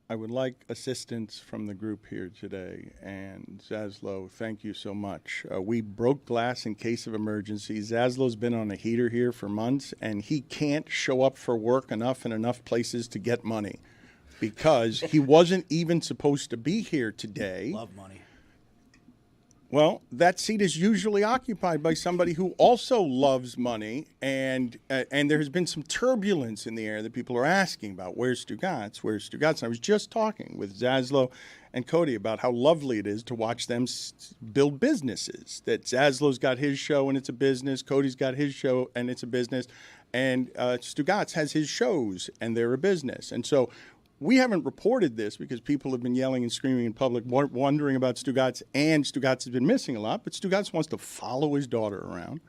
I would like assistance from the group here today. And Zaslow, thank you so much. We broke glass in case of emergency. Zaslow's been on a heater here for months, and he can't show up for work enough in enough places to get money because he wasn't even supposed to be here today. Love money. Well, that seat is usually occupied by somebody who also loves money, and there has been some turbulence in the air that people are asking about. Where's Stugotz? Where's Stugotz? And I was just talking with Zaslow and Cody about how lovely it is to watch them build businesses. That Zaslow's got his show and it's a business. Cody's got his show and it's a business. And Stugotz has his shows and they're a business. And so we haven't reported this because people have been yelling and screaming in public, wondering about Stugotz, and Stugotz has been missing a lot. But Stugotz wants to follow his daughter around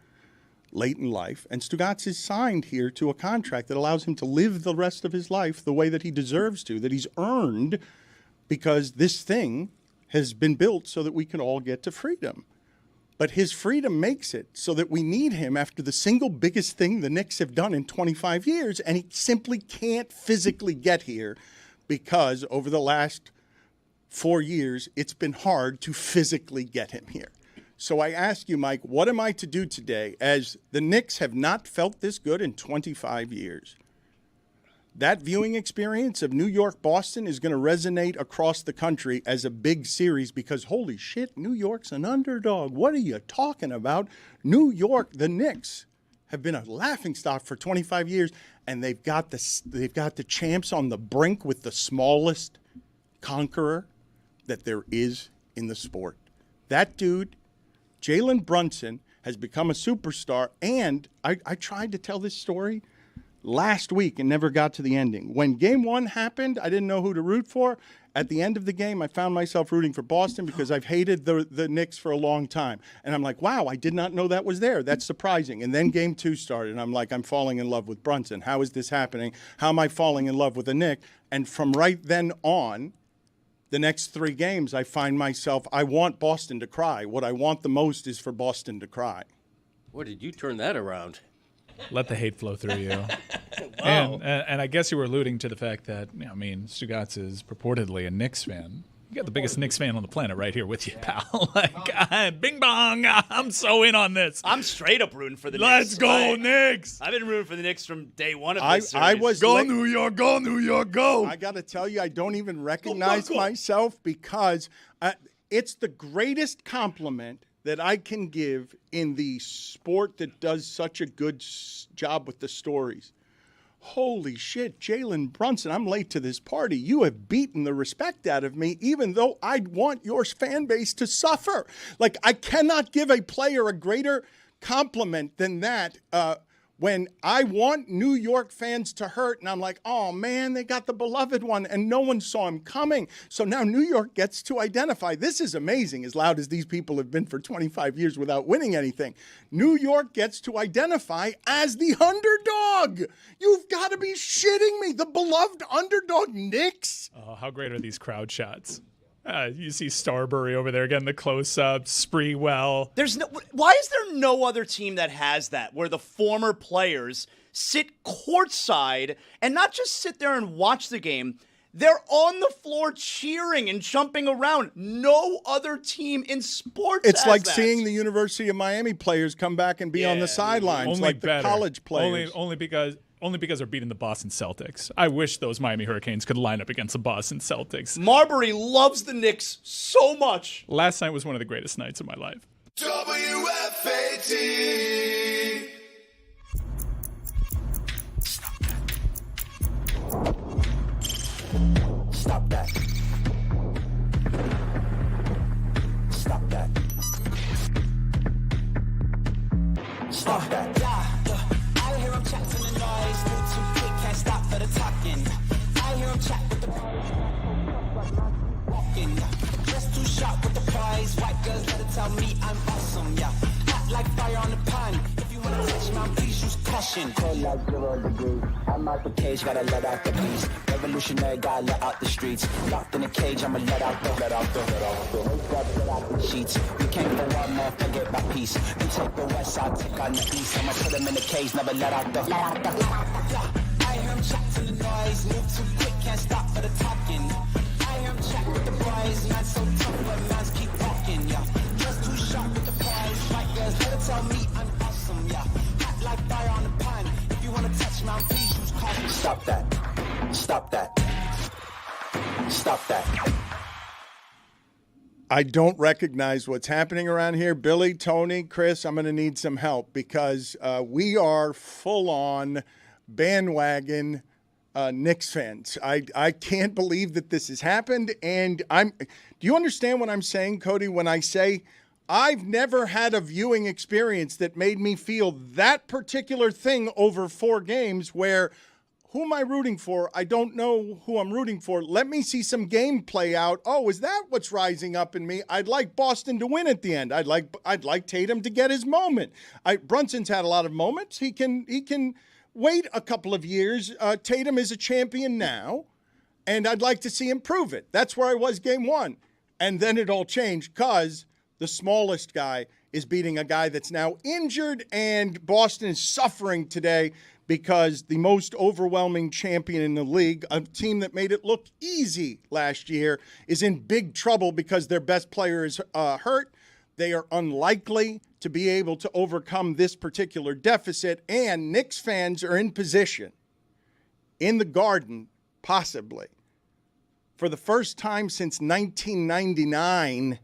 late in life, and Stugotz is signed here to a contract that allows him to live the rest of his life the way that he deserves to, that he's earned, because this thing has been built so that we can all get to freedom. But his freedom makes it so that we need him after the single biggest thing the Knicks have done in 25 years, and he simply can't physically get here because over the last 4 years, it's been hard to physically get him here. So I ask you, Mike, what am I to do today, as the Knicks have not felt this good in 25 years? That viewing experience of New York-Boston is going to resonate across the country as a big series because, holy shit, New York's an underdog. What are you talking about? New York, the Knicks, have been a laughingstock for 25 years, and they've got the champs on the brink with the smallest conqueror that there is in the sport. That dude, Jalen Brunson, has become a superstar, and I tried to tell this story last week and never got to the ending. When game one happened, I didn't know who to root for. At the end of the game, I found myself rooting for Boston because I've hated the Knicks for a long time. And I'm like, wow, I did not know that was there. That's surprising. And then game two started, and I'm like, I'm falling in love with Brunson. How is this happening? How am I falling in love with a Knick? And from right then on, the next 3 games, I find myself, I want Boston to cry. What I want the most is for Boston to cry. Where did you turn that around? Let the hate flow through you. Wow. And I guess you were alluding to the fact that, Stugotz is purportedly a Knicks fan. You got the biggest Knicks fan on the planet right here with you, pal. Bing bong, I'm so in on this. I'm straight up rooting for the Knicks. Let's go, Knicks. I've been rooting for the Knicks from day one of this series. I was Go New York, go New York, go. I got to tell you, I don't even recognize myself because it's the greatest compliment that I can give in the sport that does such a good job with the stories. Holy shit, Jalen Brunson, I'm late to this party. You have beaten the respect out of me, even though I'd want your fan base to suffer. Like, I cannot give a player a greater compliment than that when I want New York fans to hurt, and I'm like, oh, man, they got the beloved one, and no one saw him coming. So now New York gets to identify. This is amazing, as loud as these people have been for 25 years without winning anything. New York gets to identify as the underdog. You've got to be shitting me. The beloved underdog Knicks? Oh, how great are these crowd shots? You see Starbury over there getting the close-up, Spreewell. Why is there no other team that has that, where the former players sit courtside and not just sit there and watch the game, they're on the floor cheering and jumping around. No other team in sports It's has like that. seeing the University of Miami players come back and be on the sidelines, Only like better. the college players. Only because they're beating the Boston Celtics. I wish those Miami Hurricanes could line up against the Boston Celtics. Marbury loves the Knicks so much. Last night was one of the greatest nights of my life. WFAT. Stop that. Stop that. Stop that. I hear him chat to the noise, move too quick, can't stop for the talking. I hear him chat with the walking. Dress too sharp with the prize, white girls let it tell me I'm awesome, yeah. Hot like fire on the pan. If you wanna touch my please use caution. Cold like 0 degrees. I'm out the cage, gotta let out the beast. Revolutionary, gotta let out the streets. Locked in a cage, I'ma let out the sheets. We came for one man, forget my peace. You take the west side, take on the east. I'ma put them in the cage, never let out the. I hear him him chat to the noise, move too quick, can't stop for the talking. I hear him chat with the boys, not so tough, but man's keep walking, yeah. Just too sharp with the prize, white girls, let her tell me I'm awesome, yeah. Hot like fire on the pan, if you wanna touch my please use caution. Stop that, stop that, stop that. I don't recognize what's happening around here. Billy, Tony, Chris, I'm going to need some help because we are full-on bandwagon Knicks fans. I can't believe that this has happened. And do you understand what I'm saying, Cody, when I say I've never had a viewing experience that made me feel that particular thing over 4 games where who am I rooting for? I don't know who I'm rooting for. Let me see some game play out. Oh, is that what's rising up in me? I'd like Boston to win at the end. I'd like Tatum to get his moment. Brunson's had a lot of moments. He can wait a couple of years. Tatum is a champion now, and I'd like to see him prove it. That's where I was game 1. And then it all changed because the smallest guy is beating a guy that's now injured, and Boston is suffering today because the most overwhelming champion in the league, a team that made it look easy last year, is in big trouble because their best player is hurt. They are unlikely to be able to overcome this particular deficit, and Knicks fans are in position in the Garden, possibly, for the first time since 1999,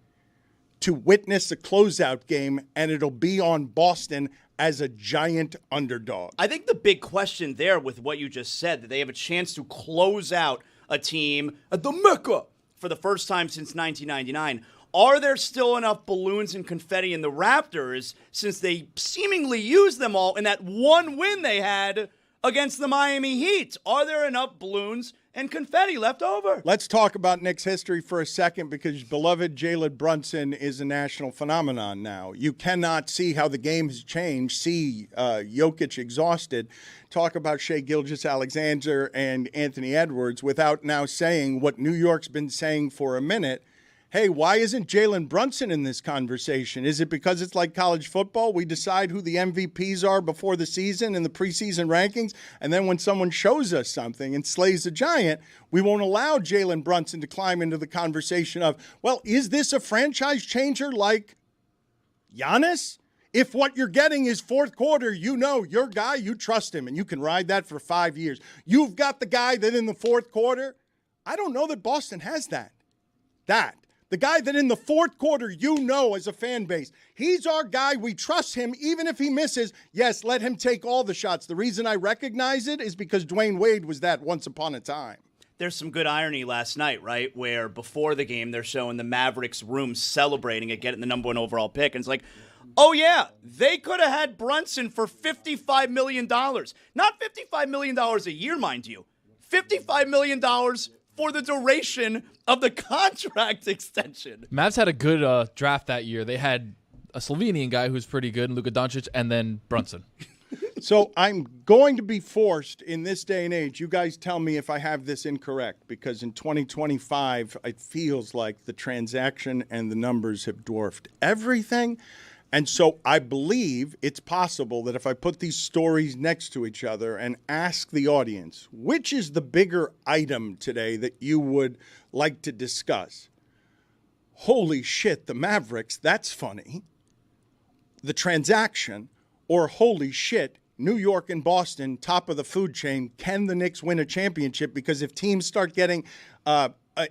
to witness a closeout game, and it'll be on Boston as a giant underdog. I think the big question there with what you just said, that they have a chance to close out a team at the Mecca for the first time since 1999. Are there still enough balloons and confetti in the Raptors since they seemingly used them all in that one win they had against the Miami Heat? Are there enough balloons and confetti left over? Let's talk about Knicks history for a second because beloved Jalen Brunson is a national phenomenon now. You cannot see how the game has changed. See Jokic exhausted. Talk about Shai Gilgeous-Alexander and Anthony Edwards without now saying what New York's been saying for a minute. Hey, why isn't Jalen Brunson in this conversation? Is it because it's like college football? We decide who the MVPs are before the season in the preseason rankings, and then when someone shows us something and slays a giant, we won't allow Jalen Brunson to climb into the conversation of, well, is this a franchise changer like Giannis? If what you're getting is fourth quarter, you know your guy, you trust him, and you can ride that for 5 years. You've got the guy that in the fourth quarter, I don't know that Boston has that. The guy that in the fourth quarter, you know as a fan base, he's our guy. We trust him even if he misses. Yes, let him take all the shots. The reason I recognize it is because Dwayne Wade was that once upon a time. There's some good irony last night, right, where before the game they're showing the Mavericks room celebrating at getting the number 1 overall pick. And it's like, oh, yeah, they could have had Brunson for $55 million. Not $55 million a year, mind you. $55 million for the duration of the contract extension. Mavs had a good draft that year. They had a Slovenian guy who's pretty good, Luka Doncic, and then Brunson. So I'm going to be forced in this day and age, you guys tell me if I have this incorrect, because in 2025, it feels like the transaction and the numbers have dwarfed everything. And so I believe it's possible that if I put these stories next to each other and ask the audience, which is the bigger item today that you would like to discuss? Holy shit, the Mavericks, that's funny. The transaction, or holy shit, New York and Boston, top of the food chain, can the Knicks win a championship? Because if teams start getting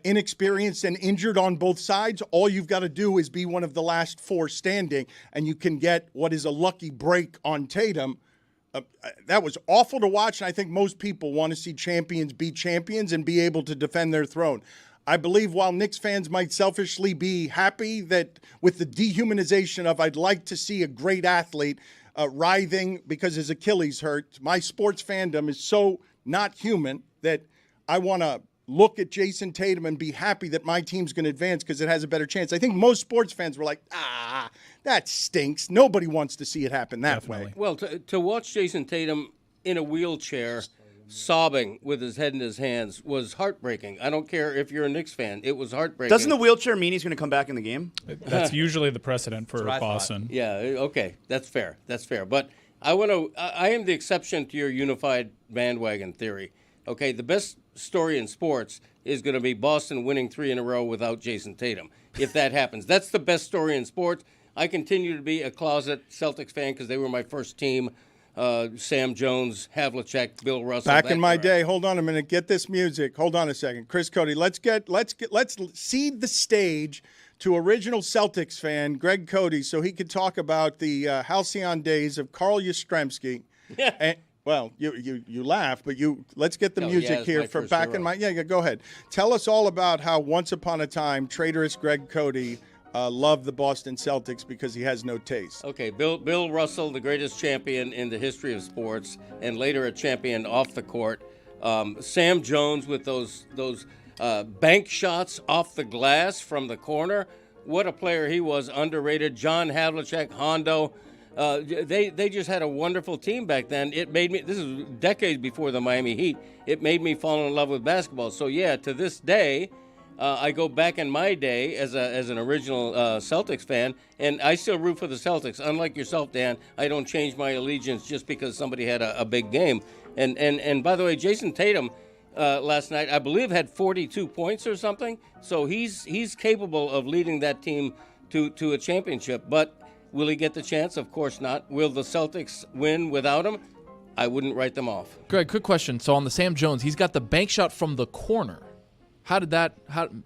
inexperienced and injured on both sides, all you've got to do is be one of the last 4 standing, and you can get what is a lucky break on Tatum. That was awful to watch, and I think most people want to see champions be champions and be able to defend their throne. I believe while Knicks fans might selfishly be happy that with the dehumanization of I'd like to see a great athlete writhing because his Achilles hurt, my sports fandom is so not human that I want to look at Jason Tatum and be happy that my team's going to advance because it has a better chance. I think most sports fans were like, that stinks. Nobody wants to see it happen that way. Well, to watch Jason Tatum in a wheelchair sobbing with his head in his hands was heartbreaking. I don't care if you're a Knicks fan. It was heartbreaking. Doesn't the wheelchair mean he's going to come back in the game? That's usually the precedent for Boston. Yeah, okay. That's fair. But I am the exception to your unified bandwagon theory. Okay, the best story in sports is going to be Boston winning 3 in a row without Jason Tatum. If that happens, that's the best story in sports. I continue to be a closet Celtics fan because they were my first team. Sam Jones, Havlicek, Bill Russell. Back in my day, hold on a minute. Get this music. Hold on a second, Chris Cody. Let's seed the stage to original Celtics fan Greg Cody, so he could talk about the halcyon days of Carl Yastrzemski. Yeah. And, well, you laugh, but let's get the music here for back in my. Yeah, go ahead. Tell us all about how once upon a time traitorous Greg Cody loved the Boston Celtics because he has no taste. Okay, Bill Russell, the greatest champion in the history of sports, and later a champion off the court. Sam Jones with those bank shots off the glass from the corner. What a player he was, underrated. John Havlicek, Hondo. They just had a wonderful team back then. It made me, this is decades before the Miami Heat, it made me fall in love with basketball. So yeah, to this day, I go back in my day as an original Celtics fan, and I still root for the Celtics. Unlike yourself, Dan, I don't change my allegiance just because somebody had a big game. And by the way, Jason Tatum last night, I believe, had 42 points or something. So he's capable of leading that team to a championship. But will he get the chance? Of course not. Will the Celtics win without him? I wouldn't write them off. Greg, quick question. So on the Sam Jones, he's got the bank shot from the corner. How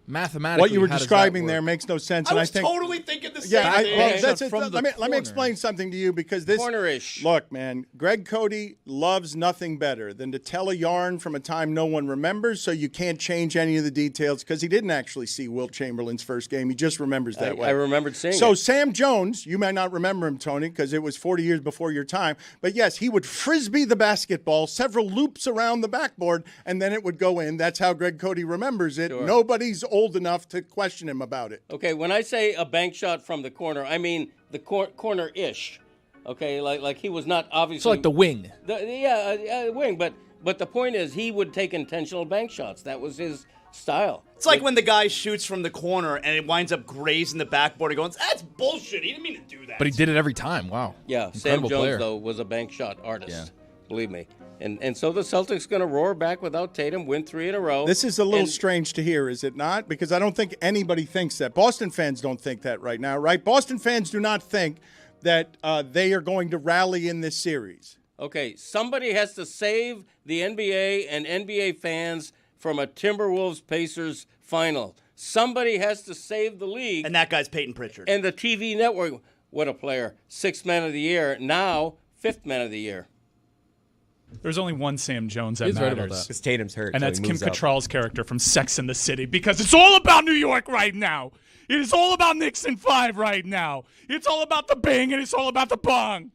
mathematically? What you were describing there makes no sense. I was totally thinking the same thing. Well, that's it. Let me explain something to you because this corner-ish. Look, man, Greg Cody loves nothing better than to tell a yarn from a time no one remembers, so you can't change any of the details because he didn't actually see Wilt Chamberlain's first game. He just remembers that way. I remembered seeing it. So Sam Jones, you may not remember him, Tony, because it was 40 years before your time. But yes, he would frisbee the basketball several loops around the backboard, and then it would go in. That's how Greg Cody remembers it. Sure. Nobody's old enough to question him about it. Okay, when I say a bank shot from the corner, I mean the corner-ish. Okay, like he was not obviously. So like the wing. Wing. But the point is, he would take intentional bank shots. That was his style. It's like when the guy shoots from the corner and it winds up grazing the backboard and going, that's bullshit. He didn't mean to do that. But he did it every time. Wow. Yeah, Incredible Sam Jones, player. though, was a bank shot artist. Believe me. And so the Celtics going to roar back without Tatum, win 3 in a row. This is a little strange to hear, is it not? Because I don't think anybody thinks that. Boston fans don't think that right now, right? Boston fans do not think that they are going to rally in this series. Okay, somebody has to save the NBA and NBA fans from a Timberwolves-Pacers final. Somebody has to save the league. And that guy's Peyton Pritchard. And the TV network. What a player. 6th man of the year. Now, 5th man of the year. There's only one Sam Jones that He's right matters. about that. Because Tatum's hurt. And so that's he Kim moves up. Cattrall's character from Sex and the City, because it's all about New York right now. It is all about Knicks in 5 right now. It's all about the bing and it's all about the bong.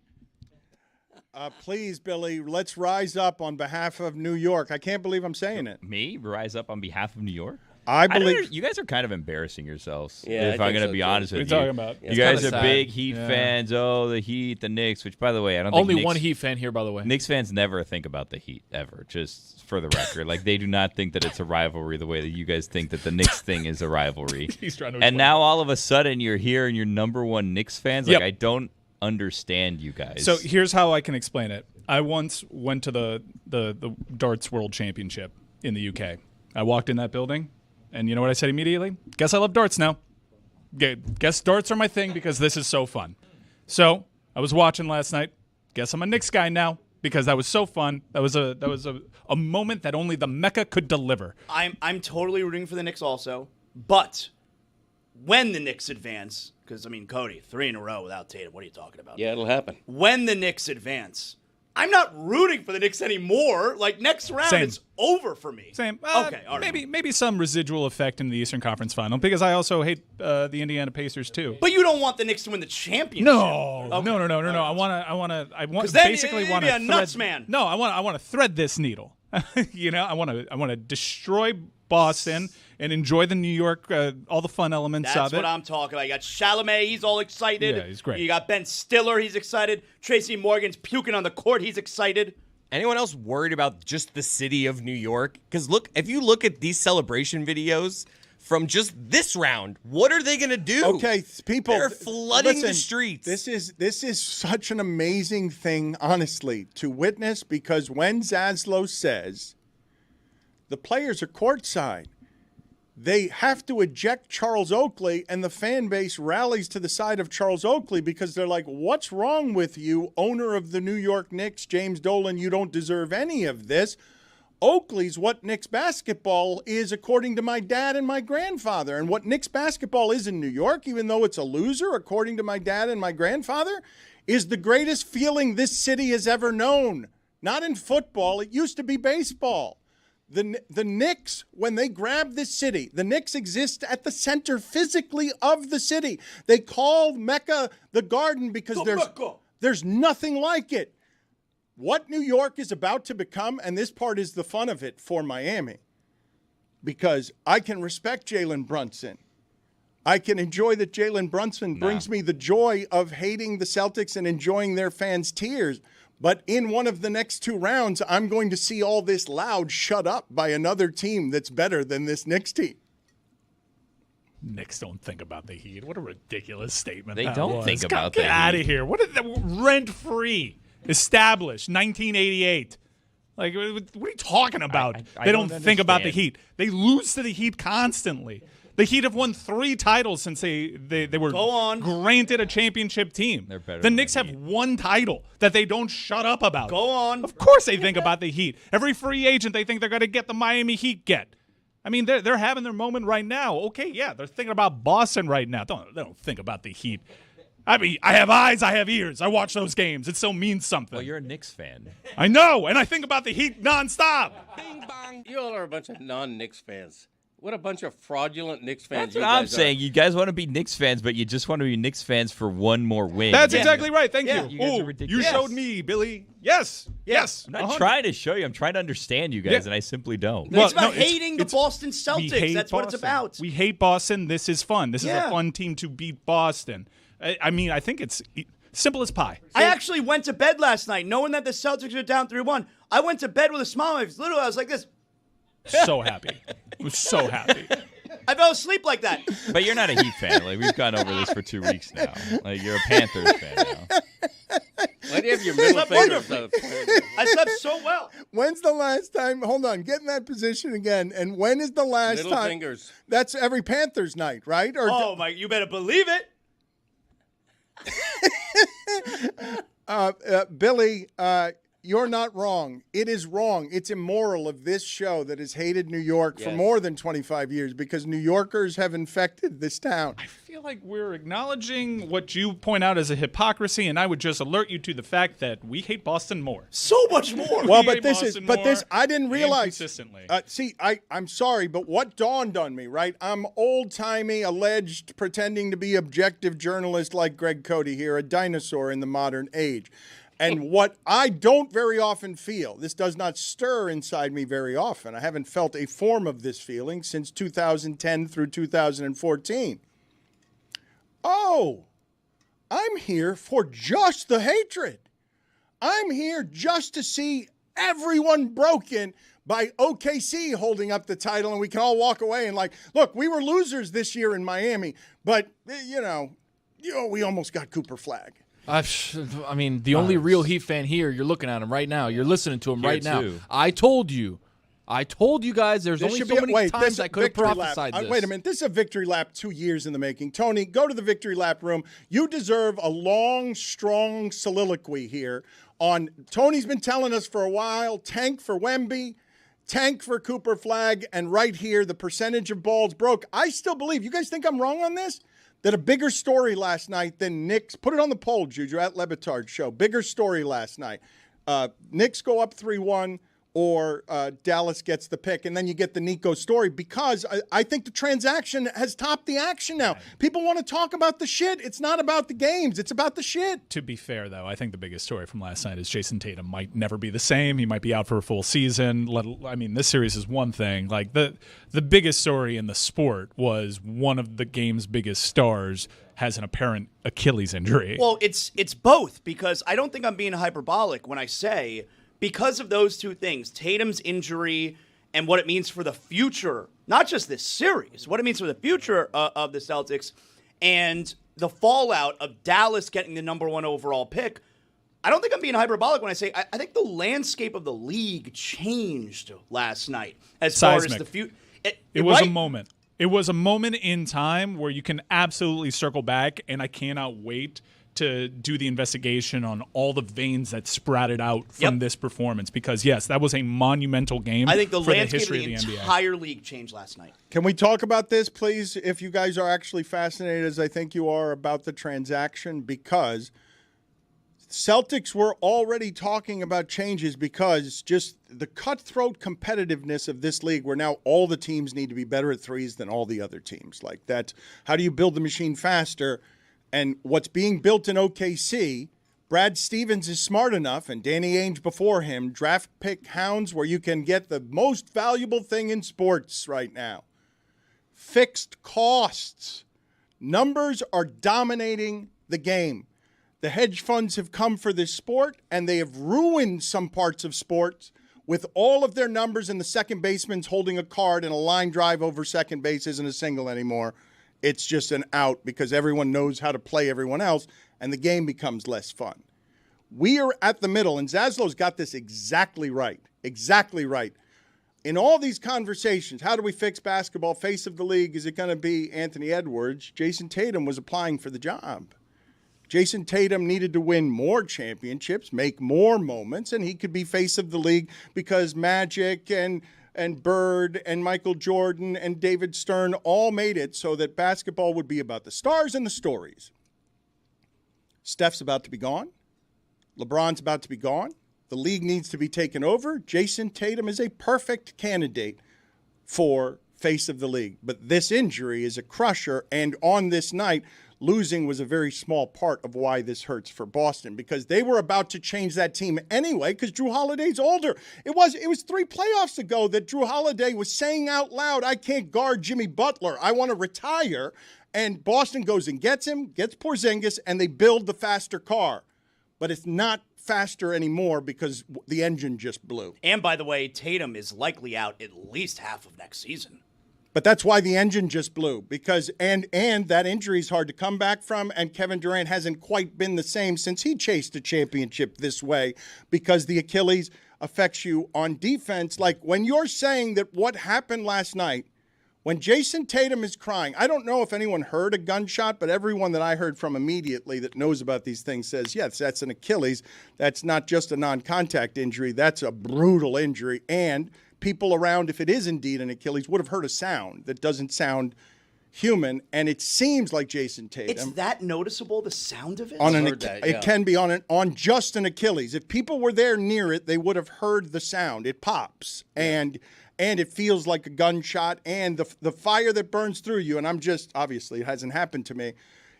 Please, Billy, let's rise up on behalf of New York. I can't believe I'm saying it. Me? Rise up on behalf of New York? I don't believe know, you guys are kind of embarrassing yourselves. Yeah, if I I'm think going to so, be too. honest What with are you. you talking about? You guys kinda are sad. big Heat Yeah. fans. Oh, the Heat, the Knicks, which, by the way, I don't think Only Knicks, one Heat fan here, by the way. Knicks fans never think about the Heat, ever, just for the record. Like, they do not think that it's a rivalry the way that you guys think that the Knicks thing is a rivalry. He's trying to And explain now, all of a sudden, you're here and you're number one Knicks fans. Like, Yep. I don't understand you guys. So here's how I can explain it. I once went to the darts world championship in the UK. I walked in that building, and you know what I said immediately? Guess I love darts now. Guess darts are my thing because this is so fun. So I was watching last night. Guess I'm a Knicks guy now because that was so fun. That was a moment that only the Mecca could deliver. I'm totally rooting for the Knicks also, but when the Knicks advance, because, I mean, Cody, 3 in a row without Tatum, what are you talking about? Yeah, it'll happen. When the Knicks advance, I'm not rooting for the Knicks anymore. Like, next round, Same. it's over for me. Same. Okay, all right. Maybe some residual effect in the Eastern Conference Final because I also hate the Indiana Pacers too. But you don't want the Knicks to win the championship. No, Okay. no. I want 'Cause then basically you'd want be to a nuts man. No, I want to thread this needle. You know, I want to destroy Boston and enjoy the New York, all the fun elements That's of it. what I'm talking about. You got Chalamet, he's all excited. Yeah, he's great. You got Ben Stiller, he's excited. Tracy Morgan's puking on the court, he's excited. Anyone else worried about just the city of New York? Because look, if you look at these celebration videos from just this round. What are they going to do? Okay, people, they're flooding the listen, streets. This is such an amazing thing, honestly, to witness, because when Zaslow says the players are courtside, they have to eject Charles Oakley, and the fan base rallies to the side of Charles Oakley because they're like, what's wrong with you, owner of the New York Knicks, James Dolan? You don't deserve any of this. Oakley's what Knicks basketball is, according to my dad and my grandfather. And what Knicks basketball is in New York, even though it's a loser, according to my dad and my grandfather, is the greatest feeling this city has ever known. Not in football. It used to be baseball. The Knicks, when they grab this city, the Knicks exist at the center physically of the city. They call Mecca the Garden because there's nothing like it. What New York is about to become, and this part is the fun of it for Miami, because I can respect Jalen Brunson. I can enjoy that Jalen Brunson brings me the joy of hating the Celtics and enjoying their fans' tears. But in one of the next 2 rounds, I'm going to see all this loud shut up by another team that's better than this Knicks team. Knicks don't think about the Heat. What a ridiculous statement. They that don't was. think about the Get out of Heat. here. What is that? Rent-free. Established. 1988. Like, what are you talking about? I They don't don't think about the understand. Heat. They lose to the Heat constantly. The Heat have won 3 titles since they were Go on. granted a championship team. They're better The than Knicks the have Heat. 1 title that they don't shut up about. Go on. Of course they think about the Heat. Every free agent they think they're going to get the Miami Heat get. I mean, they're having their moment right now. Okay, yeah, they're thinking about Boston right now. They don't think about the Heat. I mean, I have eyes, I have ears. I watch those games. It still means something. Well, you're a Knicks fan. I know, and I think about the Heat nonstop. Bing bong. You all are a bunch of non-Knicks fans. What a bunch of fraudulent Knicks fans That's you what I'm guys are. saying. You guys want to be Knicks fans, but you just want to be Knicks fans for one more win. That's exactly right. Thank Yeah. you. You guys are Ooh, ridiculous. you showed me, Billy. Yes. Yes. I'm not trying to show you. I'm trying to understand you guys, Yeah. and I simply don't. Well, It's about no, it's- hating the it's- Boston We Celtics. hate That's what it's Boston. about. We hate Boston. This is fun. This is Yeah. a fun team to beat Boston. I mean, I think it's simple as pie. I actually went to bed last night knowing that the Celtics are down 3-1. I went to bed with a smile on my face. Literally, I was like this. So happy. I was so happy. I fell asleep like that. But you're not a Heat fan. Like, we've gone over this for 2 weeks now. Like, you're a Panthers fan now. Why do you have your middle fingers up? I slept so well. When's the last time? Hold on, get in that position again. And when is the last Middle time? fingers. That's every Panthers night, right? Or Oh my! You better believe it. Billy, you're not wrong. It is wrong. It's immoral of this show that has hated New York for Yes. more than 25 years because New Yorkers have infected this town. I feel like we're acknowledging what you point out as a hypocrisy, and I would just alert you to the fact that we hate Boston more. So much more. Well, We but hate this Boston is, but this, more I didn't and realize. consistently. See, I'm sorry, but what dawned on me, right? I'm old-timey, alleged, pretending to be objective journalist like Greg Cody here, a dinosaur in the modern age. And what I don't very often feel, this does not stir inside me very often. I haven't felt a form of this feeling since 2010 through 2014. Oh, I'm here for just the hatred. I'm here just to see everyone broken by OKC holding up the title, and we can all walk away and like, look, we were losers this year in Miami, but we almost got Cooper Flag. I mean, the only real Heat fan here, you're looking at him right now. You're listening to him right now. too. I told you guys there's This only should so be many this times I could have victory lap. prophesied this. Wait a minute. This is a victory lap 2 years in the making. Tony, go to the victory lap room. You deserve a long, strong soliloquy here on Tony's been telling us for a while, tank for Wemby, tank for Cooper Flag, and right here, the percentage of balls broke. I still believe, you guys think I'm wrong on this? That a bigger story last night than Knicks, put it on the poll, Juju, at Le Batard Show. Bigger story last night. Knicks go up 3-1 or Dallas gets the pick, and then you get the Nico story because I think the transaction has topped the action now. People want to talk about the shit. It's not about the games. It's about the shit. To be fair, though, I think the biggest story from last night is Jason Tatum might never be the same. He might be out for a full season. I mean, this series is one thing. Like the biggest story in the sport was one of the game's biggest stars has an apparent Achilles injury. Well, it's both because I don't think I'm being hyperbolic when I say because of those two things, Tatum's injury and what it means for the future, not just this series, what it means for the future of the Celtics and the fallout of Dallas getting the number 1 overall pick, I don't think I'm being hyperbolic when I say I think the landscape of the league changed last night as far as the future. It was a moment. It was a moment in time where you can absolutely circle back, and I cannot wait to do the investigation on all the veins that sprouted out from this performance. Because, yes, that was a monumental game. I think the for landscape the of the history entire league changed last night. Can we talk about this, please, if you guys are actually fascinated, as I think you are, about the transaction? Because Celtics were already talking about changes because just the cutthroat competitiveness of this league where now all the teams need to be better at threes than all the other teams. Like that, how do you build the machine faster? And what's being built in OKC, Brad Stevens is smart enough, and Danny Ainge before him, draft pick hounds where you can get the most valuable thing in sports right now. Fixed costs. Numbers are dominating the game. The hedge funds have come for this sport, and they have ruined some parts of sports with all of their numbers, and the second baseman's holding a card, and a line drive over second base isn't a single anymore. It's just an out because everyone knows how to play everyone else, and the game becomes less fun. We are at the middle, and Zaslow's got this exactly right. Exactly right. In all these conversations, how do we fix basketball? Face of the league, is it going to be Anthony Edwards? Jason Tatum was applying for the job. Jason Tatum needed to win more championships, make more moments, and he could be face of the league because Magic and Bird and Michael Jordan and David Stern all made it so that basketball would be about the stars and the stories. Steph's about to be gone. LeBron's about to be gone. The league needs to be taken over. Jason Tatum is a perfect candidate for face of the league. But this injury is a crusher, and on this night, losing was a very small part of why this hurts for Boston, because they were about to change that team anyway because Drew Holiday's older. It was 3 playoffs ago that Drew Holiday was saying out loud, I can't guard Jimmy Butler. I want to retire. And Boston goes and gets him, gets Porzingis, and they build the faster car. But it's not faster anymore because the engine just blew. And by the way, Tatum is likely out at least half of next season. But that's why the engine just blew, because and that injury is hard to come back from, and Kevin Durant hasn't quite been the same since he chased a championship this way, because the Achilles affects you on defense. Like when you're saying that what happened last night, when Jason Tatum is crying, I don't know if anyone heard a gunshot, but everyone that I heard from immediately that knows about these things says, yes, that's an Achilles. That's not just a non-contact injury. That's a brutal injury. And people around, if it is indeed an Achilles, would have heard a sound that doesn't sound human. And it seems like Jason Tatum. It's that noticeable, the sound of it? It can be on just an Achilles. If people were there near it, they would have heard the sound. It pops. Yeah. And it feels like a gunshot, and the fire that burns through you, and obviously it hasn't happened to me,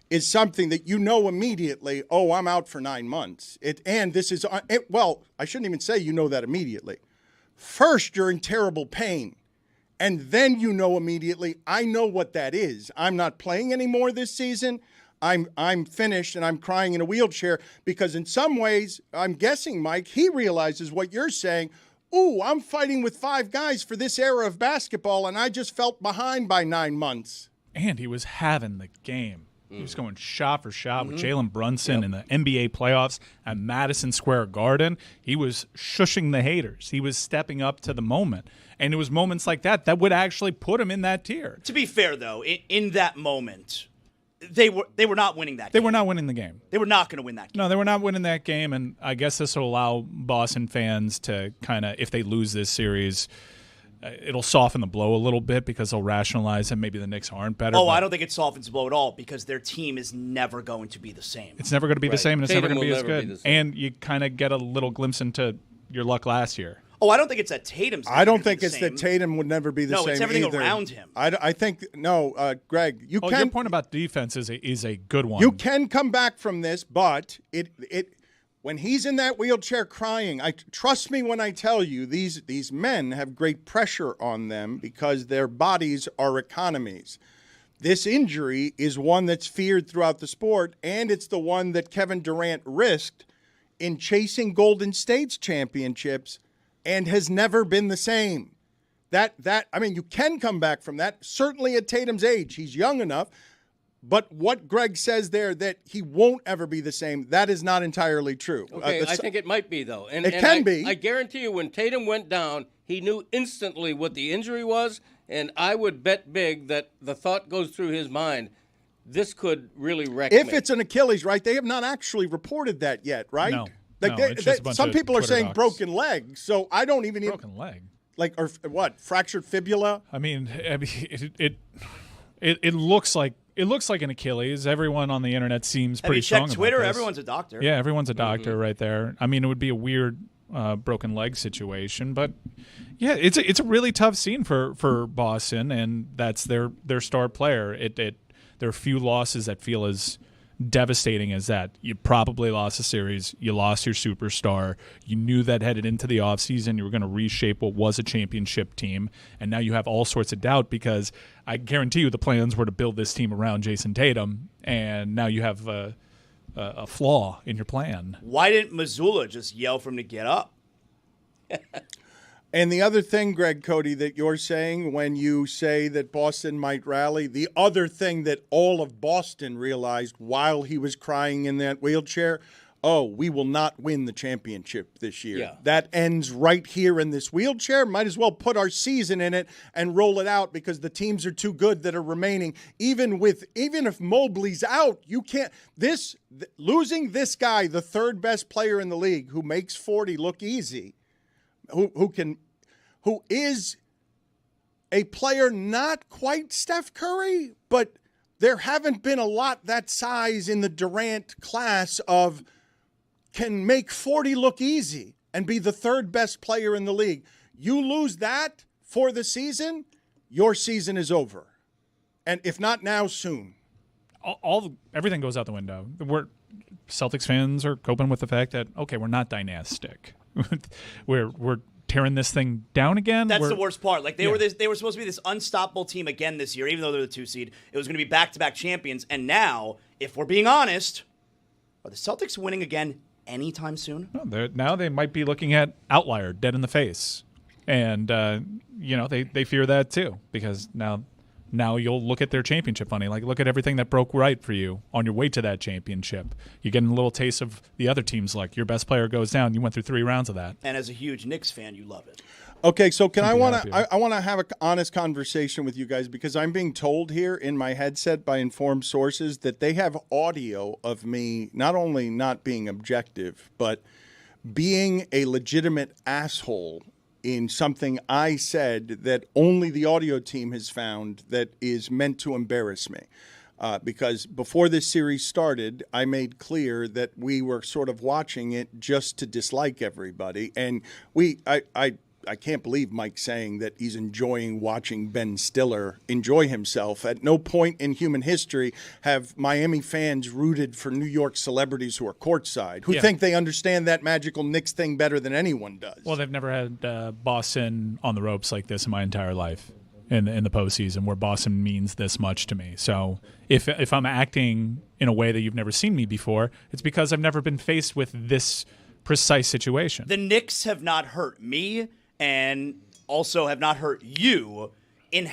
is something that you know immediately, oh, I'm out for 9 months. Well, I shouldn't even say you know that immediately. First, you're in terrible pain, and then you know immediately, I know what that is. I'm not playing anymore this season. I'm finished, and I'm crying in a wheelchair, because in some ways, I'm guessing, Mike, he realizes what you're saying. Ooh, I'm fighting with 5 guys for this era of basketball, and I just felt behind by 9 months. And he was having the game. He was going shot for shot with Jalen Brunson in the NBA playoffs at Madison Square Garden. He was shushing the haters. He was stepping up to the moment. And it was moments like that that would actually put him in that tier. To be fair, though, in that moment, they were not winning that game. They were not winning the game. They were not going to win that game. No, they were not winning that game, and I guess this will allow Boston fans to kind of, if they lose this series, it'll soften the blow a little bit because they'll rationalize that maybe the Knicks aren't better. Oh, I don't think it softens the blow at all because their team is never going to be the same. It's never going to be the same, and it's Tatum never going to be as will never good. be the same. And you kind of get a little glimpse into your luck last year. Oh, I don't think it's that Tatum's never I don't gonna be think the it's same. that Tatum would never be the same. No, it's everything either. around him. I think, no, Greg, you Your can. point about defense is a good one. You can come back from this, but when he's in that wheelchair crying, trust me when I tell you, these men have great pressure on them because their bodies are economies. This injury is one that's feared throughout the sport, and it's the one that Kevin Durant risked in chasing Golden State's championships and has never been the same. I mean, you can come back from that. Certainly at Tatum's age, he's young enough. But what Greg says there, that he won't ever be the same, that is not entirely true. Okay, I think it might be, though. And it can be. I guarantee you when Tatum went down, he knew instantly what the injury was, and I would bet big that the thought goes through his mind, this could really wreck If me. it's an Achilles, right? They have not actually reported that yet, right? No. Like No, it's just a bunch some of people are Twitter saying docs. broken leg, so I don't even Broken leg. like, or what, fractured fibula? I mean, it looks like an Achilles. Everyone on the internet seems Have pretty you strong checked about Twitter? this. Everyone's a doctor. Yeah, everyone's a doctor right there. I mean, it would be a weird broken leg situation, but yeah, it's a really tough scene for Boston, and that's their star player. There are few losses that feel as devastating as that. You probably lost a series. You lost your superstar. You knew that headed into the offseason you were going to reshape what was a championship team, and now you have all sorts of doubt because I guarantee you the plans were to build this team around Jason Tatum, and now you have a flaw in your plan. Why didn't Missoula just yell for him to get up? And the other thing, Greg Cody, that you're saying when you say that Boston might rally, the other thing that all of Boston realized while he was crying in that wheelchair, we will not win the championship this year. Yeah. That ends right here in this wheelchair. Might as well put our season in it and roll it out because the teams are too good that are remaining. Even if Mobley's out, you can't. Losing this guy, the third best player in the league, who makes 40 look easy. Who is a player not quite Steph Curry, but there haven't been a lot that size in the Durant class of can make 40 look easy and be the third best player in the league. You lose that for the season, your season is over. And if not now, soon. Everything goes out the window. Celtics fans are coping with the fact that, okay, we're not dynastic. we're tearing this thing down again. That's the worst part. Like they were supposed to be this unstoppable team again this year, even though they're the 2 seed. It was going to be back-to-back champions. And now, if we're being honest, are the Celtics winning again anytime soon? Now they might be looking at outlier, dead in the face, and they fear that too because now you'll look at their championship funny. Like, look at everything that broke right for you on your way to that championship. You're getting a little taste of the other teams. Like, your best player goes down. You went through 3 rounds of that. And as a huge Knicks fan, you love it. Okay, so I want to have an honest conversation with you guys because I'm being told here in my headset by informed sources that they have audio of me not only not being objective, but being a legitimate asshole in something I said that only the audio team has found that is meant to embarrass me. Because before this series started, I made clear that we were sort of watching it just to dislike everybody. And I can't believe Mike saying that he's enjoying watching Ben Stiller enjoy himself. At no point in human history have Miami fans rooted for New York celebrities who are courtside, who think they understand that magical Knicks thing better than anyone does. Well, they've never had Boston on the ropes like this in my entire life in the postseason, where Boston means this much to me. So if I'm acting in a way that you've never seen me before, it's because I've never been faced with this precise situation. The Knicks have not hurt me and also have not hurt you in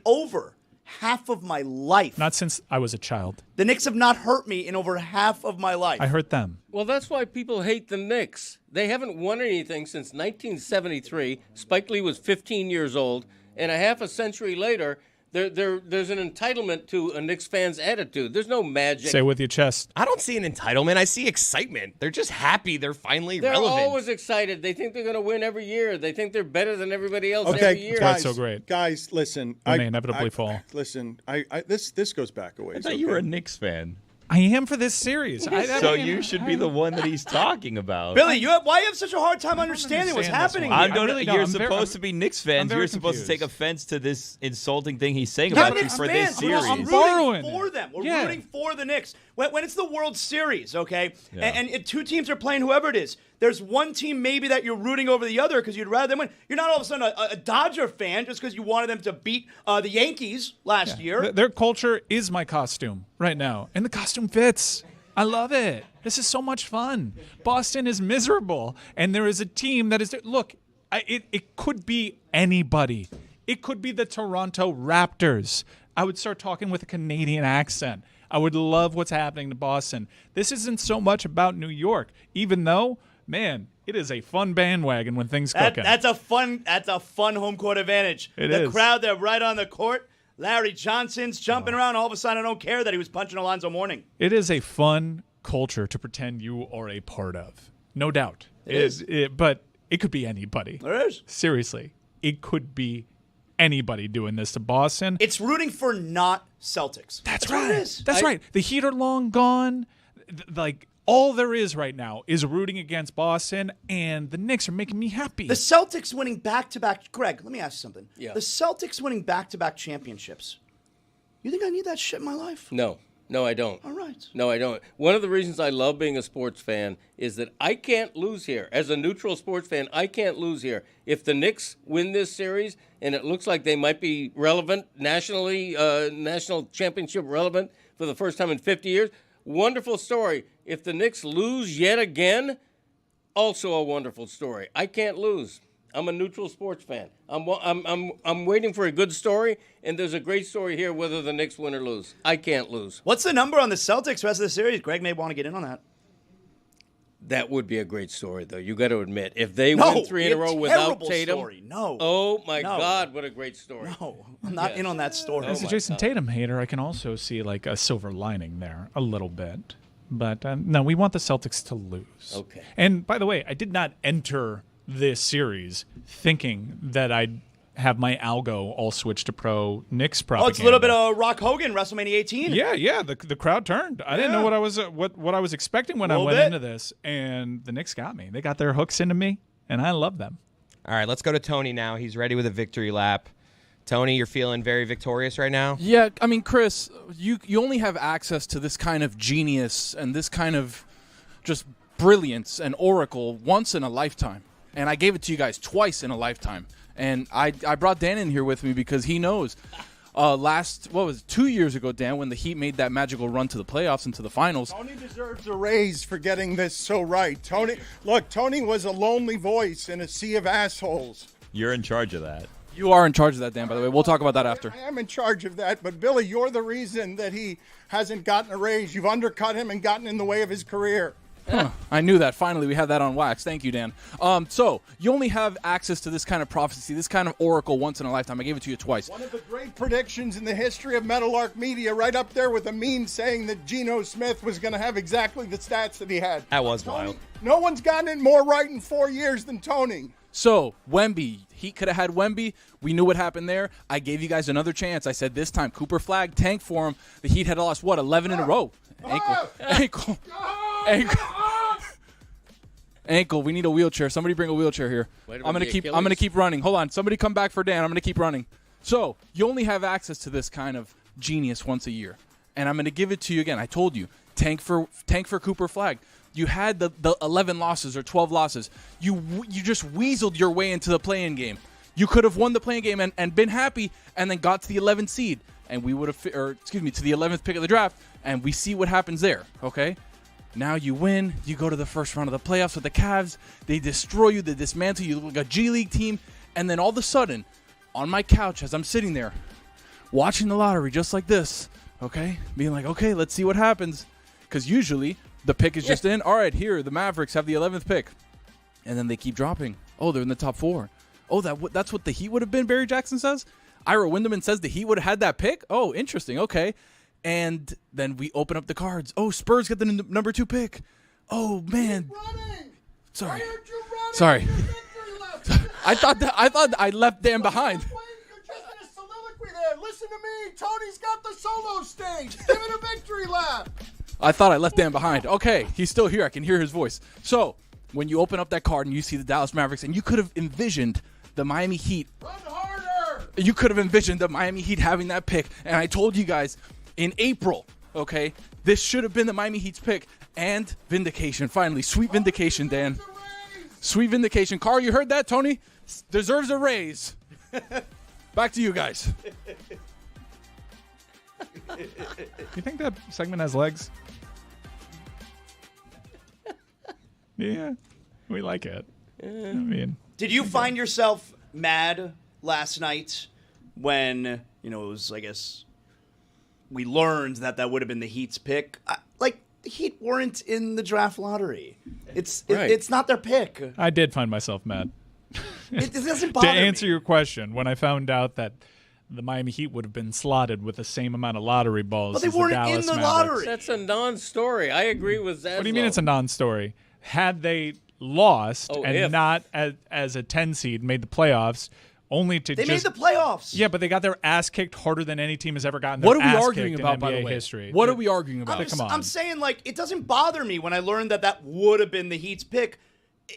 over half of my life. Not since I was a child. The Knicks have not hurt me in over half of my life. I hurt them. Well, that's why people hate the Knicks. They haven't won anything since 1973. Spike Lee was 15 years old, and a half a century later, there's an entitlement to a Knicks fan's attitude. There's no magic. Say it with your chest. I don't see an entitlement. I see excitement. They're just happy they're finally They're relevant. always excited. They think they're going to win every year. They think they're better than everybody else Okay, every year. That's so great. Guys, listen. When they inevitably fall. Listen, this goes back a ways. I thought you were a Knicks fan. I am for this series. So you should be the one that he's talking about. Billy, why you have such a hard time understanding what's happening understand here? I'm really don't. you're I'm very- supposed to be Knicks fans. very You're supposed to take confused. offense to this insulting thing he's saying We're about you Knicks for fans. this We're series. borrowing rooting for them. We're Yeah. rooting for the Knicks. When it's the World Series, okay, Yeah. and 2 teams are playing whoever it is, there's one team maybe that you're rooting over the other because you'd rather them win. You're not all of a sudden a Dodger fan just because you wanted them to beat the Yankees last year. Their culture is my costume right now, and the costume fits. I love it. This is so much fun. Boston is miserable, and there is a team that is – look, It could be anybody. It could be the Toronto Raptors. I would start talking with a Canadian accent. I would love what's happening to Boston. This isn't so much about New York, even though, man, it is a fun bandwagon when things cooking. That's a fun home court advantage. The crowd, they're right on the court. Larry Johnson's jumping around. All of a sudden, I don't care that he was punching Alonzo Mourning. It is a fun culture to pretend you are a part of. No doubt. It is. But it could be anybody. There is. Seriously. It could be anybody doing this to Boston. It's rooting for not Celtics. That's right. What it is. That's right. The Heat are long gone. Like, all there is right now is rooting against Boston, and the Knicks are making me happy. The Celtics winning back-to-back. Greg, let me ask you something. Yeah. The Celtics winning back-to-back championships. You think I need that shit in my life? No, I don't. All right. No, I don't. One of the reasons I love being a sports fan is that I can't lose here. As a neutral sports fan, I can't lose here. If the Knicks win this series, and it looks like they might be relevant nationally, national championship relevant for the first time in 50 years, wonderful story. If the Knicks lose yet again, also a wonderful story. I can't lose. I'm a neutral sports fan. I'm waiting for a good story, and there's a great story here whether the Knicks win or lose. I can't lose. What's the number on the Celtics rest of the series? Greg may want to get in on that. That would be a great story, though. You got to admit, if they win 3 in a row without Tatum, story. No. Oh my God, what a great story! No, I'm not in on that story. As a Jason Tatum hater, I can also see like a silver lining there a little bit. But no, we want the Celtics to lose. Okay. And by the way, I did not enter this series thinking that I'd have my algo all switched to pro Knicks propaganda. Oh, it's a little bit of Rock Hogan, WrestleMania 18. Yeah. The crowd turned. I didn't know what I was expecting when I went into this, and the Knicks got me. They got their hooks into me, and I love them. All right, let's go to Tony now. He's ready with a victory lap. Tony, you're feeling very victorious right now? Yeah, I mean, Chris, you only have access to this kind of genius and this kind of just brilliance and oracle once in a lifetime. And I gave it to you guys twice in a lifetime. And I brought Dan in here with me because he knows. 2 years ago, Dan, when the Heat made that magical run to the playoffs and to the finals. Tony deserves a raise for getting this so right. Tony was a lonely voice in a sea of assholes. You're in charge of that. You are in charge of that, Dan, by the way. We'll talk about that after. I am in charge of that, but Billy, you're the reason that he hasn't gotten a raise. You've undercut him and gotten in the way of his career. Huh, I knew that. Finally, we had that on wax. Thank you, Dan. So, you only have access to this kind of prophecy, this kind of oracle once in a lifetime. I gave it to you twice. One of the great predictions in the history of Meadowlark Media, right up there with a meme saying that Geno Smith was going to have exactly the stats that he had. That was wild. No one's gotten it more right in 4 years than Tony. So, Wemby, he could have had Wemby. We knew what happened there. I gave you guys another chance. I said this time, Cooper Flag, tank for him. The Heat had lost, 11 in a row? Ankle. We need a wheelchair. Somebody bring a wheelchair here. I'm gonna keep running. Hold on. Somebody come back for Dan. I'm gonna keep running. So, you only have access to this kind of genius once a year. And I'm gonna give it to you again. I told you. Tank for Cooper Flag. You had the 11 losses or 12 losses. You just weaseled your way into the play-in game. You could have won the play-in game and been happy and then got to the 11th seed. And we would have, to the 11th pick of the draft. And we see what happens there, okay? Now you win. You go to the first round of the playoffs with the Cavs. They destroy you. They dismantle you. You look like a G League team. And then all of a sudden, on my couch as I'm sitting there, watching the lottery just like this, okay? Being like, okay, let's see what happens. Because usually the pick is just in. All right, here, the Mavericks have the 11th pick. And then they keep dropping. Oh, they're in the top 4. Oh, that's what the Heat would have been, Barry Jackson says? Ira Winderman says the Heat would have had that pick? Oh, interesting. Okay. And then we open up the cards. Oh, Spurs get the number 2 pick. Oh, man. Sorry. I thought I left Dan behind. You're just in a soliloquy there. Listen to me. Tony's got the solo stage. Give it a victory lap. I thought I left Dan behind. Okay, he's still here. I can hear his voice. So, when you open up that card and you see the Dallas Mavericks, and you could have envisioned the Miami Heat. Run harder. You could have envisioned the Miami Heat having that pick. And I told you guys in April, okay, this should have been the Miami Heat's pick. And vindication, finally. Sweet vindication, Dan. Sweet vindication. Carl, you heard that? Tony deserves a raise. Back to you guys. You think that segment has legs? Yeah, we like it. I mean, Did you find yourself mad last night when, it was, I guess, we learned that would have been the Heat's pick? The Heat weren't in the draft lottery. It's not their pick. I did find myself mad. It doesn't bother To me. answer your question, when I found out that the Miami Heat would have been slotted with the same amount of lottery balls But they as the weren't Dallas in the Mavericks. lottery. That's a non-story. I agree with that. What do you mean it's a non-story? Had they lost if. not as a 10 seed made the playoffs, only to They just made the playoffs. Yeah, but they got their ass kicked harder than any team has ever gotten. Their What are we ass arguing kicked about, in by the NBA way? history? What are we arguing about? Come on. I'm saying, it doesn't bother me when I learned that would have been the Heat's pick.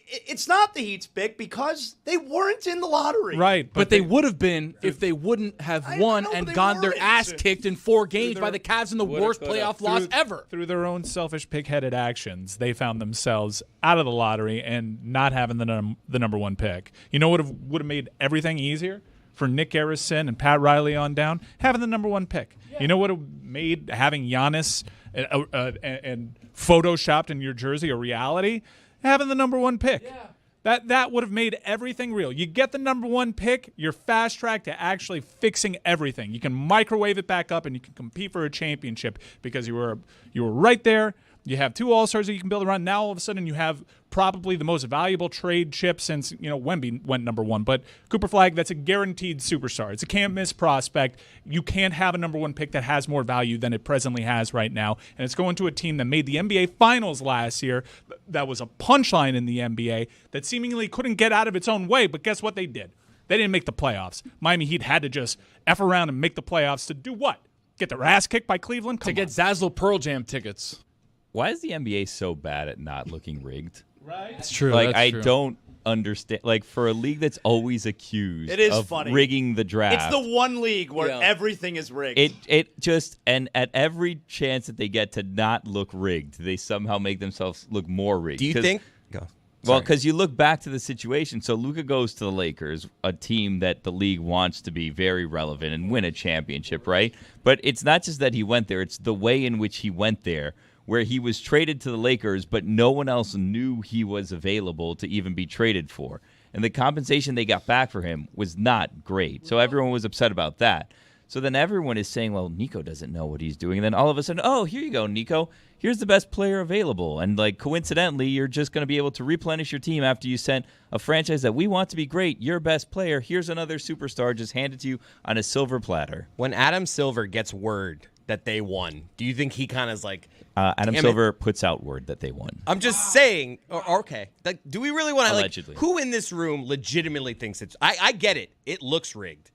It's not the Heat's pick because they weren't in the lottery. Right, But they would have been if they wouldn't have won know, but and they gotten their weren't. ass kicked in 4 games by the Cavs in the Woulda, worst coulda. playoff loss ever. Through their own selfish, pig-headed actions, they found themselves out of the lottery and not having the number one pick. You know what would have made everything easier for Nick Garrison and Pat Riley on down? Having the number one pick. Yeah. You know what would have made having Giannis and photoshopped in your jersey a reality? Having the number one pick. Yeah. That would have made everything real. You get the number one pick, you're fast track to actually fixing everything. You can microwave it back up and you can compete for a championship because you were right there. You have 2 All-Stars that you can build around. Now all of a sudden you have probably the most valuable trade chip since Wemby went number one. But Cooper Flag, that's a guaranteed superstar. It's a can't-miss prospect. You can't have a number one pick that has more value than it presently has right now. And it's going to a team that made the NBA Finals last year. That was a punchline in the NBA that seemingly couldn't get out of its own way. But guess what they did? They didn't make the playoffs. Miami Heat had to just F around and make the playoffs to do what? Get their ass kicked by Cleveland? To get Zazzle Pearl Jam tickets. Why is the NBA so bad at not looking rigged? Right? It's true. Like, that's I true. don't understand. Like, for a league that's always accused It is of funny. rigging the draft. It's the one league where everything is rigged. It just, and at every chance that they get to not look rigged, they somehow make themselves look more rigged. Do you think? Go. Well, because you look back to the situation. So Luka goes to the Lakers, a team that the league wants to be very relevant and win a championship, right? But it's not just that he went there. It's the way in which he went there, where he was traded to the Lakers, but no one else knew he was available to even be traded for. And the compensation they got back for him was not great. So everyone was upset about that. So then everyone is saying, well, Nico doesn't know what he's doing. And then all of a sudden, oh, here you go, Nico. Here's the best player available. And, coincidentally, you're just going to be able to replenish your team after you sent a franchise that we want to be great, your best player. Here's another superstar just handed to you on a silver platter. When Adam Silver gets word that they won, do you think he kind of is like, Adam Silver puts out word that they won. I'm just saying, okay. Do we really want to, Allegedly. who in this room legitimately thinks it's, I get it. It looks rigged.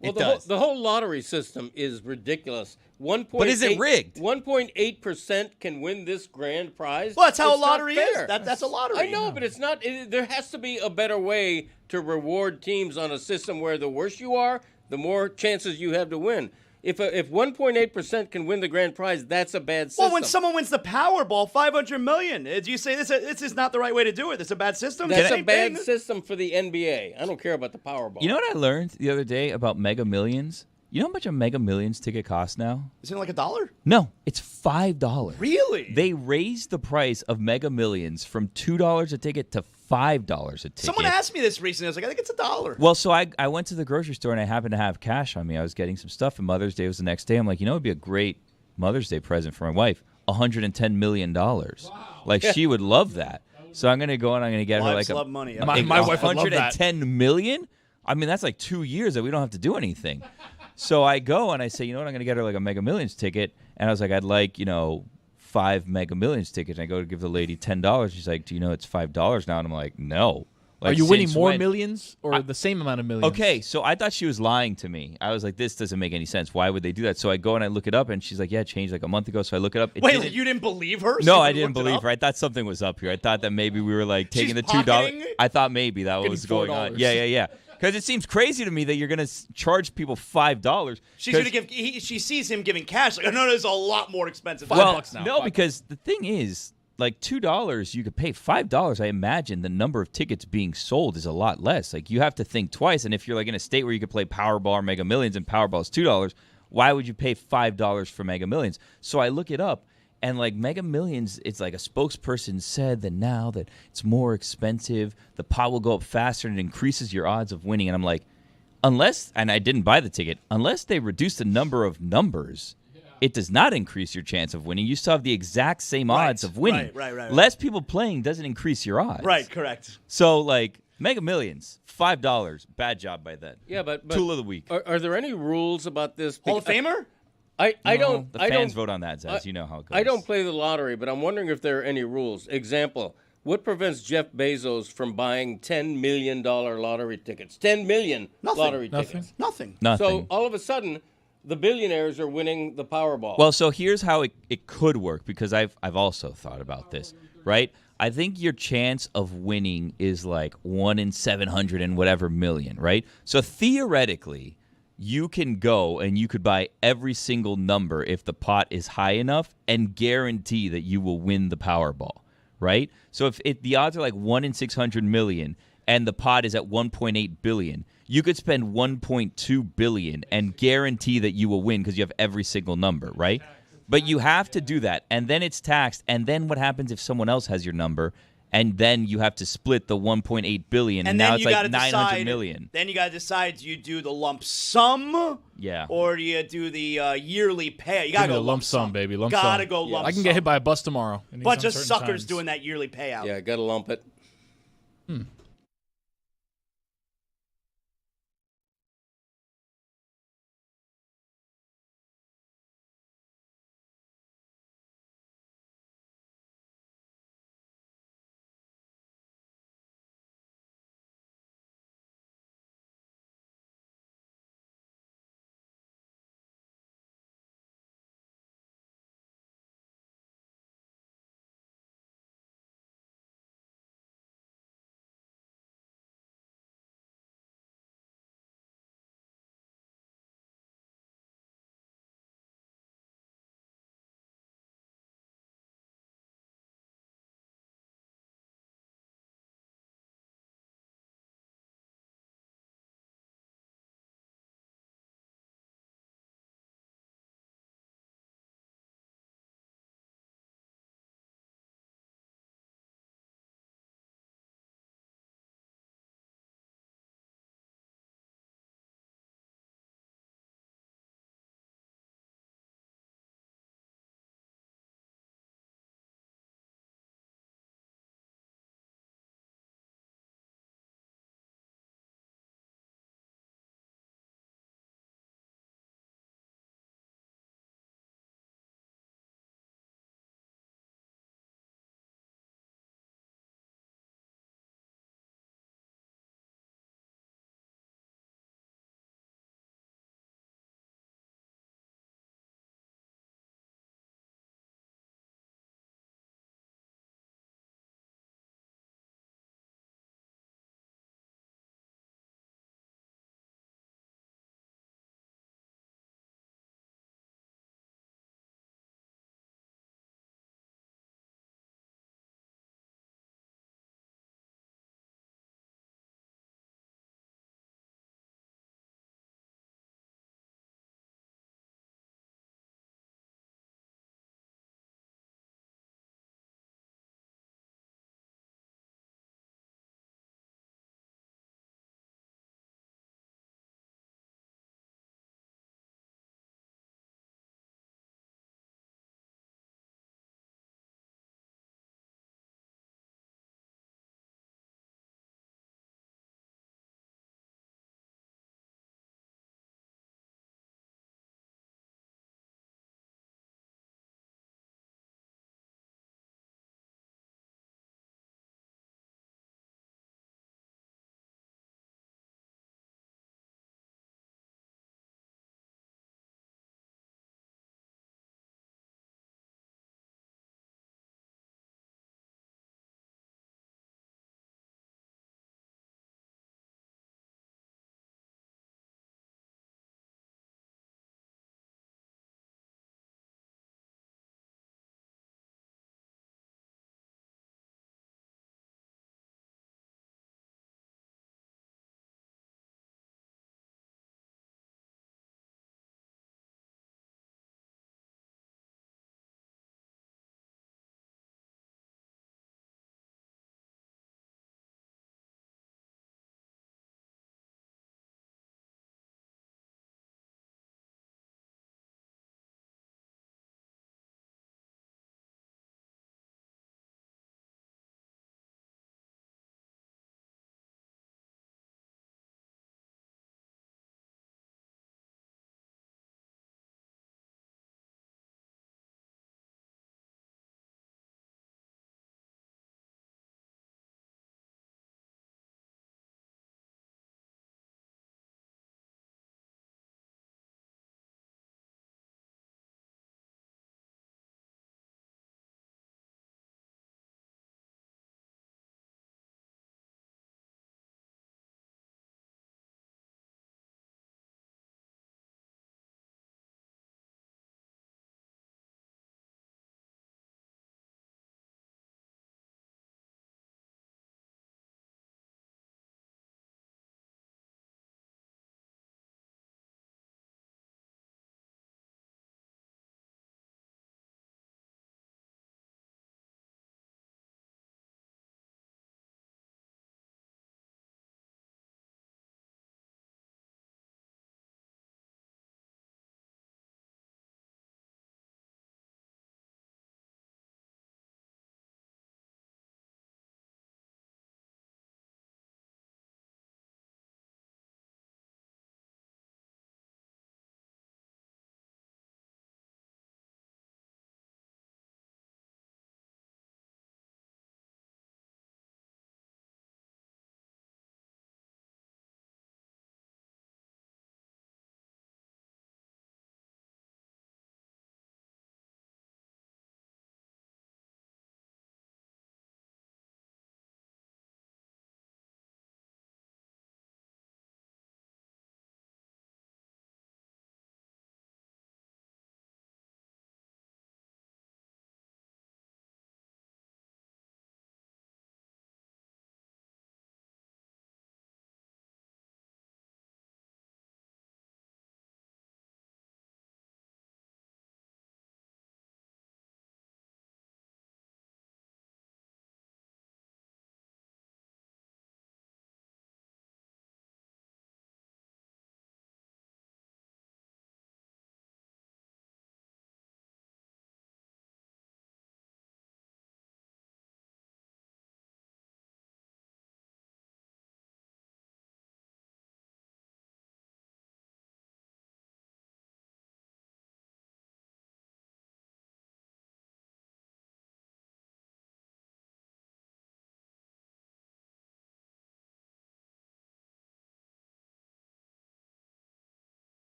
Well, It does. the whole lottery system is ridiculous. But is it rigged? 1.8% can win this grand prize. Well, that's how It's a lottery not is. fair. That's a lottery. I know, but it's not. There has to be a better way to reward teams on a system where the worse you are, the more chances you have to win. If 1.8% can win the grand prize, that's a bad system. Well, when someone wins the Powerball, $500 million, do you say this is not the right way to do it? This is a bad system? That's a Same bad thing? system for the NBA. I don't care about the Powerball. You know what I learned the other day about Mega Millions? You know how much a Mega Millions ticket costs now? Isn't it like $1? No, it's $5. Really? They raised the price of Mega Millions from $2 a ticket to $5 a ticket. Someone asked me this recently. I was like, I think it's $1. Well, so I went to the grocery store and I happened to have cash on me. I was getting some stuff, and Mother's Day was the next day. I'm like, it'd be a great Mother's Day present for my wife. $110 million. Wow. Like, she would love that. So I'm going to go and I'm going to get Wives her love money. My wife would love that. $110 million? I mean, that's like 2 years that we don't have to do anything. So I go and I say, I'm going to get her like a Mega Millions ticket. And I was like, I'd like, 5 Mega Millions tickets. And I go to give the lady $10. She's like, do you know it's $5 now? And I'm like, no. Like, are you winning since more when? millions or the same amount of millions? Okay, so I thought she was lying to me. I was like, this doesn't make any sense. Why would they do that? So I go and I look it up, and she's like, yeah, it changed like a month ago. So I look it up. Wait, you didn't believe her? No, So I you didn't looked it believe up? her. I thought something was up here. I thought that maybe we were like taking She's the $2. pocketing? I thought maybe that Getting was going on. $4. Yeah. Because it seems crazy to me that you're going to charge people $5. She's gonna give. She sees him giving cash. Like, no, it's a lot more expensive. Well, $5 now. no, $5. because the thing is, like $2, you could pay $5. I imagine the number of tickets being sold is a lot less. Like, you have to think twice. And if you're like in a state where you could play Powerball or Mega Millions and Powerball is $2, why would you pay $5 for Mega Millions? So I look it up, And like Mega Millions, it's like a spokesperson said that now that it's more expensive, the pot will go up faster and it increases your odds of winning. And I'm like, unless, and I didn't buy the ticket, unless they reduce the number of numbers, it does not increase your chance of winning. You still have the exact same odds of winning. Right. Less people playing doesn't increase your odds. Right, correct. So like Mega Millions, $5, bad job by that. Yeah, but Tool of the week. Are there any rules about this? Hall of Famer? I don't. The I fans don't, vote on that, Zaz. You know how it goes. I don't play the lottery, but I'm wondering if there are any rules. Example: what prevents Jeff Bezos from buying $10 million lottery tickets? 10 million lottery tickets. Nothing. So all of a sudden, the billionaires are winning the Powerball. Well, so here's how it could work, because I've also thought about this, right? I think your chance of winning is like 1 in 700 and whatever million, right? So theoretically, you can go and you could buy every single number if the pot is high enough and guarantee that you will win the Powerball, right? So if the odds are like 1 in 600 million and the pot is at 1.8 billion, you could spend 1.2 billion and guarantee that you will win because you have every single number, right? But you have to do that, and then it's taxed, and then what happens if someone else has your number? And then you have to split the 1.8 billion, and now it's like 900 million. Then you got to decide: do you do the lump sum, yeah, or do you do the yearly pay? You got to go lump sum, baby. Lump gotta sum. go lump sum. I can get hit by a bus tomorrow. Bunch of suckers doing that yearly payout. Yeah, got to lump it.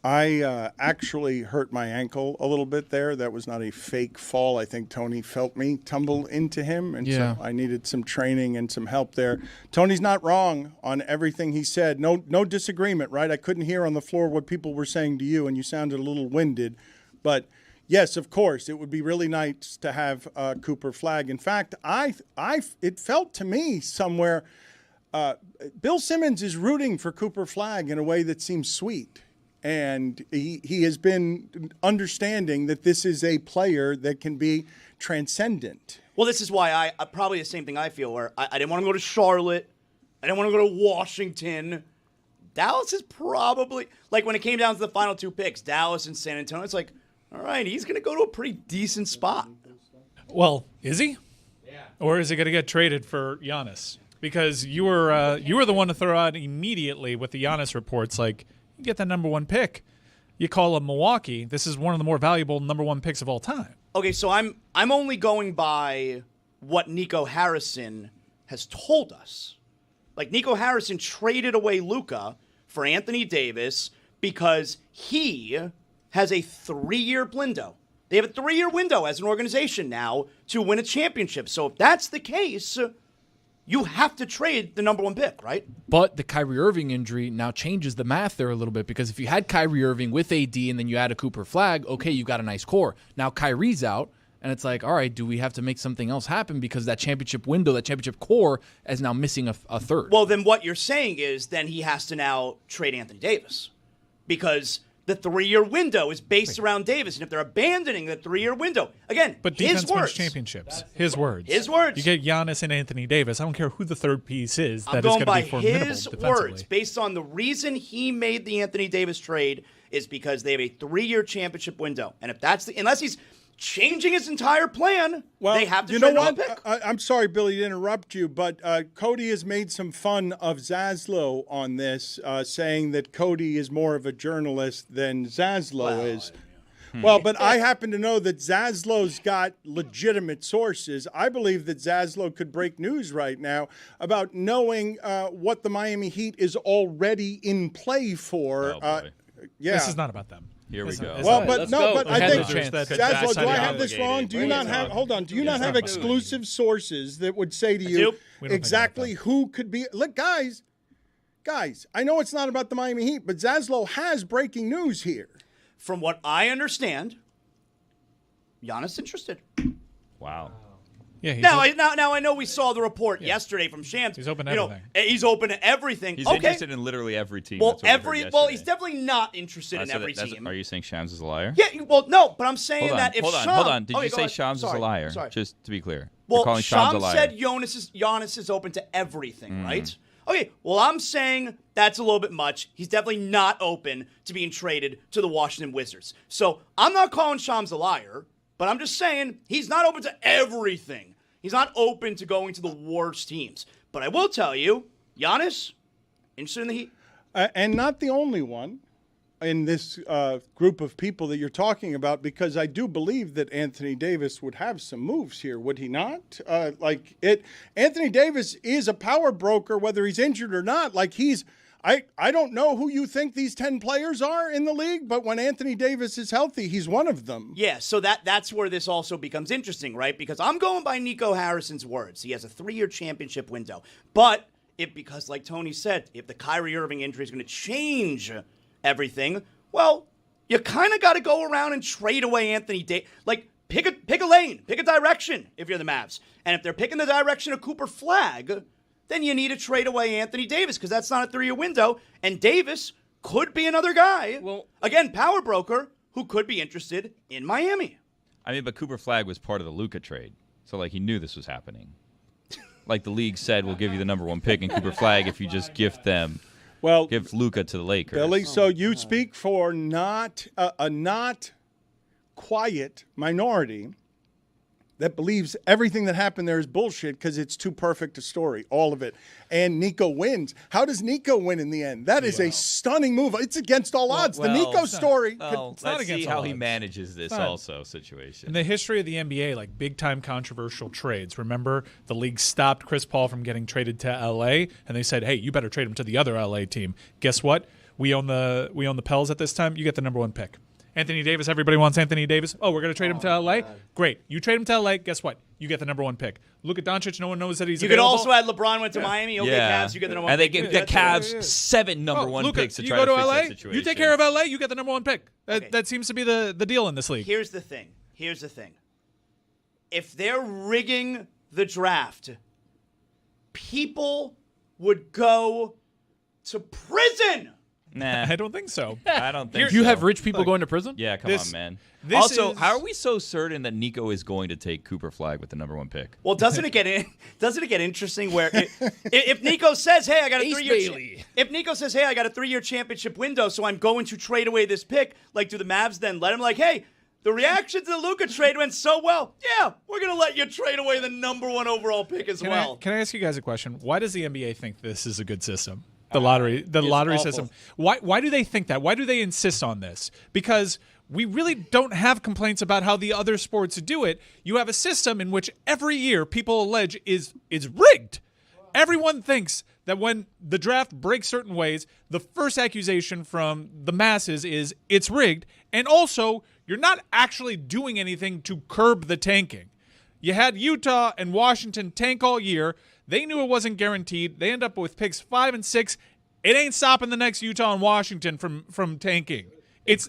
I actually hurt my ankle a little bit there. That was not a fake fall. I think Tony felt me tumble into him, and so I needed some training and some help there. Tony's not wrong on everything he said. No disagreement, right? I couldn't hear on the floor what people were saying to you, and you sounded a little winded. But yes, of course, it would be really nice to have Cooper Flagg. In fact, it felt to me somewhere Bill Simmons is rooting for Cooper Flagg in a way that seems sweet. And he has been understanding that this is a player that can be transcendent. Well, this is why I probably the same thing I feel, where I didn't want to go to Charlotte. I didn't want to go to Washington. Dallas is probably, like when it came down to the final two picks, Dallas and San Antonio, it's like, all right, he's going to go to a pretty decent spot. Well, is he? Yeah. Or is he going to get traded for Giannis? Because you were the one to throw out immediately with the Giannis reports, like, you get that number one pick. You call him Milwaukee. This is one of the more valuable number one picks of all time. Okay, so I'm only going by what Nico Harrison has told us. Like, Nico Harrison traded away Luka for Anthony Davis because he has a 3-year window. They have a 3-year window as an organization now to win a championship. So if that's the case, you have to trade the number one pick, right? But the Kyrie Irving injury now changes the math there a little bit, because if you had Kyrie Irving with AD and then you add a Cooper Flagg, okay, you got a nice core. Now Kyrie's out, and it's like, all right, do we have to make something else happen because that championship window, that championship core is now missing a third? Well, then what you're saying is then he has to now trade Anthony Davis because the 3-year window is based around Davis, and if they're abandoning the 3-year window, again, but defense his words. wins championships. His words. His words. You get Giannis and Anthony Davis. I don't care who the third piece is. I'm that is going going by to be formidable his defensively. words, based on the reason he made the Anthony Davis trade is because they have a 3-year championship window, and if that's unless he's changing his entire plan, they have to you trade know one what? pick. I'm sorry, Billy, to interrupt you, but Cody has made some fun of Zaslow on this, saying that Cody is more of a journalist than Zaslow is. Well, but I happen to know that Zaslow's got legitimate sources. I believe that Zaslow could break news right now about knowing what the Miami Heat is already in play for. Yeah. This is not about them. Here we go. Well, but no, but I think Zaslow, Zaslow, do I have this wrong? Do you not have? Hold on. Do you not have exclusive sources that would say to you exactly who could be? Look, guys, I know it's not about the Miami Heat, but Zaslow has breaking news here. From what I understand, Giannis interested. Wow. Yeah. Now I know we saw the report yesterday from Shams. He's open to everything. He's open to everything. He's interested in literally every team. Well, That's what we heard yesterday. he's definitely not interested in every team. Are you saying Shams is a liar? Yeah, well, no, but I'm saying that if hold on. Did you say Shams is a liar? Sorry. Just to be clear. Well, You're calling Shams a Shams liar. said Giannis is open to everything, right? Okay, well, I'm saying that's a little bit much. He's definitely not open to being traded to the Washington Wizards. So I'm not calling Shams a liar, but I'm just saying he's not open to everything. He's not open to going to the worst teams. But I will tell you, Giannis, interested in the Heat. And not the only one in this group of people that you're talking about, because I do believe that Anthony Davis would have some moves here, would he not? Anthony Davis is a power broker, whether he's injured or not. I don't know who you think these 10 players are in the league, but when Anthony Davis is healthy, he's one of them. Yeah, so that's where this also becomes interesting, right? Because I'm going by Nico Harrison's words. He has a 3-year championship window. But because like Tony said, if the Kyrie Irving injury is going to change everything, well, you kind of got to go around and trade away Anthony Davis. Like, pick a lane, pick a direction if you're the Mavs. And if they're picking the direction of Cooper Flagg, then you need to trade away Anthony Davis because that's not a 3-year window. And Davis could be another guy, again, power broker, who could be interested in Miami. I mean, but Cooper Flagg was part of the Luka trade. So, he knew this was happening. Like the league said, we'll give you the number one pick in Cooper Flagg if you just give Luka to the Lakers. Billy, so you speak for a not quiet minority that believes everything that happened there is bullshit because it's too perfect a story, all of it. And Nico wins. How does Nico win in the end? That is a stunning move. It's against all odds. The Nico story. Let's see how he manages this situation. In the history of the NBA, big-time controversial trades. Remember, the league stopped Chris Paul from getting traded to L.A., and they said, hey, you better trade him to the other L.A. team. Guess what? we own the Pels at this time. You get the number 1 pick. Anthony Davis, everybody wants Anthony Davis. Oh, we're going to trade him to LA? God. Great. You trade him to LA, guess what? You get the number 1 pick. Luka Doncic, no one knows that he's available. You could also add LeBron went to Miami. Okay, Cavs, you get the number 1 and pick. And they give the Cavs 7 number 1 Luka, picks to you try go to to fix LA, that situation. you take care of LA, you get the number 1 pick. That seems to be the deal in this league. Here's the thing. If they're rigging the draft, people would go to prison. Nah, I don't think so. I don't think You so. have rich people going to prison? Yeah, come on, man. Also, how are we so certain that Nico is going to take Cooper Flag with the number 1 pick? Well, doesn't it get interesting where if Nico says, "Hey, I got a 3-year," if Nico says, "Hey, I got a 3-year championship window, so I'm going to trade away this pick," like, do the Mavs then let him like, "Hey, the reaction to the Luka trade went so well. Yeah, we're gonna let you trade away the number 1 overall pick as well." Can I ask you guys a question? Why does the NBA think this is a good system? The lottery awful. system. Why do they think that? Why do they insist on this? Because we really don't have complaints about how the other sports do it. You have a system in which every year people allege is rigged. Everyone thinks that when the draft breaks certain ways, the first accusation from the masses is it's rigged, and also you're not actually doing anything to curb the tanking. You had Utah and Washington tank all year. They knew it wasn't guaranteed. They end up with picks 5 and 6. It ain't stopping the next Utah and Washington from tanking. It's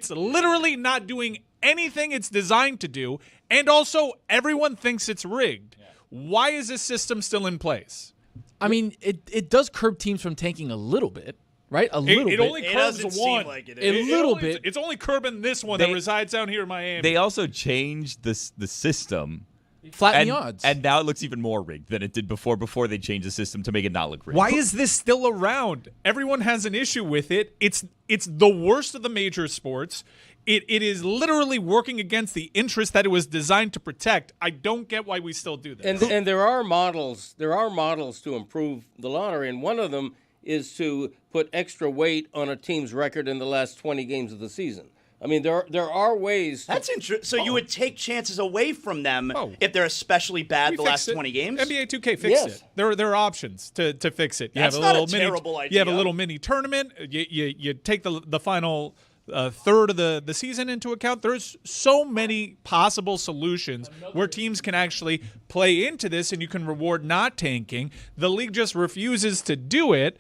literally not doing anything it's designed to do, and also everyone thinks it's rigged. Yeah. Why is this system still in place? I mean, it does curb teams from tanking a little bit, right? A little bit. It only curbs doesn't one. seem like it is. A little bit. It's only curbing this one that resides down here in Miami. They also changed the system. Flatten the odds. And now it looks even more rigged than it did before they changed the system to make it not look rigged. Why is this still around? Everyone has an issue with it. It's the worst of the major sports. It is literally working against the interest that it was designed to protect. I don't get why we still do this. And there are models. There are models to improve the lottery, and one of them is to put extra weight on a team's record in the last 20 games of the season. I mean, there are ways. That's interesting. So you would take chances away from them if they're especially bad the last 20 games? NBA 2K fixed it. There are options to fix it. That's not a terrible idea. You have a little mini tournament. You take the final third of the season into account. There's so many possible solutions where teams can actually play into this, and you can reward not tanking. The league just refuses to do it,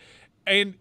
and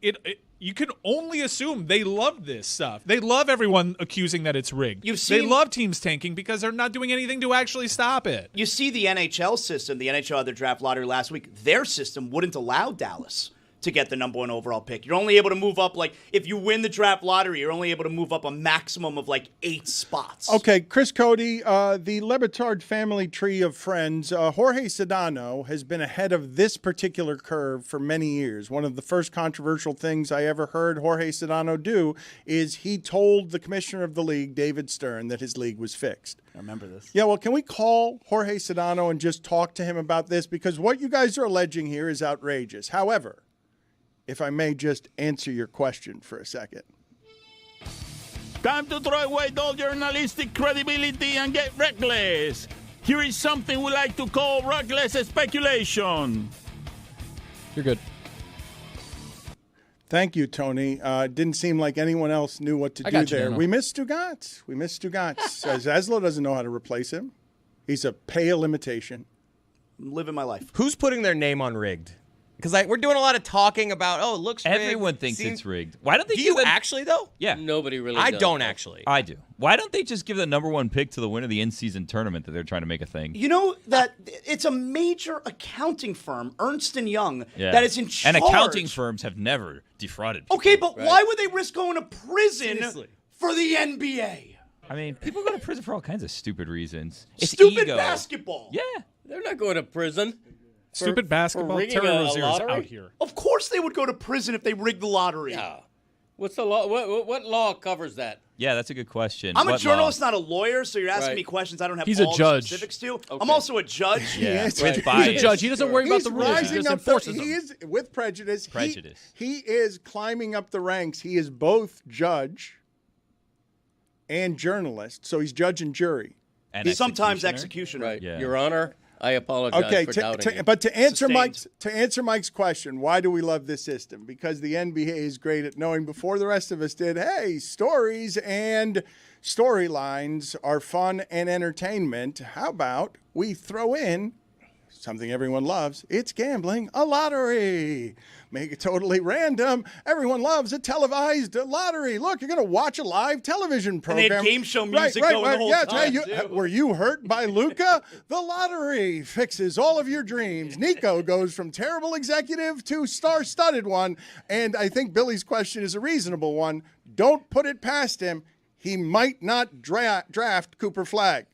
you can only assume they love this stuff. They love everyone accusing that it's rigged. They love teams tanking because they're not doing anything to actually stop it. You see the NHL system. The NHL had their draft lottery last week. Their system wouldn't allow Dallas to get the number 1 overall pick. You're only able to move up, like, if you win the draft lottery, you're only able to move up a maximum of, 8 spots. Okay, Chris Cody, the Le Batard family tree of friends, Jorge Sedano has been ahead of this particular curve for many years. One of the first controversial things I ever heard Jorge Sedano do is he told the commissioner of the league, David Stern, that his league was fixed. I remember this. Yeah, well, can we call Jorge Sedano and just talk to him about this? Because what you guys are alleging here is outrageous. However, if I may just answer your question for a second. Time to throw away all journalistic credibility and get reckless. Here is something we like to call reckless speculation. You're good. Thank you, Tony. Didn't seem like anyone else knew what to do there. We missed Stugotz. Zaslow doesn't know how to replace him. He's a pale imitation. I'm living my life. Who's putting their name on rigged? Because we're doing a lot of talking about, it looks rigged. Everyone thinks it's rigged. Why don't they do you actually, though? Yeah. Nobody really I does. don't actually. I do. Why don't they just give the number 1 pick to the winner of the in-season tournament that they're trying to make a thing? You know that it's a major accounting firm, Ernst & Young, that is in charge. And accounting firms have never defrauded people. Okay, but why would they risk going to prison for the NBA? I mean, people go to prison for all kinds of stupid reasons. It's Stupid ego. basketball. Yeah. They're not going to prison. Stupid basketball. Terry Rozier's out here. Of course they would go to prison if they rigged the lottery. Yeah. What's the law? What law covers that? Yeah, that's a good question. I'm a journalist, not a lawyer, so you're asking me questions I don't have all the specifics to. Okay. I'm also a judge. Yeah, He's a judge. He doesn't worry about the rules. He just enforces them. He is, with prejudice. He is climbing up the ranks. He is both judge and journalist, so he's judge and jury. And sometimes executioner. Right. Yeah. Your Honor, I apologize Okay, for doubting you. but to answer Sustained. Mike's question, why do we love this system? Because the NBA is great at knowing before the rest of us did, hey, stories and storylines are fun and entertainment. How about we throw in something everyone loves? It's gambling, a lottery. Make it totally random. Everyone loves a televised lottery. Look, you're going to watch a live television program. And they had game show music going the whole time. Were you hurt by Luca? The lottery fixes all of your dreams. Nico goes from terrible executive to star-studded one. And I think Billy's question is a reasonable one. Don't put it past him. He might not draft Cooper Flagg.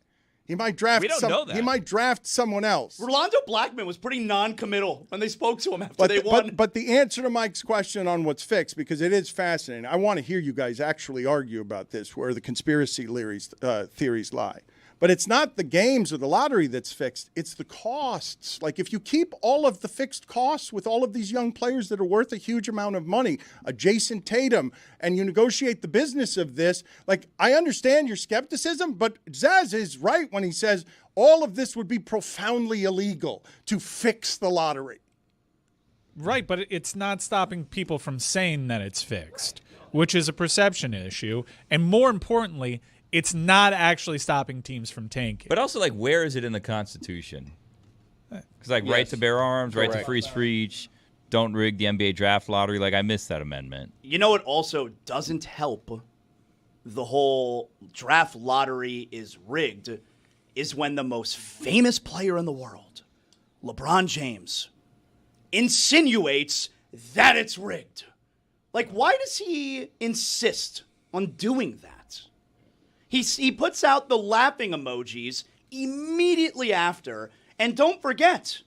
He might draft. We don't know that. He might draft someone else. Rolando Blackman was pretty non-committal when they spoke to him after they won. But the answer to Mike's question on what's fixed, because it is fascinating. I want to hear you guys actually argue about this, where the conspiracy theories lie. But it's not the games or the lottery that's fixed. It's the costs. Like, if you keep all of the fixed costs with all of these young players that are worth a huge amount of money, a Jason Tatum, and you negotiate the business of this, like, I understand your skepticism, but Zaz is right when he says all of this would be profoundly illegal to fix the lottery. Right, but it's not stopping people from saying that it's fixed, which is a perception issue. And more importantly, it's not actually stopping teams from tanking. But also, like, where is it in the Constitution? Because, like, right to bear arms, right to free speech, don't rig the NBA draft lottery. Like, I missed that amendment. You know what also doesn't help the whole draft lottery is rigged is when the most famous player in the world, LeBron James, insinuates that it's rigged. Like, why does he insist on doing that? He puts out the laughing emojis immediately after. And don't forget,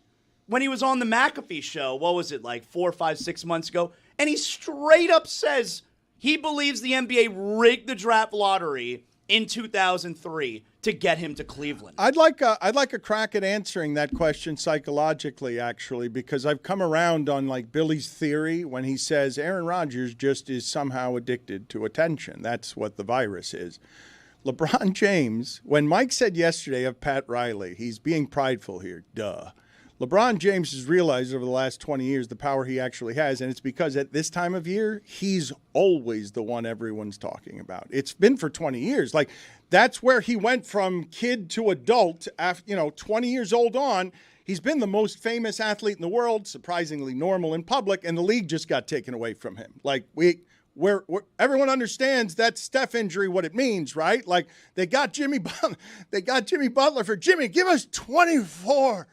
when he was on the McAfee show, what was it, like 4, 5, 6 months ago? And he straight up says he believes the NBA rigged the draft lottery in 2003 to get him to Cleveland. I'd like a crack at answering that question psychologically, actually, because I've come around on, like, Billy's theory when he says Aaron Rodgers just is somehow addicted to attention. That's what the virus is. LeBron James, when Mike said yesterday of Pat Riley, he's being prideful here, duh. LeBron James has realized over the last 20 years the power he actually has, and it's because at this time of year, he's always the one everyone's talking about. It's been for 20 years. Like, that's where he went from kid to adult, after, 20 years old on. He's been the most famous athlete in the world, surprisingly normal in public, and the league just got taken away from him. Like, where everyone understands that Steph injury, what it means, right? Like, they got Jimmy Butler for Jimmy. Give us 24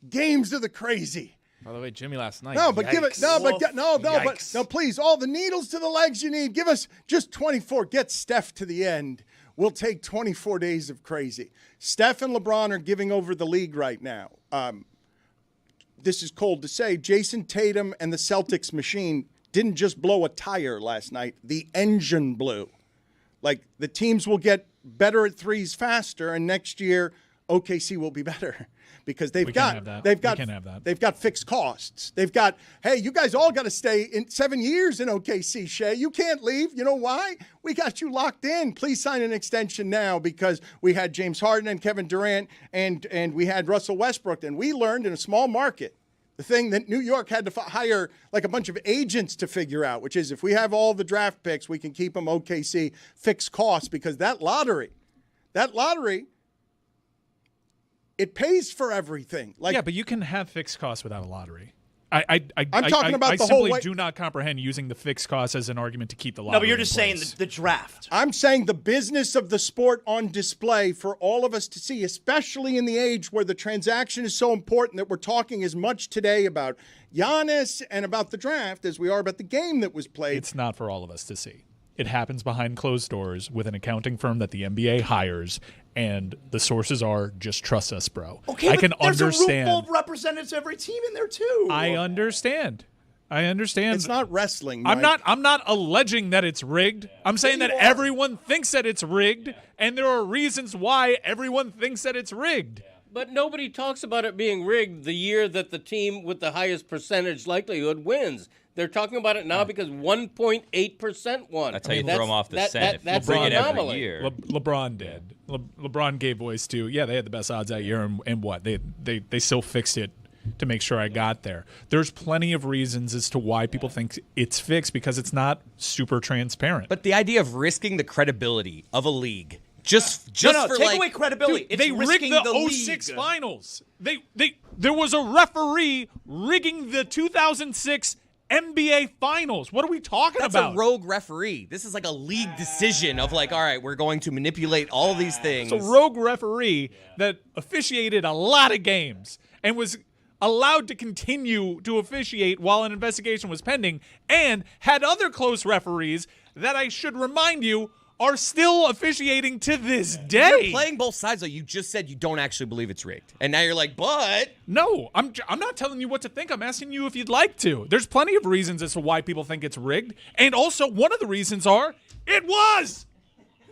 games of the crazy. By the way, Jimmy last night. No, but give it. No, but Yikes. no, please, all the needles to the legs you need. Give us just 24. Get Steph to the end. We'll take 24 days of crazy. Steph and LeBron are giving over the league right now. This is cold to say. Jason Tatum and the Celtics machine didn't just blow a tire last night. The engine blew. Like, the teams will get better at threes faster, and next year OKC will be better because they've got fixed costs. They've got, hey, you guys all got to stay in 7 years in OKC, Shea. You can't leave. You know why? We got you locked in. Please sign an extension now, because we had James Harden and Kevin Durant and we had Russell Westbrook, and we learned in a small market the thing that New York had to hire like a bunch of agents to figure out, which is if we have all the draft picks, we can keep them OKC, fixed costs, because that lottery, it pays for everything. Like, yeah, but you can have fixed costs without a lottery. I'm talking about the whole whole way. I simply do not comprehend using the fixed costs as an argument to keep the lottery. No, but you're just saying place. the draft. I'm saying the business of the sport on display for all of us to see, especially in the age where the transaction is so important that we're talking as much today about Giannis and about the draft as we are about the game that was played. It's not for all of us to see. It happens behind closed doors with an accounting firm that the NBA hires, and the sources are, just trust us, bro. Okay, I but can there's understand. a room full of representatives every team in there too. I understand. It's not wrestling, Mike. I'm not alleging that it's rigged. I'm saying that everyone thinks that it's rigged, and there are reasons why everyone thinks that it's rigged. But nobody talks about it being rigged the year that the team with the highest percentage likelihood wins. They're talking about it now because 1.8% won. That's how you throw them off the set. That's bring an it every anomaly. year. LeBron did. LeBron gave voice to, they had the best odds that year, and what? They still fixed it to make sure I got there. There's plenty of reasons as to why people think it's fixed because it's not super transparent. But the idea of risking the credibility of a league just for take like away credibility. Dude, they rigged the 06 finals. There was a referee rigging the 2006 NBA finals. What are we talking that's about? a rogue referee. This is like a league decision of like, all right, we're going to manipulate all these things. It's a rogue referee that officiated a lot of games and was allowed to continue to officiate while an investigation was pending, and had other close referees that I should remind you are still officiating to this day. You're playing both sides, though. You just said you don't actually believe it's rigged. And now you're like, but... No, I'm not telling you what to think. I'm asking you if you'd like to. There's plenty of reasons as to why people think it's rigged. And also, one of the reasons it was!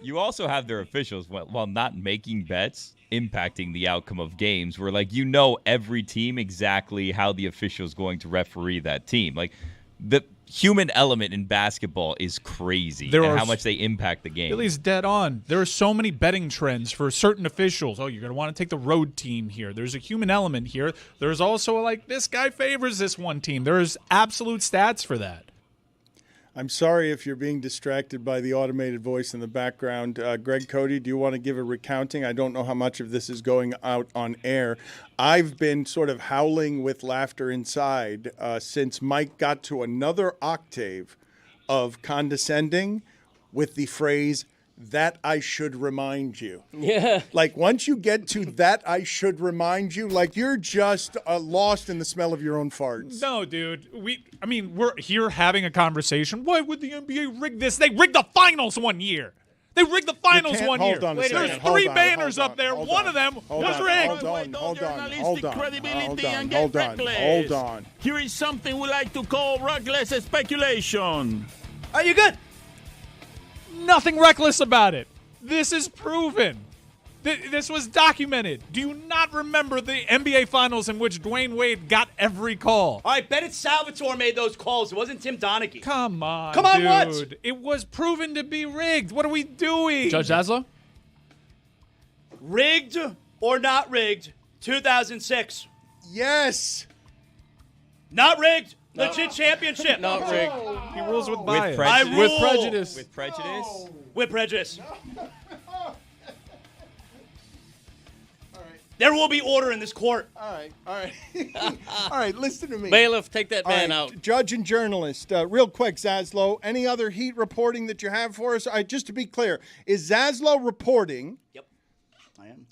You also have their officials, while not making bets, impacting the outcome of games where, like, every team exactly how the official is going to referee that team. Like, the human element in basketball is crazy and how much they impact the game. Billy's dead on. There are so many betting trends for certain officials. Oh, you're going to want to take the road team here. There's a human element here. There's also, like, this guy favors this one team. There's absolute stats for that. I'm sorry if you're being distracted by the automated voice in the background. Greg Cody, do you want to give a recounting? I don't know how much of this is going out on air. I've been sort of howling with laughter inside since Mike got to another octave of condescending with the phrase, "that I should remind you." Yeah. Like, once you get to "that I should remind you," like, you're just lost in the smell of your own farts. No, dude. We're here having a conversation. Why would the NBA rig this? They rigged the finals one year. They rigged the finals one year. There's three banners up there. One of them was rigged. Hold on. Here is something we like to call reckless speculation. Are you good? Nothing reckless about it. This is proven. This was documented. Do you not remember the NBA Finals in which Dwayne Wade got every call? All right, Bennett Salvatore made those calls. It wasn't Tim Donaghy. Come on, Come on, dude. what? It was proven to be rigged. What are we doing? Judge Zaslow? Rigged or not rigged, 2006. Yes. Not rigged. Legit championship. Not rigged. He rules with bias. I rule. With prejudice. With prejudice? With prejudice. There will be order in this court. All right. All right, listen to me. Bailiff, take that All man right, out. Judge and journalist, real quick, Zaslow, any other heat reporting that you have for us? Just to be clear, is Zaslow reporting? Yep, I am.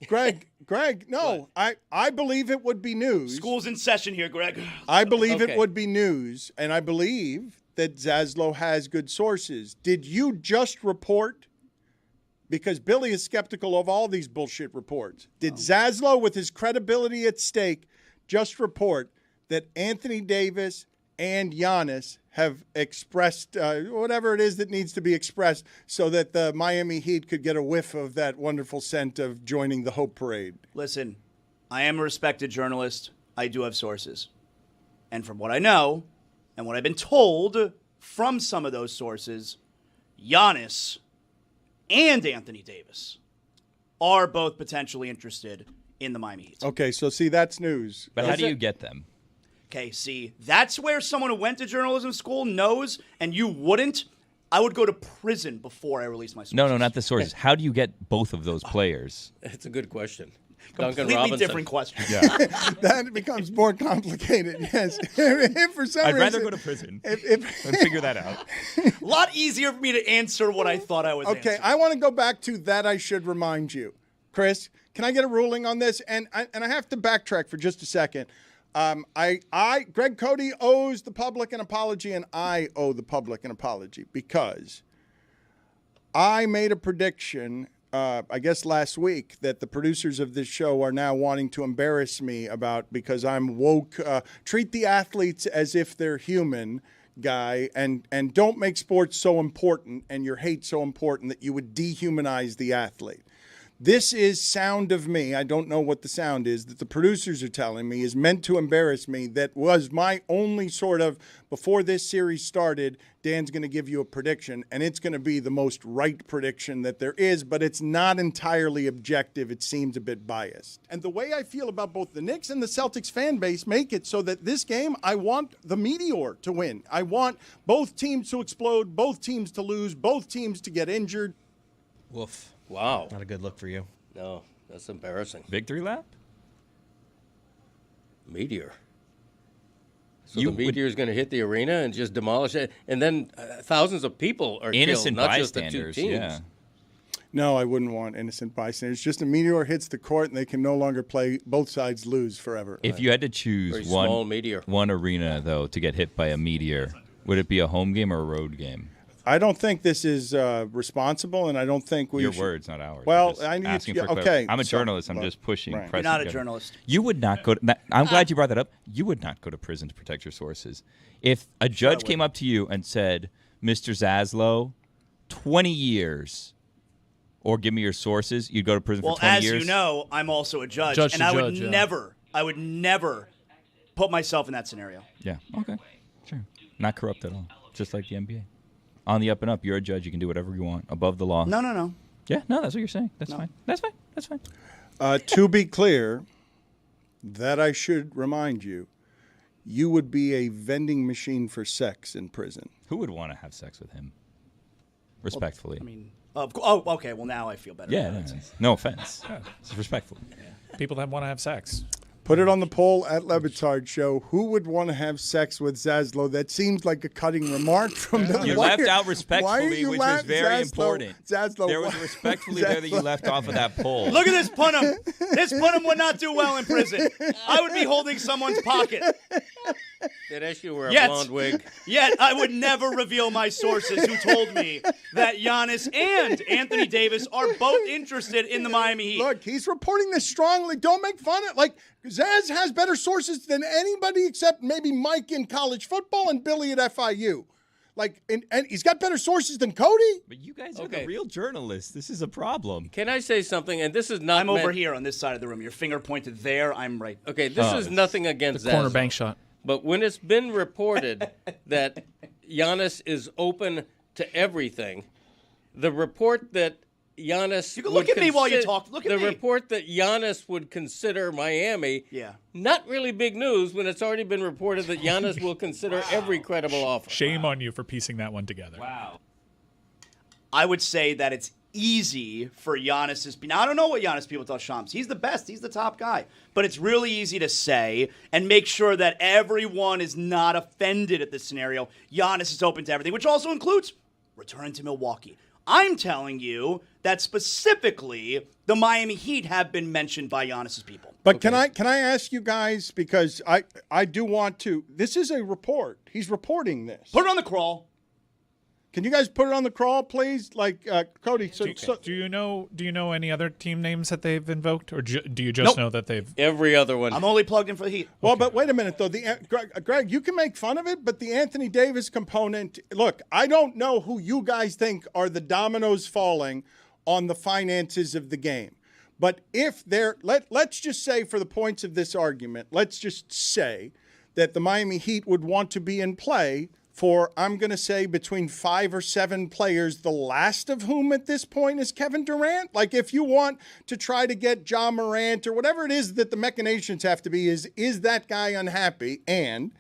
Greg, no, I believe it would be news. School's in session here, Greg. I believe Okay. it would be news, and I believe that Zaslow has good sources. Did you just report? Because Billy is skeptical of all these bullshit reports. Did Zaslow, with his credibility at stake, just report that Anthony Davis and Giannis have expressed whatever it is that needs to be expressed so that the Miami Heat could get a whiff of that wonderful scent of joining the Hope Parade? Listen, I am a respected journalist. I do have sources. And from what I know, and what I've been told from some of those sources, Giannis and Anthony Davis are both potentially interested in the Miami Heat. Okay, so see, that's news. But how do you get them? Okay, see, that's where someone who went to journalism school knows, and you wouldn't. I would go to prison before I release my sources. No, not the sources. How do you get both of those players? It's a good question. Completely Duncan Robinson. different question. That becomes more complicated, yes. If for some I'd reason, rather go to prison and figure that out. A lot easier for me to answer what I thought I was Okay, answering. I want to go back to that I should remind you. Chris, can I get a ruling on this? And I have to backtrack for just a second. Greg Cody owes the public an apology, and I owe the public an apology because I made a prediction, I guess last week, that the producers of this show are now wanting to embarrass me about because I'm woke, treat the athletes as if they're human guy, and don't make sports so important and your hate so important that you would dehumanize the athlete. This is sound of me. I don't know what the sound is that the producers are telling me is meant to embarrass me. That was my only sort of, before this series started, Dan's going to give you a prediction, and it's going to be the most right prediction that there is, but it's not entirely objective. It seems a bit biased. And the way I feel about both the Knicks and the Celtics fan base make it so that this game, I want the meteor to win. I want both teams to explode, both teams to lose, both teams to get injured. Woof. Wow. Not a good look for you. No, that's embarrassing. Victory lap? Meteor. So the meteor is going to hit the arena and just demolish it, and then thousands of people are innocent killed, not just the two bystanders. teams. Yeah. No, I wouldn't want innocent bystanders. Just a meteor hits the court and they can no longer play. Both sides lose forever. If you had to choose Very small meteor. one arena, though, to get hit by a meteor, would it be a home game or a road game? I don't think this is responsible, and I don't think we Your should. words, not ours. Well, I'm just I need asking to. for Okay, clarity. I'm a so- journalist. I'm well, just pushing. right. You're not a journalist. You would not go to. I'm glad you brought that up. You would not go to prison to protect your sources. If a judge came up to you and said, "Mr. Zaslow, 20 years, or give me your sources," you'd go to prison Well, for 20 as years. you know, I'm also a judge, Judge and to I would judge, yeah. never put myself in that scenario. Yeah. Okay. Sure. Not corrupt at all. Just like the NBA. On the up and up, you're a judge. You can do whatever you want. Above the law. No. Yeah. No, that's what you're saying. That's fine. That's fine. That's fine. To be clear, that I should remind you, you would be a vending machine for sex in prison. Who would want to have sex with him? Respectfully. I mean, okay. Well, now I feel better. Yeah. about it. No offense. It's respectful. People that want to have sex. Put it on the poll at Le Batard Show. Who would want to have sex with Zaslow? That seems like a cutting remark from the. You Why left are- out why are respectfully, you which la- was very Zaslow- important. Zaslow, There was why- respectfully there that you left off of that poll. Look at this Punim. This Punim would not do well in prison. I would be holding someone's pocket. They'd ask you to wear a Yes. blonde wig. Yet I would never reveal my sources who told me that Giannis and Anthony Davis are both interested in the Miami Heat. Look, he's reporting this strongly. Don't make fun of it. Like, Zaz has better sources than anybody except maybe Mike in college football and Billy at FIU. Like, and he's got better sources than Cody. But you guys are Okay. the real journalists. This is a problem. Can I say something? And this is not. I'm over meant- here on this side of the room. Your finger pointed there. I'm right. Okay, this is nothing against The corner Zaslow. bank shot. But when it's been reported that Giannis is open to everything, the report that Giannis You can look at me while you talk. Look at the me. report that Giannis would consider Miami. Yeah. Not really big news when it's already been reported that Giannis will consider every credible offer. Shame on you for piecing that one together. I would say that it's easy for Giannis's. Now, I don't know what Giannis people tell Shams. He's the best. He's the top guy. But it's really easy to say and make sure that everyone is not offended at this scenario. Giannis is open to everything, which also includes returning to Milwaukee. I'm telling you that specifically the Miami Heat have been mentioned by Giannis's people. But can I ask you guys, because I do want to. This is a report. He's reporting this. Put it on the crawl. Can you guys put it on the crawl, please? Like Cody. So Do you know any other team names that they've invoked, or do you just know that they've? Every other one. I'm only plugged in for the Heat. Well, but wait a minute, though. Greg, you can make fun of it, but the Anthony Davis component, look, I don't know who you guys think are the dominoes falling on the finances of the game. But if let's just say for the points of this argument, let's just say that the Miami Heat would want to be in play for, I'm going to say, between 5 or 7 players, the last of whom at this point is Kevin Durant. Like, if you want to try to get Ja Morant or whatever it is that the machinations have to be, is that guy unhappy? And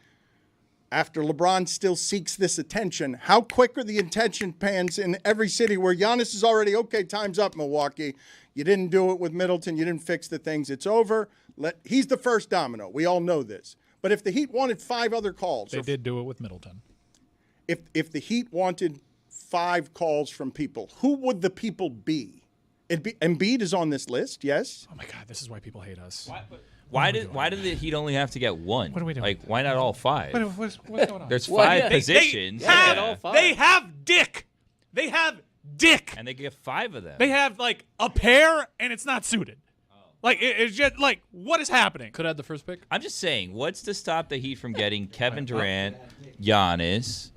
after LeBron still seeks this attention, how quick are the attention pans in every city where Giannis is already, okay, time's up, Milwaukee. You didn't do it with Middleton. You didn't fix the things. It's over. He's the first domino. We all know this. But if the Heat wanted 5 other calls. They did do it with Middleton. If the Heat wanted 5 calls from people, who would the people be? Embiid is on this list, yes? Oh my God, this is why people hate us. Why did the Heat only have to get 1? What are we doing? Like, why not all 5? What's going on? There's Well, 5 yeah. positions. They have dick. They have dick. And they get 5 of them. They have like a pair, and it's not suited. Like it's just like, what is happening? Could have had the first pick. I'm just saying, what's to stop the Heat from getting Kevin Durant, Giannis,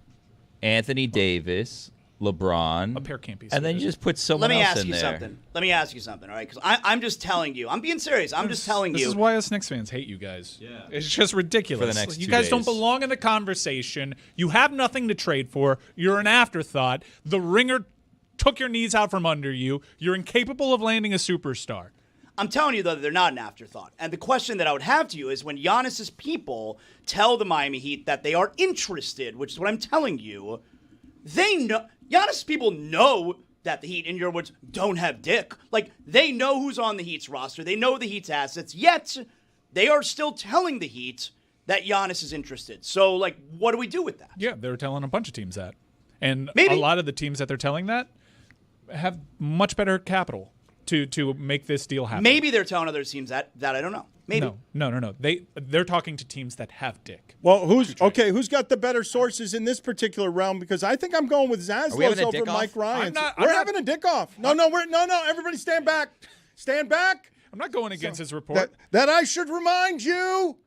Anthony Davis, LeBron. A pair can't be And then you suited. just put someone Let me else ask in you there. something. Let me ask you something, all right? Because I'm just telling you. I'm being serious. I'm just telling This you. is why us Knicks fans hate you guys. Yeah. It's just ridiculous. For the next you 2 guys don't days. belong in the conversation. You have nothing to trade for. You're an afterthought. The ringer took your knees out from under you. You're incapable of landing a superstar. I'm telling you, though, that they're not an afterthought. And the question that I would have to you is when Giannis's people tell the Miami Heat that they are interested, which is what I'm telling you, they know Giannis's people know that the Heat, in your words, don't have dick. Like, they know who's on the Heat's roster. They know the Heat's assets. Yet, they are still telling the Heat that Giannis is interested. So, like, what do we do with that? Yeah, they're telling a bunch of teams that. And Maybe. a lot of the teams that they're telling that have much better capital to make this deal happen. Maybe they're telling other teams that I don't know. Maybe. No. They're talking to teams that have dick. Well, who's got the better sources in this particular realm? Because I think I'm going with Zaslow having a over dick Mike off? Ryan. I'm We're not- having a dick off. No, everybody stand back. Stand back. I'm not going against his report. That I should remind you.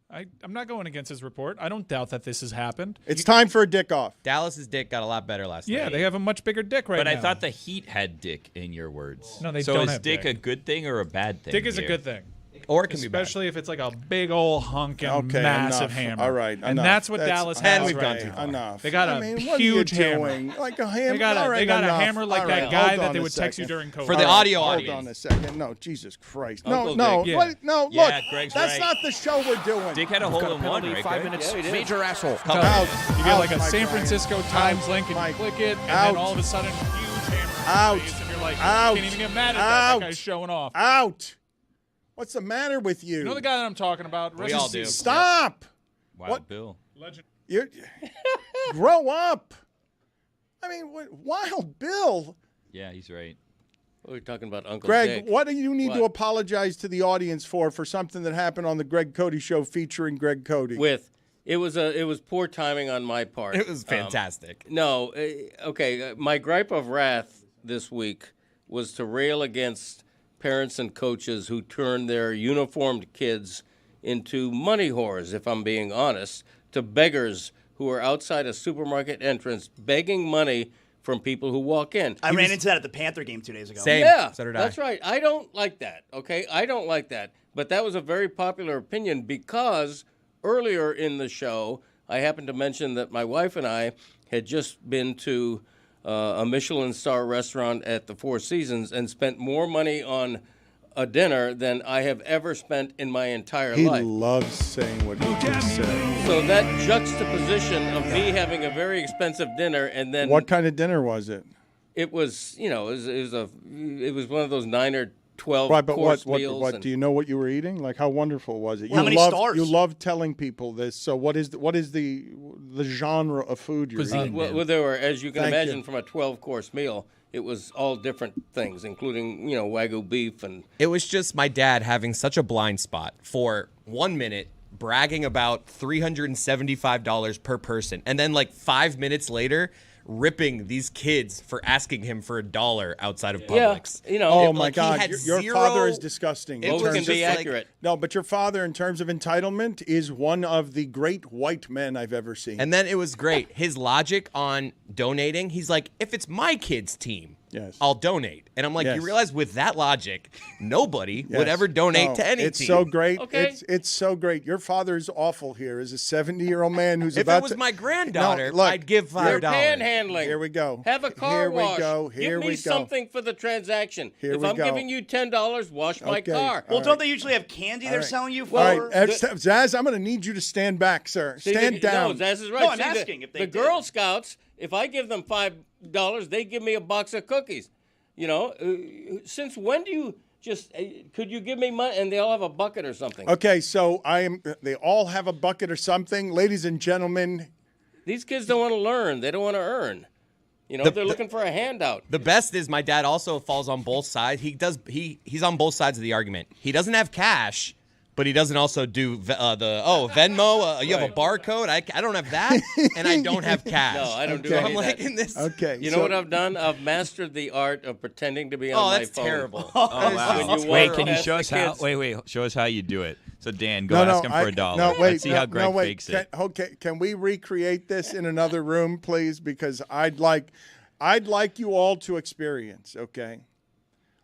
I'm not going against his report. I don't doubt that this has happened. It's time for a dick off. Dallas's dick got a lot better last night. Yeah, they have a much bigger dick right But now. I thought the Heat had dick in your words. No, they so don't is have dick dick. a good thing or a bad thing? Dick is a here? good thing. Or it can be bad. Especially if it's like a big old hunking Okay, massive enough. hammer. All right, and enough. that's what Dallas has. And we've gone right too now. far. Enough. They got a I mean, what huge are you hammer. doing? Like a hammer. They got a, All right, they got a enough. hammer like All that right, guy hold that on they a would text you second. during COVID. For the audio Hold audience. on a second. No, Jesus Christ. Uncle No. Dick. What? No, Yeah, look. Greg's That's right. not the show we're doing. Dick had a hole in one, right? 5 Greg? minutes. Yeah, he did. Major asshole. Out. You get like a Mike San Ryan. Francisco Times Out. link and Mike. you click it, and Out. then all of a sudden, huge hammer in Out. your face, and you're like, Out. you can't even get mad at Out. that guy's showing off. Out. What's the matter with you? You know the guy that I'm talking about? We all do. Stop. Wild What? Bill. Legend. You grow up. I mean, Wild Bill. Yeah, he's right. We're talking about Uncle Greg, Dick. what do you need to What? apologize to the audience for something that happened on the Greg Cody show featuring Greg Cody? It was poor timing on my part. It was fantastic. No, okay. My gripe of wrath this week was to rail against parents and coaches who turn their uniformed kids into money whores, if I'm being honest, to beggars who are outside a supermarket entrance begging money from people who walk in. I ran into that at the Panther game 2 days ago. Same. Yeah, So did I. that's right. I don't like that, okay? I don't like that. But that was a very popular opinion because earlier in the show, I happened to mention that my wife and I had just been to a Michelin star restaurant at the Four Seasons and spent more money on a dinner than I have ever spent in my entire He life. loves saying what he just said. So that juxtaposition of me having a very expensive dinner and then What kind of dinner was it? it was, it was one of those 9 or 12 Right, but course what meals. and- do you know what you were eating? Like, how wonderful was it? How many stars? You love telling people this. So what is the genre of food you're Cuisine. eating? Well, there were, as you can Thank imagine, you. from a 12-course meal, it was all different things, including, Wagyu beef and It was just my dad having such a blind spot for 1 minute, bragging about $375 per person, and then like 5 minutes later, ripping these kids for asking him for $1 outside of Publix. Oh It- my like, he God, had your zero- father is disgusting. It both was can just be like- accurate. No, but your father, in terms of entitlement, is one of the great white men I've ever seen. And then it was great. His logic on donating, he's like, if it's my kid's team, Yes. I'll donate. And I'm like, Yes. you realize with that logic, nobody Yes. would ever donate No, to any it's team. so great. Okay. It's so great. Your father is awful here as a 70-year-old man who's If about it was to... my granddaughter, No, look, I'd give You're $5. panhandling. Here we go. Have a car Here we wash. go. Here Give me we go. something for the transaction. Here if we I'm go. giving you $10, wash my Okay. car. Well, All don't right. they usually have candy they're right. selling you for? All right, Zaz, I'm going to need you to stand back, sir. See, Stand down. No, Zaz is right. No, I'm See, asking if they the did. Girl Scouts, if I give them $5, they give me a box of cookies. Since when do you just could you give me money and they all have a bucket or something? Okay, so they all have a bucket or something. Ladies and gentlemen, These kids don't want to learn. They don't want to earn. They're looking for a handout. The best is my dad also falls on both sides. He's on both sides of the argument. He doesn't have cash, but he doesn't also do Venmo. You have a barcode. I don't have that, and I don't have cash. No, I don't do Okay. any I'm of like that. in this. okay. You know what I've done? I've mastered the art of pretending to be on Oh, my that's phone. terrible. When you Wait, walk can you past show the us how? kids- Wait, show us how you do it. So Dan, go ask him for $1. No, wait. Let's see how Greg fakes it. Okay, can we recreate this in another room, please? Because I'd like I'd like you all to experience, okay,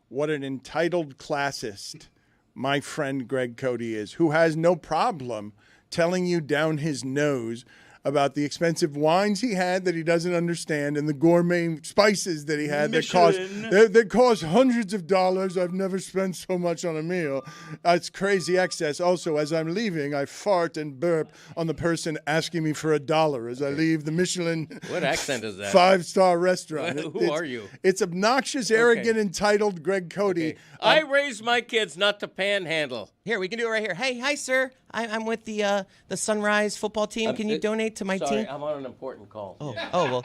what an entitled classist my friend Greg Cody is, who has no problem telling you down his nose about the expensive wines he had that he doesn't understand and the gourmet spices that he had that cost hundreds of dollars. I've never spent so much on a meal. It's crazy excess. Also, as I'm leaving, I fart and burp on the person asking me for $1 as I leave the Michelin What accent is that? 5-star restaurant. Who are you? It's obnoxious, arrogant, entitled Greg Cody. Okay. I raised my kids not to panhandle. Here, we can do it right here. Hey, hi, sir. I'm with the Sunrise football team. Can you donate to my team? I'm on an important call. Oh, well.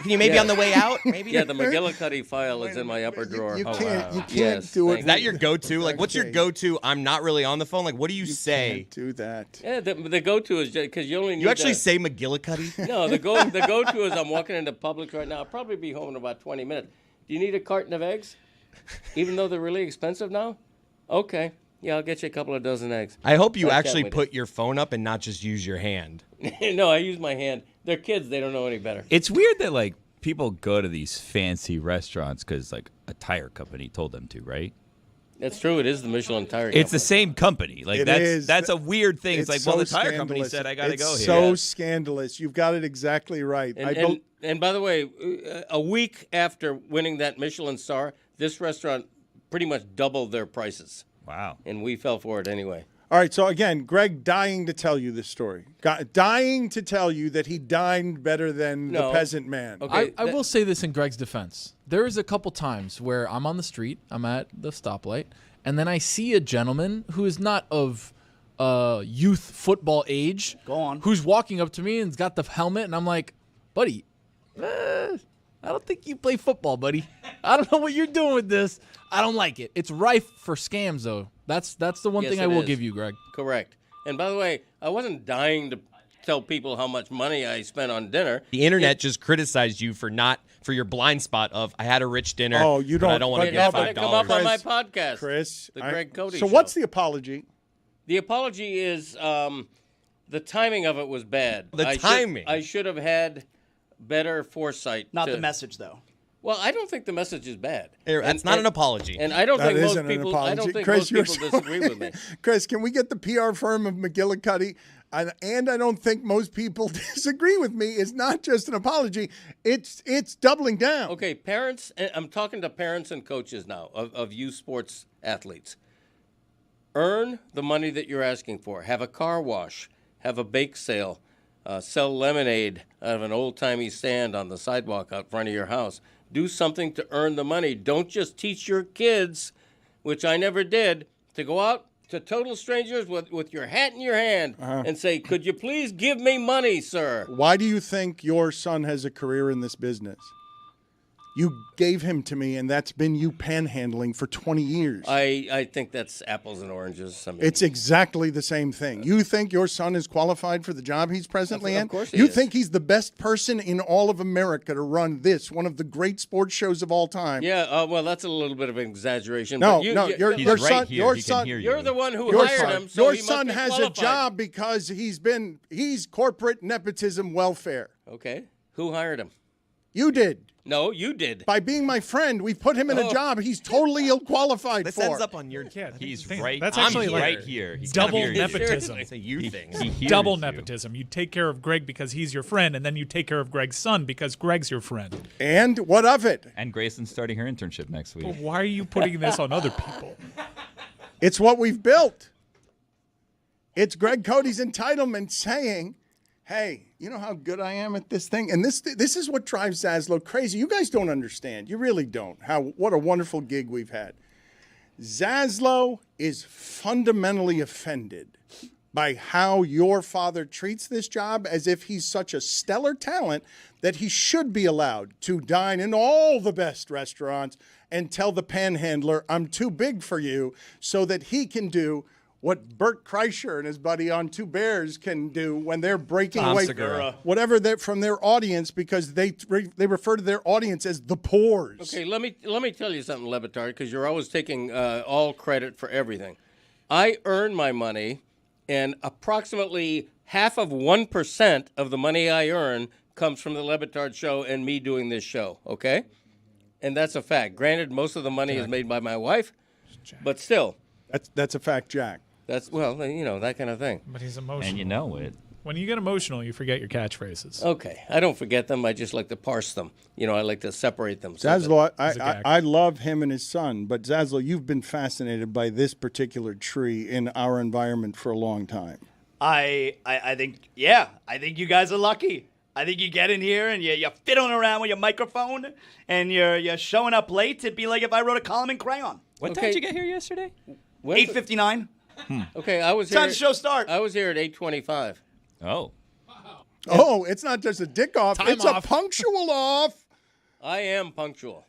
Can you maybe on the way out? Maybe. Yeah, the McGillicuddy file is in my upper drawer. You can't Yes, do it. Is that your go-to? Like, what's your go-to? I'm not really on the phone. Like, what do you say? Can't do that. Yeah, the go-to is because you only need You actually to- say McGillicuddy? No, the go-to is I'm walking into Publix right now. I'll probably be home in about 20 minutes. Do you need a carton of eggs? Even though they're really expensive now? Okay. Yeah, I'll get you a couple of dozen eggs. I hope you Like actually that put your phone up and not just use your hand. No, I use my hand. They're kids. They don't know any better. It's weird that like people go to these fancy restaurants because like a tire company told them to, right? That's true. It is the Michelin tire. It's the same company. Like that's a weird thing. It's like, well, the so tire company scandalous. said I got to go It's here. so scandalous. You've got it exactly right. And by the way, a week after winning that Michelin star, this restaurant pretty much doubled their prices. Wow. And we fell for it anyway. All right, so again, Greg dying to tell you this story. Dying to tell you that he dined better than the peasant man. Okay, I will say this in Greg's defense. There is a couple times where I'm on the street, I'm at the stoplight, and then I see a gentleman who is not of youth football age. Go on. Who's walking up to me and's got the helmet, and I'm like, buddy, I don't think you play football, buddy. I don't know what you're doing with this. I don't like it. It's rife for scams, though. That's the one thing I will give you, Greg. Correct. And by the way, I wasn't dying to tell people how much money I spent on dinner. The internet just criticized you for your blind spot of I had a rich dinner. Oh, you but don't. I don't want to Yeah, get but it come up $5. on my podcast, Chris. the Greg Cody So Show. what's the apology? The apology is the timing of it was bad. Timing. I should have had better foresight. Not the message, though. Well, I don't think the message is bad. That's not an apology. And I don't That think most isn't an people. I don't apology. think Chris, most people disagree with me. Chris, can we get the PR firm of McGillicuddy? And I don't think most people disagree with me. It's not just an apology. It's doubling down. Okay, parents. I'm talking to parents and coaches now of youth sports athletes. Earn the money that you're asking for. Have a car wash. Have a bake sale. Sell lemonade out of an old-timey stand on the sidewalk out front of your house. Do something to earn the money. Don't just teach your kids, which I never did, to go out to total strangers with your hat in your hand and say, could you please give me money, sir? Why do you think your son has a career in this business? You gave him to me, and that's been you panhandling for 20 years. I think that's apples and oranges. I mean, It's exactly the same thing. You think your son is qualified for the job he's presently in? Of course he You is. think he's the best person in all of America to run this, one of the great sports shows of all time? yeah, well, that's a little bit of an exaggeration. No, but you, no, you- your He's your right son, here. your He can son, hear you. You're the one who your hired son, him, so your he must son be has a qualified. job because he's corporate nepotism welfare. Okay, who hired him? You did. No, you did. By being my friend, we've put him in a job he's totally ill-qualified This for. ends up on your. He's Thing. right. That's I'm actually like right here. He's double kind of here. nepotism. It's a you thing. He hears Double you. nepotism. You take care of Greg because he's your friend, and then you take care of Greg's son because Greg's your friend. And what of it? And Grayson's starting her internship next week. Well, why are you putting this on other people? It's what we've built. It's Greg Cody's entitlement saying, hey, you know how good I am at this thing? And this is what drives Zaslow crazy. You guys don't understand. You really don't. What a wonderful gig we've had. Zaslow is fundamentally offended by how your father treats this job as if he's such a stellar talent that he should be allowed to dine in all the best restaurants and tell the panhandler, I'm too big for you, so that he can do what Bert Kreischer and his buddy on Two Bears can do when they're breaking Tom away Segura. whatever they're from their audience because they refer to their audience as the pores. Okay, let me tell you something, Le Batard, because you're always taking all credit for everything. I earn my money, and approximately half of 1% of the money I earn comes from the Le Batard Show and me doing this show, okay? And that's a fact. Granted, most of the money is made by my wife, but still. That's a fact, Jack. That's, well, you know, that kind of thing. But he's emotional. And you know it. When you get emotional, you forget your catchphrases. Okay. I don't forget them. I just like to parse them. You know, I like to separate them. Zaslow, I love him and his son, but Zaslow, you've been fascinated by this particular tree in our environment for a long time. I think, yeah, I think you guys are lucky. I think you get in here and you're fiddling around with your microphone and you're showing up late. It'd be like if I wrote a column in crayon. What time did you get here yesterday? 8:59. Okay, I was here. Time to show start. I was here at 8:25. Oh. Oh, it's not just a dick off. Time it's off. a punctual off. I am punctual,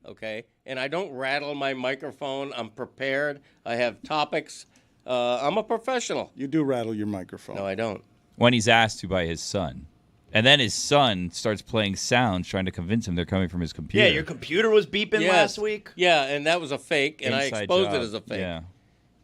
okay? And I don't rattle my microphone. I'm prepared. I have topics. I'm a professional. You do rattle your microphone. No, I don't. When he's asked to by his son. And then his son starts playing sounds, trying to convince him they're coming from his computer. Yeah, your computer was beeping Yes. last week. Yeah, and that was a fake, and I Inside exposed job. it as a fake. Yeah.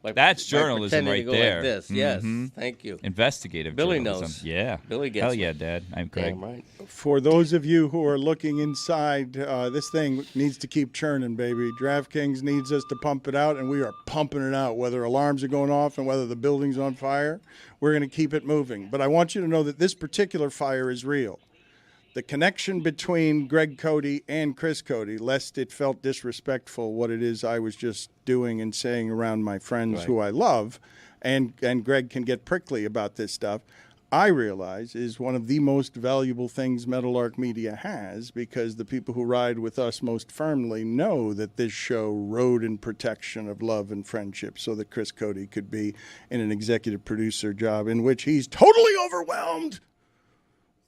Like, That's by journalism pretending right to go there. Like this. Yes, thank you. Investigative Billy journalism. knows. Yeah. Billy gets Hell me. yeah, Dad. I'm Craig. Damn right. For those of you who are looking inside, this thing needs to keep churning, baby. DraftKings needs us to pump it out, and we are pumping it out. Whether alarms are going off and whether the building's on fire, we're going to keep it moving. But I want you to know that this particular fire is real. The connection between Greg Cody and Chris Cody, lest it felt disrespectful what it is I was just doing and saying around my friends who I love, and Greg can get prickly about this stuff, I realize is one of the most valuable things Meadowlark Media has, because the people who ride with us most firmly know that this show rode in protection of love and friendship so that Chris Cody could be in an executive producer job in which he's totally overwhelmed,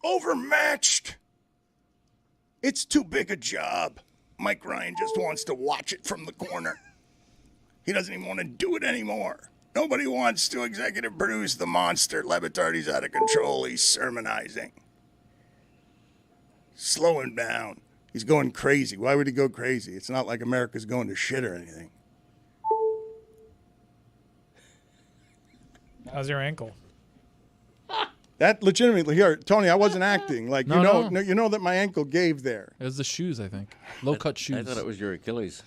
overmatched. It's too big a job. Mike Ryan just wants to watch it from the corner. He doesn't even want to do it anymore. Nobody wants to executive produce the monster. Le Batard, he's out of control. He's sermonizing. Slow him down. He's going crazy. Why would he go crazy? It's not like America's going to shit or anything. How's your ankle? That legitimately, here, Tony, I wasn't acting. Like, No. you know that my ankle gave there. It was the shoes, I think. Low-cut shoes. I thought it was your Achilles.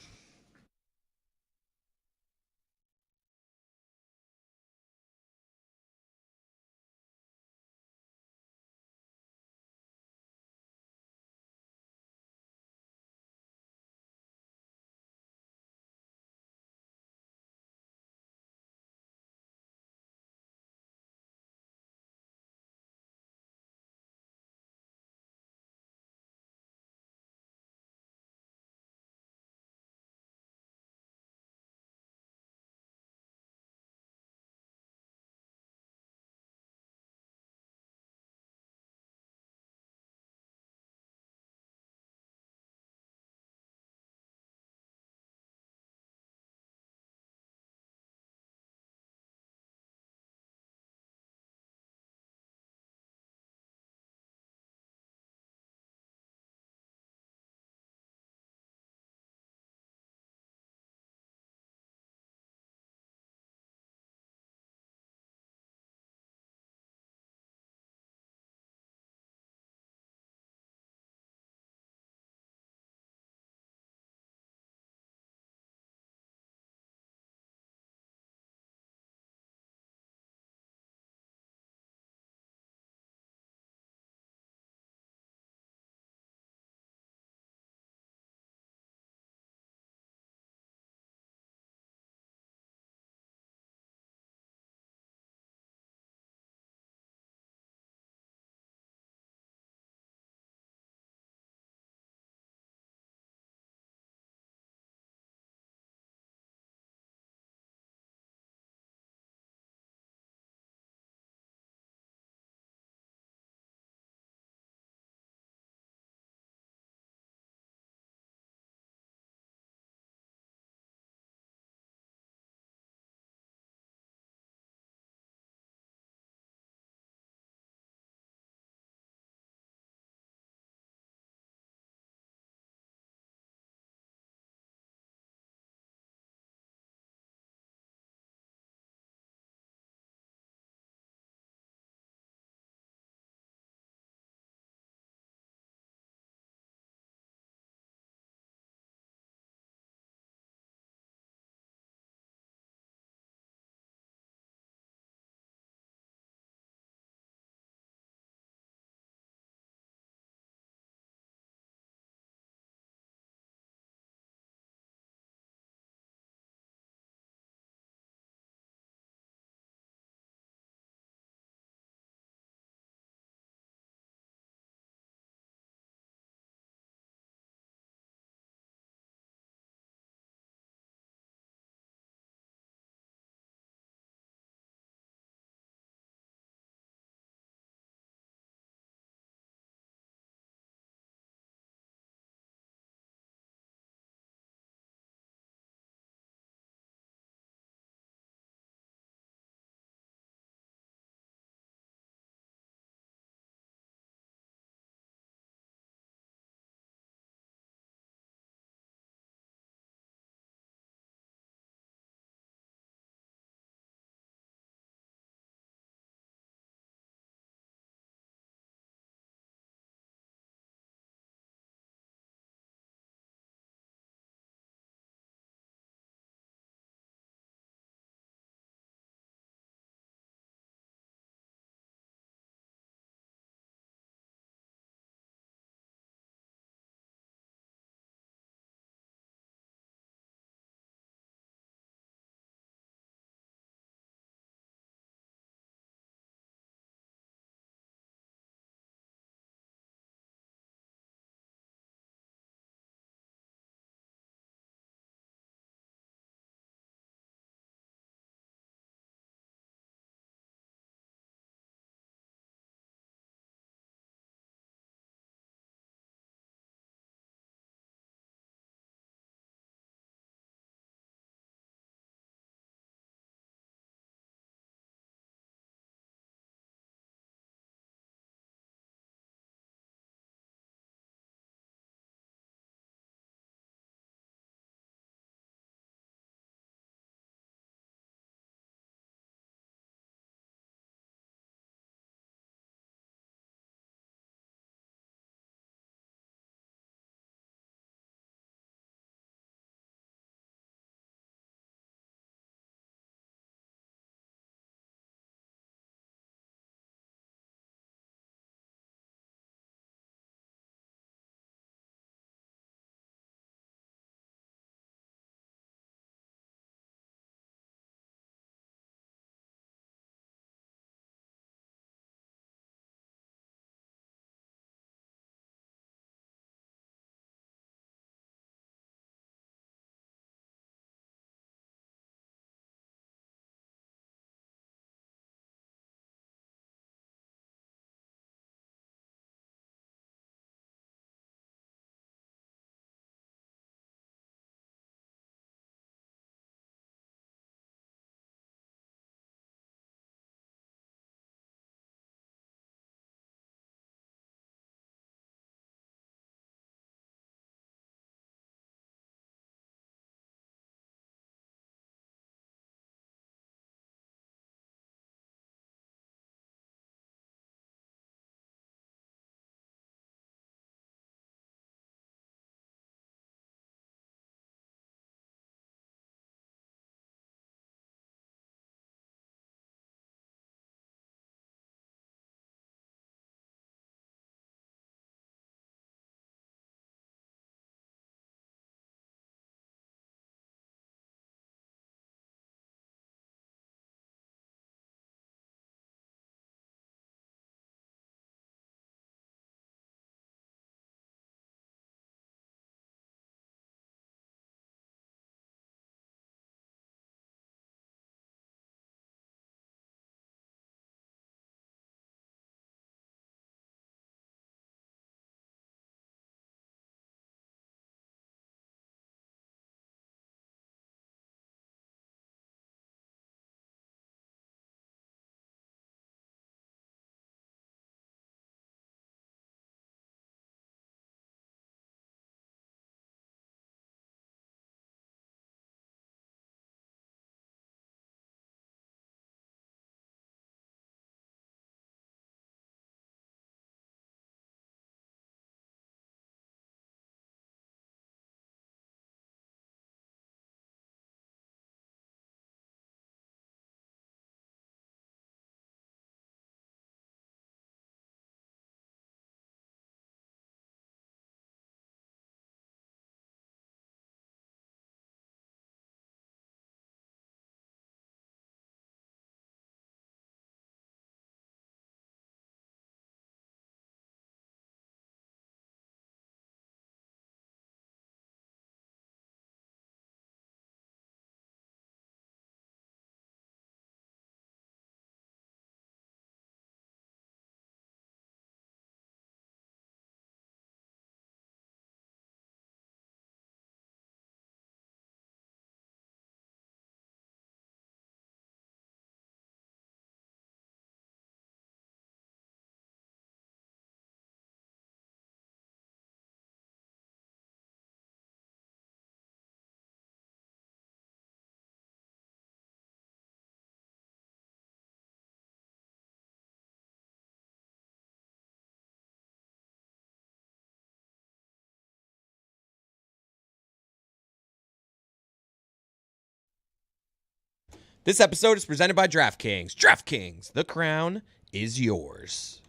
This episode is presented by DraftKings. DraftKings, the crown is yours.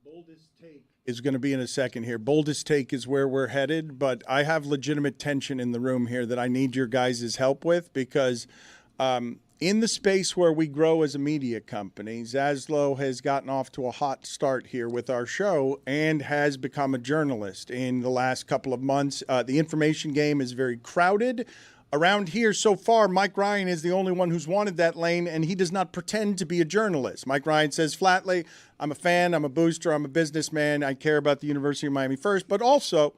Boldest take is going to be in a second here. Boldest take is where we're headed, but I have legitimate tension in the room here that I need your guys' help with because in the space where we grow as a media company, Zaslow has gotten off to a hot start here with our show and has become a journalist in the last couple of months. The information game is very crowded. Around here so far, Mike Ryan is the only one who's wanted that lane, and he does not pretend to be a journalist. Mike Ryan says flatly, I'm a fan, I'm a booster, I'm a businessman, I care about the University of Miami first, but also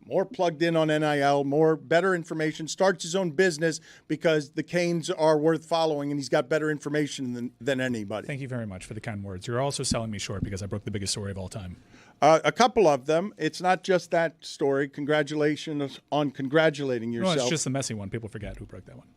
more plugged in on NIL, more better information, starts his own business because the Canes are worth following, and he's got better information than anybody. Thank you very much for the kind words. You're also selling me short because I broke the biggest story of all time. A couple of them. It's not just that story. Congratulations on congratulating yourself. No, it's just the messy one. People forget who broke that one.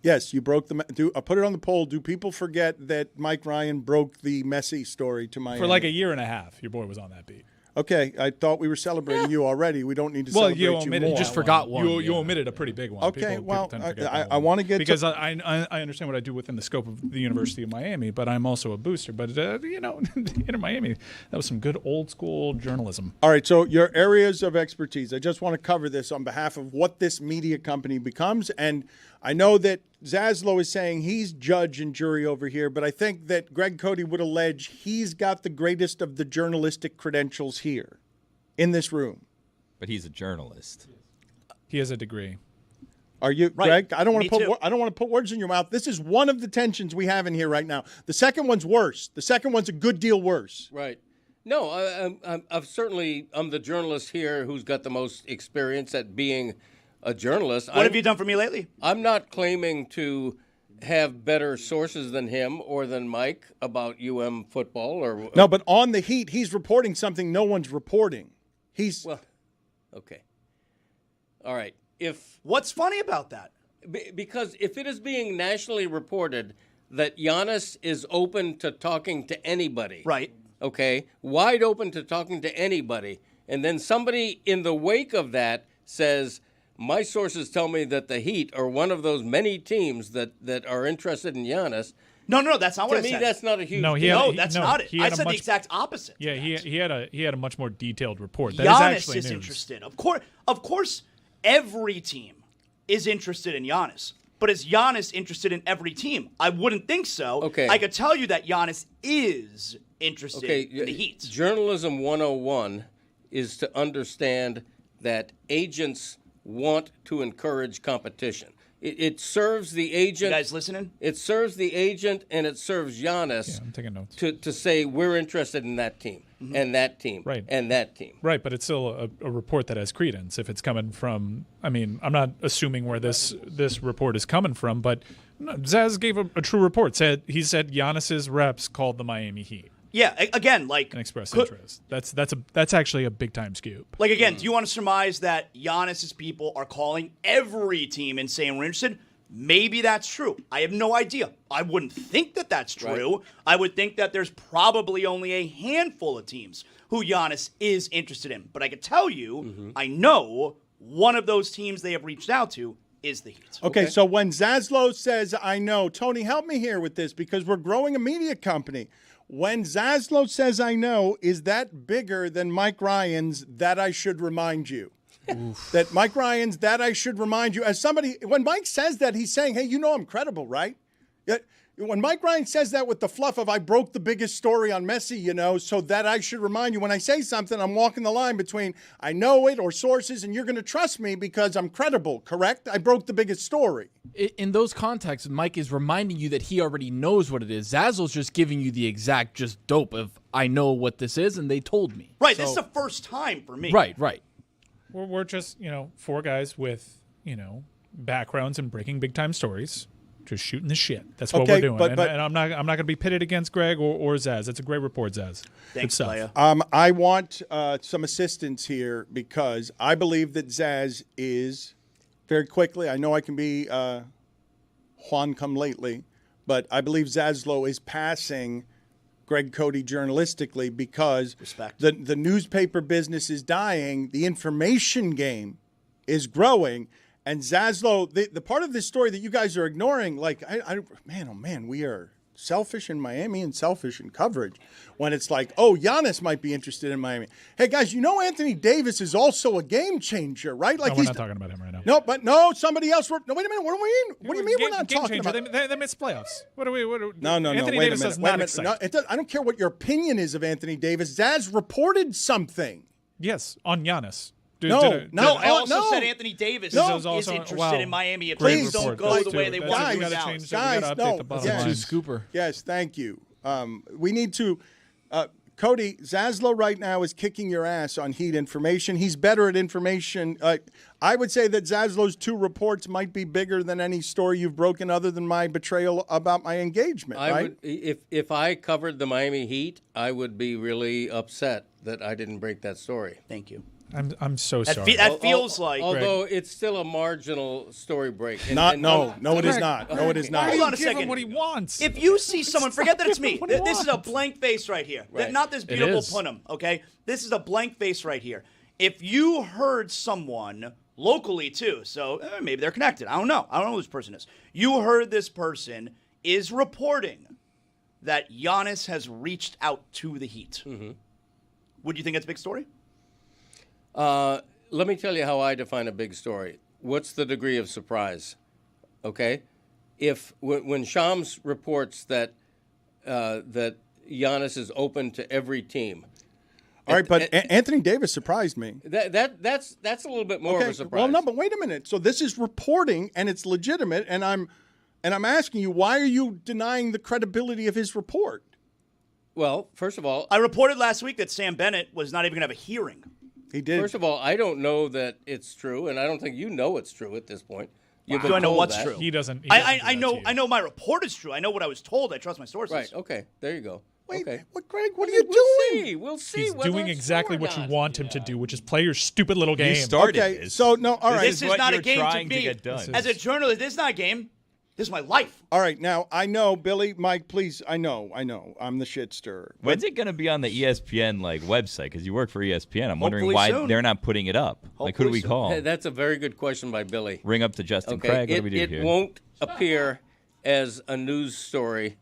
Yes, you broke the. Put it on the poll. Do people forget that Mike Ryan broke the messy story to Miami? For like a year and a half, your boy was on that beat. Okay, I thought we were celebrating you already. We don't need to celebrate you more. You just forgot one. You omitted a pretty big one. Okay, people I want to get because I understand what I do within the scope of the University of Miami, but I'm also a booster. But in Miami, that was some good old school journalism. All right, so your areas of expertise. I just want to cover this on behalf of what this media company becomes, and I know that Zaslow is saying he's judge and jury over here, but I think that Greg Cody would allege he's got the greatest of the journalistic credentials here in this room. But he's a journalist. He has a degree. Are you, right. Greg? I don't want Me to put words in your mouth. This is one of the tensions we have in here right now. The second one's worse. The second one's a good deal worse. Right. No, I'm the journalist here who's got the most experience at being a journalist. What have you done for me lately? I'm not claiming to have better sources than him or than Mike about football or no, but on the Heat, he's reporting something no one's reporting. Okay. All right. What's funny about that? Because if it is being nationally reported that Giannis is open to talking to anybody, right? Okay, wide open to talking to anybody, and then somebody in the wake of that says, my sources tell me that the Heat are one of those many teams that are interested in Giannis. No, that's not what I said. To me, that's not a huge deal. No, that's not it. I said the exact opposite. Yeah, he had a much more detailed report. That Giannis is news. Interested. Of course, every team is interested in Giannis. But is Giannis interested in every team? I wouldn't think so. Okay. I could tell you that Giannis is interested in the Heat. Journalism 101 is to understand that agents want to encourage competition. It serves the agent. You guys listening? It serves the agent and it serves Giannis. Yeah, I'm taking notes. To say we're interested in that team and that team and that team. Right, but it's still a report that has credence. If it's coming from, I'm not assuming where this report is coming from, but Zaz gave a true report. He said Giannis's reps called the Miami Heat. Yeah, again, like an express interest. That's actually a big time scoop. Like again, do you want to surmise that Giannis's people are calling every team and saying we're interested? Maybe that's true. I have no idea. I wouldn't think that that's true. Right. I would think that there's probably only a handful of teams who Giannis is interested in. But I can tell you, I know one of those teams they have reached out to is the Heat. Okay, so when Zaslow says, I know, Tony, help me here with this because we're growing a media company. When Zaslow says, I know, is that bigger than Mike Ryan's that I should remind you? That Mike Ryan's that I should remind you. As somebody, when Mike says that, he's saying, hey, I'm credible, right? When Mike Ryan says that with the fluff of I broke the biggest story on Messi, so that I should remind you. When I say something, I'm walking the line between I know it or sources and you're going to trust me because I'm credible, correct? I broke the biggest story. In those contexts, Mike is reminding you that he already knows what it is. Zazzle's just giving you the exact just dope of I know what this is and they told me. Right, this is the first time for me. Right. We're just, four guys with, backgrounds in breaking big time stories. Just shooting the shit. That's what we're doing. And I'm not going to be pitted against Greg or Zaz. That's a great report, Zaz. Thanks, Leia. I want some assistance here because I believe that Zaz is, very quickly, I know I can be Juan come lately, but I believe Zaslow is passing Greg Cody journalistically because the newspaper business is dying. The information game is growing. And Zaslow, the part of this story that you guys are ignoring, like, man, oh man, we are selfish in Miami and selfish in coverage when it's like, oh, Giannis might be interested in Miami. Hey, guys, you know Anthony Davis is also a game changer, right? Like we're not talking about him right now. No, somebody else. No, wait a minute. What do you mean? What do you mean we're not game talking changer. about? They missed playoffs. What are we? No. Anthony Wait Davis a minute. does Wait a not minute. excite. No, I don't care what your opinion is of Anthony Davis. Zaz reported something. Yes, on Giannis. I also said Anthony Davis is interested in Miami. If things don't go the way they want to do. Guys, Scooper. Yes, thank you. We need to. Cody, Zaslow right now is kicking your ass on Heat information. He's better at information. I would say that Zaslow's 2 reports might be bigger than any story you've broken other than my betrayal about my engagement, right? If I covered the Miami Heat, I would be really upset that I didn't break that story. Thank you. I'm so sorry. That feels like. Although it's still a marginal story break. No, it is not. No, it is not. Hold on a second. Give him what he wants. If you see someone, forget that it's me. This is a blank face right here. Right. Not this beautiful punum, okay? This is a blank face right here. If you heard someone locally too, so maybe they're connected. I don't know. I don't know who this person is. You heard this person is reporting that Giannis has reached out to the Heat. Mm-hmm. Would you think that's a big story? Let me tell you how I define a big story. What's the degree of surprise? Okay, when Shams reports that that Giannis is open to every team. All right, but Anthony Davis surprised me. That's a little bit more of a surprise. Well, no, but wait a minute. So this is reporting, and it's legitimate, and I'm asking you, why are you denying the credibility of his report? Well, first of all, I reported last week that Sam Bennett was not even going to have a hearing. He did. First of all, I don't know that it's true, and I don't think you know it's true at this point. Do I know what's true? He doesn't. I know my report is true. I know what I was told. I trust my sources. Right. Okay. There you go. Wait, okay. what, Greg? What are you doing? We'll see. He's doing exactly what you want him to do, which is play your stupid little game. You started Okay, this. so no, all right. This is not a game to trying to me. get done. As a journalist, this is not a game. This is my life. All right, now I know, Billy, Mike, please. I know. I'm the shit stirrer. When's it going to be on the ESPN website? Because you work for ESPN. I'm wondering why soon. they're not putting it up. Like, who do we call? Hey, that's a very good question by Billy. Ring up to Justin Okay. Craig. What do we do it here? won't appear as a news story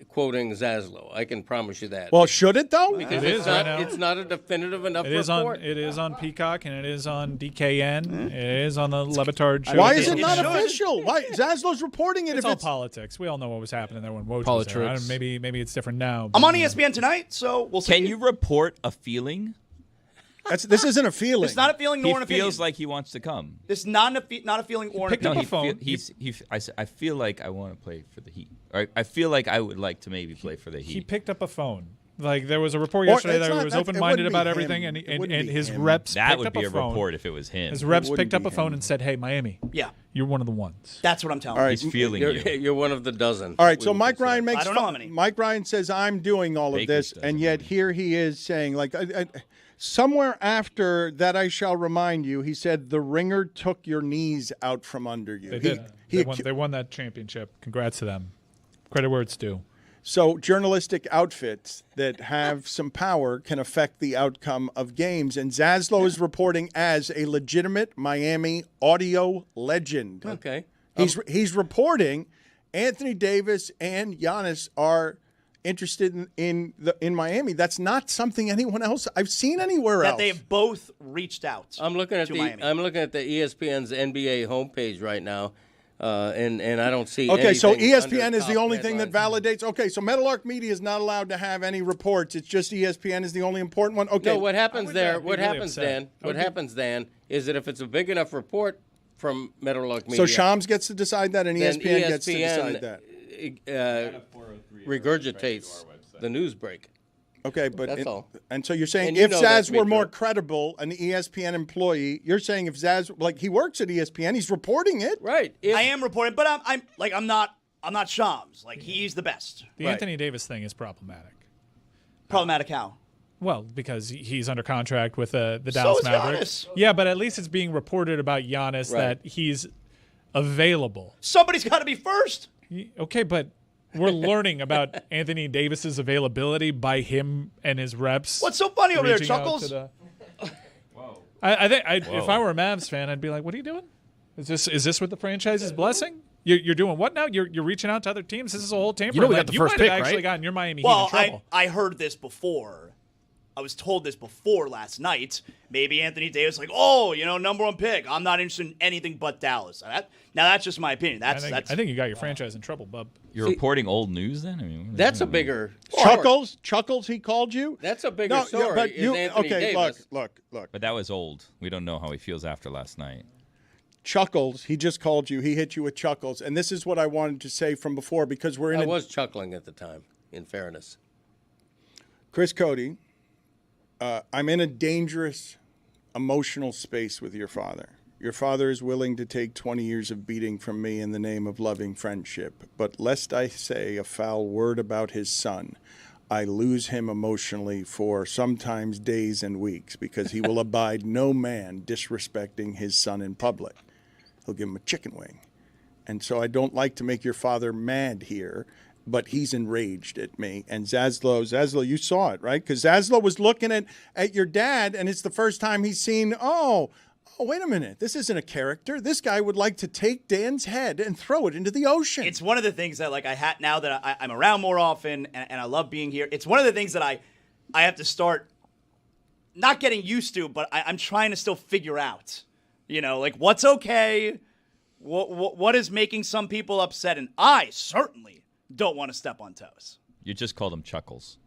quoting Zaslow. I can promise you that. Well, should it though? because It is right now. it's not a definitive enough It is report. on. It is on Peacock and it is on DKN. It is on the Le Batard Show. Why is it not should. official? Why Zaslow's reporting it It's if all it's politics. We all know what was happening there when Woj was there. Politics. Maybe it's different now. I'm but, on ESPN tonight, so we'll see. Can you report a feeling? this isn't a feeling. It's not a feeling nor He an opinion. feels like he wants to come. It's not a feeling or an picked up opinion. a phone. I feel like I want to play for the Heat. Or I feel like I would like to maybe play for the Heat. He picked up a phone. Like there was a report Or yesterday it's that not- he was that- it open-minded wouldn't be about him. everything, It and wouldn't be his him. reps That picked would up be a a phone. report if it was him. His reps wouldn't picked up be a phone him. and said, "Hey, Miami, Yeah, you're one of the ones." that's what I'm telling All you. right. He's feeling You're, you. you're one of the dozen. All right, we so would Mike consider. Ryan makes I don't know fun. how many. Mike Ryan says I'm doing all of Baker's this, and doesn't. yet here he is saying, like, somewhere after that, I shall remind you, he said, the ringer took your knees out from under you. They did. They won that championship. Congrats to them. Credit where it's due. So journalistic outfits that have some power can affect the outcome of games. And Zaslow is reporting as a legitimate Miami audio legend. Okay. He's reporting Anthony Davis and Giannis are interested in Miami. That's not something anyone else I've seen anywhere That else. they have both reached out. I'm looking at to the Miami. I'm looking at the ESPN's NBA homepage right now, and I don't see. Okay, so anything ESPN under is the top only thing that headlines. validates. Okay, so Meadowlark Media is not allowed to have any reports. It's just ESPN is the only important one. Okay. No, what happens would there? be What really happens, upset. Dan? What happens, Dan, is that if it's a big enough report from Meadowlark Media, So Shams gets to decide that, and then ESPN gets to decide that. regurgitates the news break. Okay, but That's all. And so you're saying And you if know that Zaz to be were more true. credible, an ESPN employee, you're saying if Zaz, like he works at ESPN, he's reporting it. Right. I am reporting, but I'm not Shams. Like he's the best. The Right. Anthony Davis thing is problematic. Problematic how? Well, because he's under contract with the Dallas is Mavericks. Giannis. Yeah, but at least it's being reported about Giannis Right. that he's available. Somebody's got to be first. Okay, but we're learning about Anthony Davis's availability by him and his reps. What's so funny over there, reaching out Chuckles? to the- I think if I were a Mavs fan, I'd be like, "What are you doing? Is this what the franchise is blessing? You're doing what now? You're reaching out to other teams. This is a whole tampering. You know we got the first might have pick, actually right? gotten your Miami Heat in trouble. I heard this before. I was told this before last night. Maybe Anthony Davis like, number 1 pick. I'm not interested in anything but Dallas. Now that's just my opinion. I think you got your franchise in trouble, bub. You're reporting old news then? I mean, That's a bigger Chuckles, he called you? That's a bigger story. But is Anthony Davis. look. But that was old. We don't know how he feels after last night. Chuckles, he just called you. He hit you with Chuckles. And this is what I wanted to say from before because we're in I was chuckling at the time, in fairness. Chris Cody, I'm in a dangerous emotional space with your father. Your father is willing to take 20 years of beating from me in the name of loving friendship. But lest I say a foul word about his son, I lose him emotionally for sometimes days and weeks because he will abide no man disrespecting his son in public. He'll give him a chicken wing. And so I don't like to make your father mad here, but he's enraged at me. And Zaslow, you saw it, right? Because Zaslow was looking at your dad, and it's the first time he's seen, oh, wait a minute. This isn't a character. This guy would like to take Dan's head and throw it into the ocean. It's one of the things that, now that I'm around more often and I love being here, it's one of the things that I have to start not getting used to, but I'm trying to still figure out. What's okay, what is making some people upset, and I certainly don't want to step on toes. You just called him Chuckles.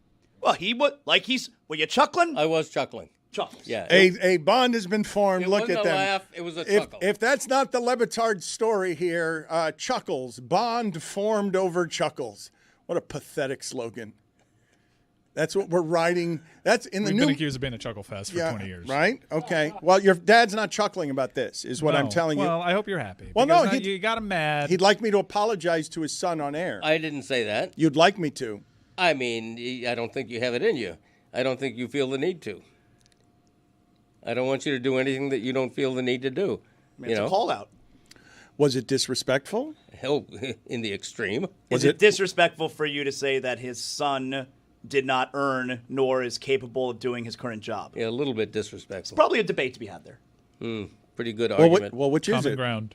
Well, were you chuckling? I was chuckling. Chuckles. Yeah. A bond has been formed. It Look wasn't at a them. laugh, it was a chuckle. If that's not the Le Batard story here, Chuckles, bond formed over Chuckles. What a pathetic slogan. That's what we're writing. That's in the We've new. been accused of being a chuckle fest for 20 years. Right? Okay. Well, your dad's not chuckling about this, is what I'm telling you. Well, I hope you're happy. Well, because no, you got him mad. He'd like me to apologize to his son on air. I didn't say that. You'd like me to. I mean, I don't think you have it in you. I don't think you feel the need to. I don't want you to do anything that you don't feel the need to do. It's a call out. Was it disrespectful? Hell, in the extreme. Is it disrespectful for you to say that his son did not earn nor is capable of doing his current job? Yeah, a little bit disrespectful. Probably a debate to be had there. Pretty good argument. Which is Common it? ground.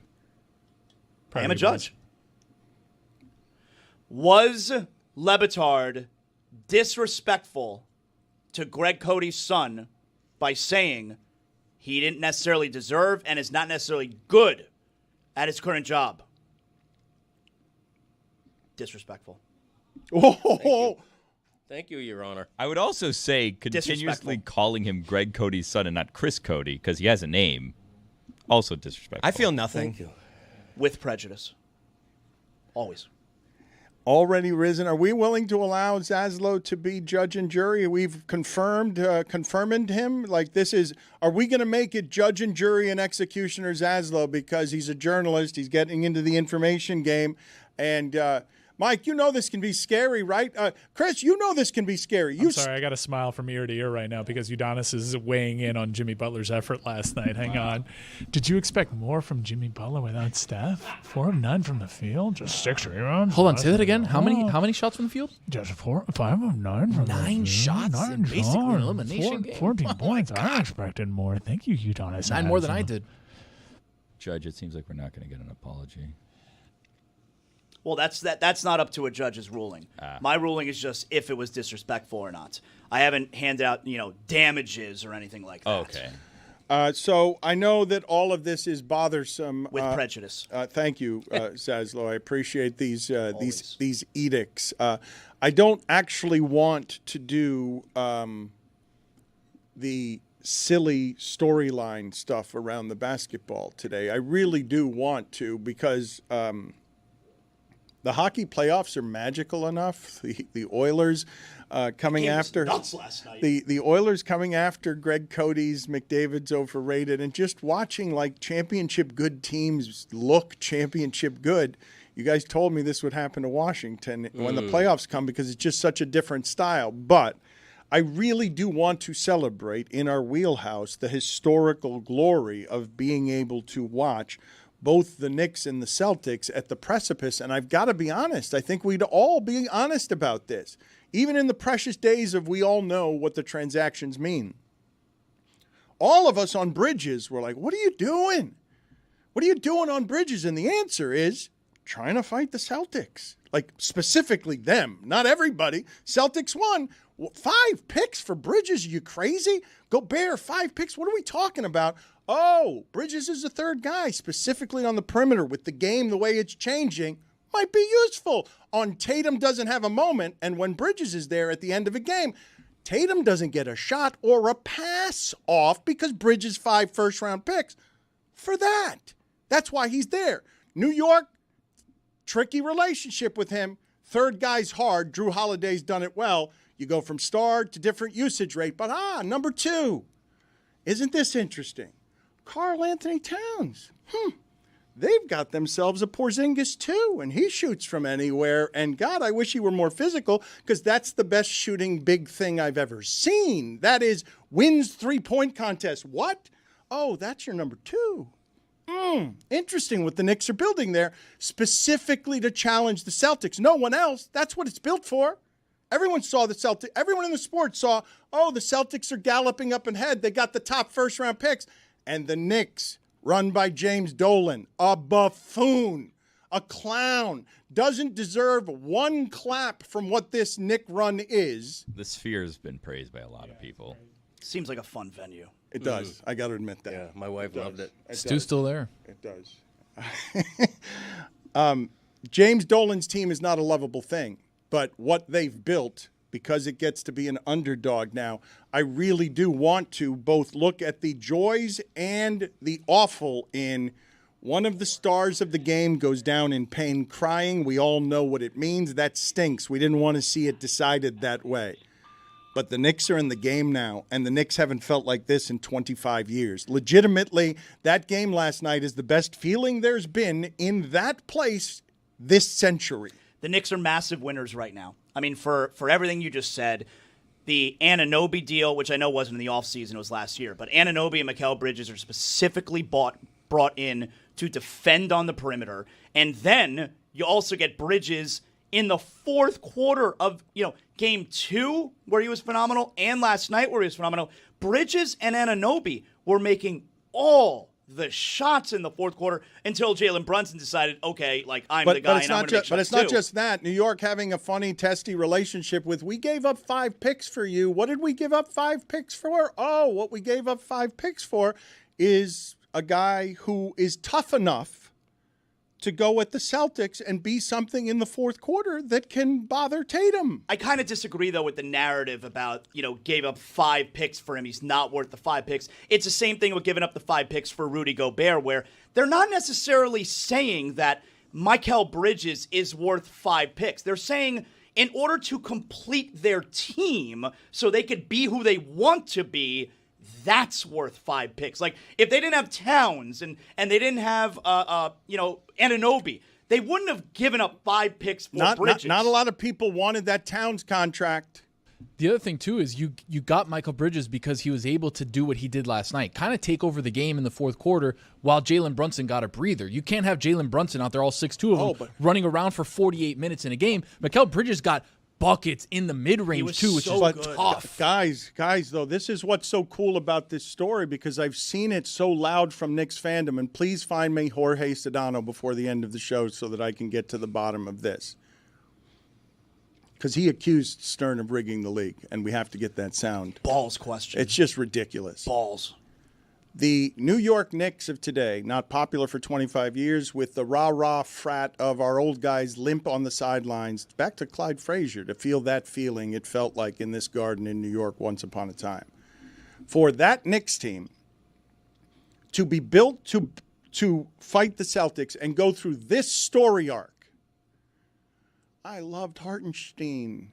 I am a judge. Was Le Batard disrespectful to Greg Cody's son by saying he didn't necessarily deserve and is not necessarily good at his current job? Disrespectful. Oh, Thank you, Your Honor. I would also say continuously calling him Greg Cody's son and not Chris Cody because he has a name. Also disrespectful. I feel nothing. Thank you. With prejudice. Always. already risen. Are we willing to allow Zaslow to be judge and jury? We've confirmed him. Like this is, are we going to make it judge and jury and executioner Zaslow because he's a journalist? He's getting into the information game. And Mike, you know this can be scary, right? Chris, you know this can be scary. I'm sorry, I got a smile from ear to ear right now because Giannis is weighing in on Jimmy Butler's effort last night. Hang on. Did you expect more from Jimmy Butler without Steph? 4 of 9 from the field, just 6 rebounds. Hold on, say that again. How many shots from the field? Just 5 of 9 from the field. 9 shots in basically an elimination game. 14 points. I expected more. Thank you, Giannis. 9 more than I did. Judge, it seems like we're not going to get an apology. Well, that's not up to a judge's ruling. My ruling is just if it was disrespectful or not. I haven't handed out, damages or anything like that. Okay. So I know that all of this is bothersome. With prejudice. Thank you, Zaslow. I appreciate these edicts. I don't actually want to do the silly storyline stuff around the basketball today. I really do want to because the hockey playoffs are magical enough. The Oilers coming after nuts last night. The Oilers coming after Greg Cody's McDavid's overrated, and just watching like championship good teams look championship good. You guys told me this would happen to Washington when the playoffs come because it's just such a different style. But I really do want to celebrate in our wheelhouse the historical glory of being able to watch both the Knicks and the Celtics at the precipice. And I've got to be honest, I think we'd all be honest about this. Even in the precious days of we all know what the transactions mean. All of us on bridges were like, what are you doing? What are you doing on Bridges? And the answer is trying to fight the Celtics. Like, specifically them, not everybody. Celtics won. 5 picks for Bridges. Are you crazy? Gobert, 5 picks. What are we talking about? Oh, Bridges is the third guy, specifically on the perimeter with the game the way it's changing. Might be useful. On Tatum doesn't have a moment, and when Bridges is there at the end of a game, Tatum doesn't get a shot or a pass off because Bridges 5 first-round picks for that. That's why he's there. New York, tricky relationship with him. Third guy's hard. Drew Holiday's done it well. You go from star to different usage rate. But number 2. Isn't this interesting? Karl Anthony Towns. They've got themselves a Porzingis too, and he shoots from anywhere. And God, I wish he were more physical because that's the best shooting big thing I've ever seen. That is, wins 3-point contest. What? Oh, that's your number 2. Interesting what the Knicks are building there, specifically to challenge the Celtics. No one else. That's what it's built for. Everyone saw the Celtics. Everyone in the sport saw, the Celtics are galloping up ahead. They got the top first-round picks. And the Knicks, run by James Dolan, a buffoon, a clown, doesn't deserve one clap from what this Knick run is. The Sphere has been praised by a lot of people. Seems like a fun venue. It does. I got to admit that. Yeah, my wife loved it. Stu's still there. It does. James Dolan's team is not a lovable thing, but what they've built, because it gets to be an underdog now, I really do want to both look at the joys and the awful in one of the stars of the game goes down in pain crying. We all know what it means. That stinks. We didn't want to see it decided that way. But the Knicks are in the game now, and the Knicks haven't felt like this in 25 years. Legitimately, that game last night is the best feeling there's been in that place this century. The Knicks are massive winners right now. I mean, for everything you just said, the Anunoby deal, which I know wasn't in the offseason, it was last year, but Anunoby and Mikal Bridges are specifically brought in to defend on the perimeter. And then you also get Bridges in the fourth quarter of, game 2, where he was phenomenal, and last night where he was phenomenal. Bridges and Anunoby were making all the shots in the fourth quarter until Jalen Brunson decided, okay, I'm the guy and I'm going to make shots. But it's not just that. New York having a funny, testy relationship with, we gave up 5 picks for you. What did we give up 5 picks for? Oh, what we gave up 5 picks for is a guy who is tough enough to go at the Celtics and be something in the fourth quarter that can bother Tatum. I kind of disagree, though, with the narrative about, gave up 5 picks for him. He's not worth the 5 picks. It's the same thing with giving up the 5 picks for Rudy Gobert, where they're not necessarily saying that Mikal Bridges is worth 5 picks. They're saying in order to complete their team so they could be who they want to be, that's worth 5 picks. Like, if they didn't have Towns and they didn't have, Anunoby, they wouldn't have given up 5 picks for Bridges. Not a lot of people wanted that Towns contract. The other thing, too, is you got Mikal Bridges because he was able to do what he did last night, kind of take over the game in the fourth quarter while Jalen Brunson got a breather. You can't have Jalen Brunson out there, all 6'2" of them, running around for 48 minutes in a game. Mikal Bridges got buckets in the mid-range, too, which is tough. Guys, though, this is what's so cool about this story because I've seen it so loud from Knicks fandom, and please find me Jorge Sedano before the end of the show so that I can get to the bottom of this. Because he accused Stern of rigging the league, and we have to get that sound. Balls question. It's just ridiculous. Balls. The New York Knicks of today, not popular for 25 years, with the rah-rah frat of our old guys limp on the sidelines. Back to Clyde Frazier to feel that feeling it felt like in this garden in New York once upon a time. For that Knicks team to be built to fight the Celtics and go through this story arc. I loved Hartenstein.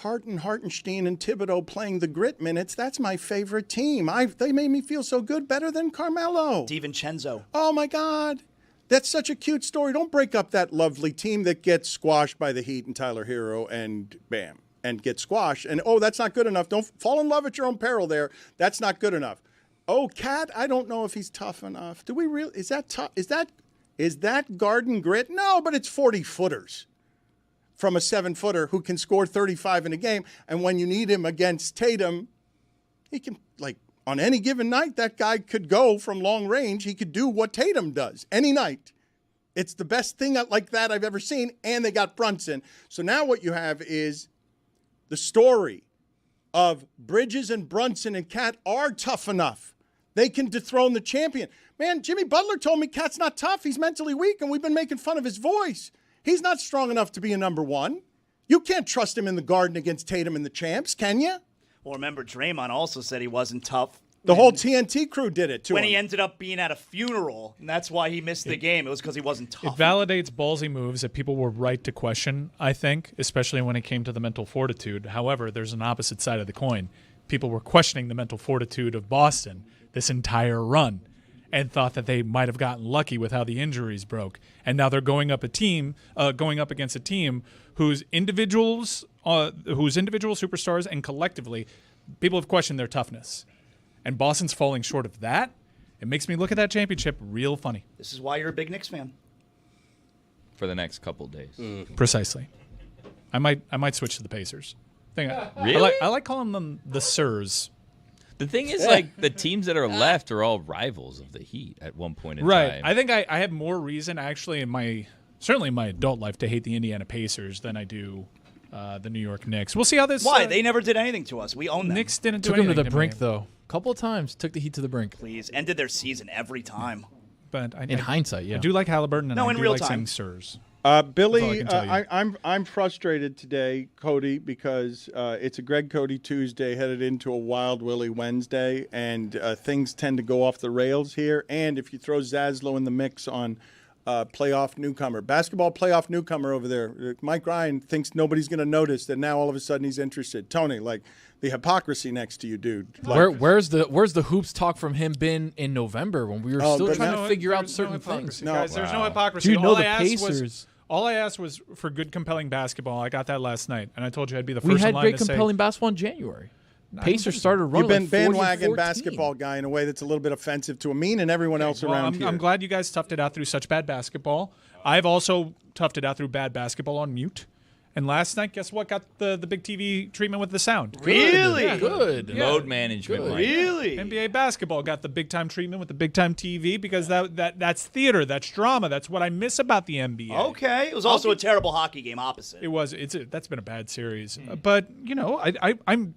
Hartenstein and Thibodeau playing the grit minutes. That's my favorite team. They made me feel so good, better than Carmelo. DiVincenzo. Oh, my God. That's such a cute story. Don't break up that lovely team that gets squashed by the Heat and Tyler Hero and bam, and get squashed. And, that's not good enough. Don't fall in love at your own peril there. That's not good enough. Oh, Cat, I don't know if he's tough enough. Do we really? Is that tough? Is that garden grit? No, but it's 40-footers. From a 7-footer who can score 35 in a game. And when you need him against Tatum, he can, on any given night, that guy could go from long range. He could do what Tatum does any night. It's the best thing like that I've ever seen, and they got Brunson. So now what you have is the story of Bridges and Brunson and Cat are tough enough. They can dethrone the champion. Man, Jimmy Butler told me Cat's not tough. He's mentally weak, and we've been making fun of his voice. He's not strong enough to be a number one. You can't trust him in the Garden against Tatum and the champs, can you? Well, remember, Draymond also said he wasn't tough. The whole TNT crew did it, too. When he ended up being at a funeral, and that's why he missed the game. It was because he wasn't tough. It validates ballsy moves that people were right to question, I think, especially when it came to the mental fortitude. However, there's an opposite side of the coin. People were questioning the mental fortitude of Boston this entire run and thought that they might have gotten lucky with how the injuries broke. And now they're going up against a team whose individual superstars and collectively, people have questioned their toughness. And Boston's falling short of that. It makes me look at that championship real funny. This is why you're a big Knicks fan. For the next couple of days. Precisely. I might switch to the Pacers. Really? I like calling them the Sirs. The thing is, like, the teams that are left are all rivals of the Heat at one point in right. time. I think I have more reason, actually, certainly in my adult life, to hate the Indiana Pacers than I do the New York Knicks. We'll see how this... Why? They never did anything to us. We own them. Knicks didn't do Took them anything to the brink, though. A couple of times. Took the Heat to the brink. Please. Ended their season every time. But in hindsight, yeah. I do like Halliburton, and No, I in do real like time. saying Sirs. Billy, That's all I can tell I'm frustrated today, Cody, because it's a Greg Cody Tuesday headed into a Wild Willie Wednesday, and things tend to go off the rails here. And if you throw Zaslow in the mix on playoff newcomer, basketball playoff newcomer over there, Mike Ryan thinks nobody's going to notice that now all of a sudden he's interested. Tony, like the hypocrisy next to you, dude. Like, Where's the hoops talk from him been in November when we were still trying to figure out certain things? No, Guys, there's no hypocrisy. Dude, no, the Pacers. All I asked was for good, compelling basketball. I got that last night, and I told you I'd be the first in line to say. We had great, compelling basketball in January. Pacers started running. You've been like 40 bandwagon basketball guy in a way that's a little bit offensive to Amin and everyone else around here. I'm glad you guys toughed it out through such bad basketball. I've also toughed it out through bad basketball on mute. And last night, guess what? Got the big TV treatment with the sound. Really? Yeah. Good. Load management. Good. Mike. Really? NBA basketball got the big time treatment with the big time TV because that's theater, that's drama, that's what I miss about the NBA. Okay. It was also a terrible hockey game opposite. It was. That's been a bad series. But you know, I'm.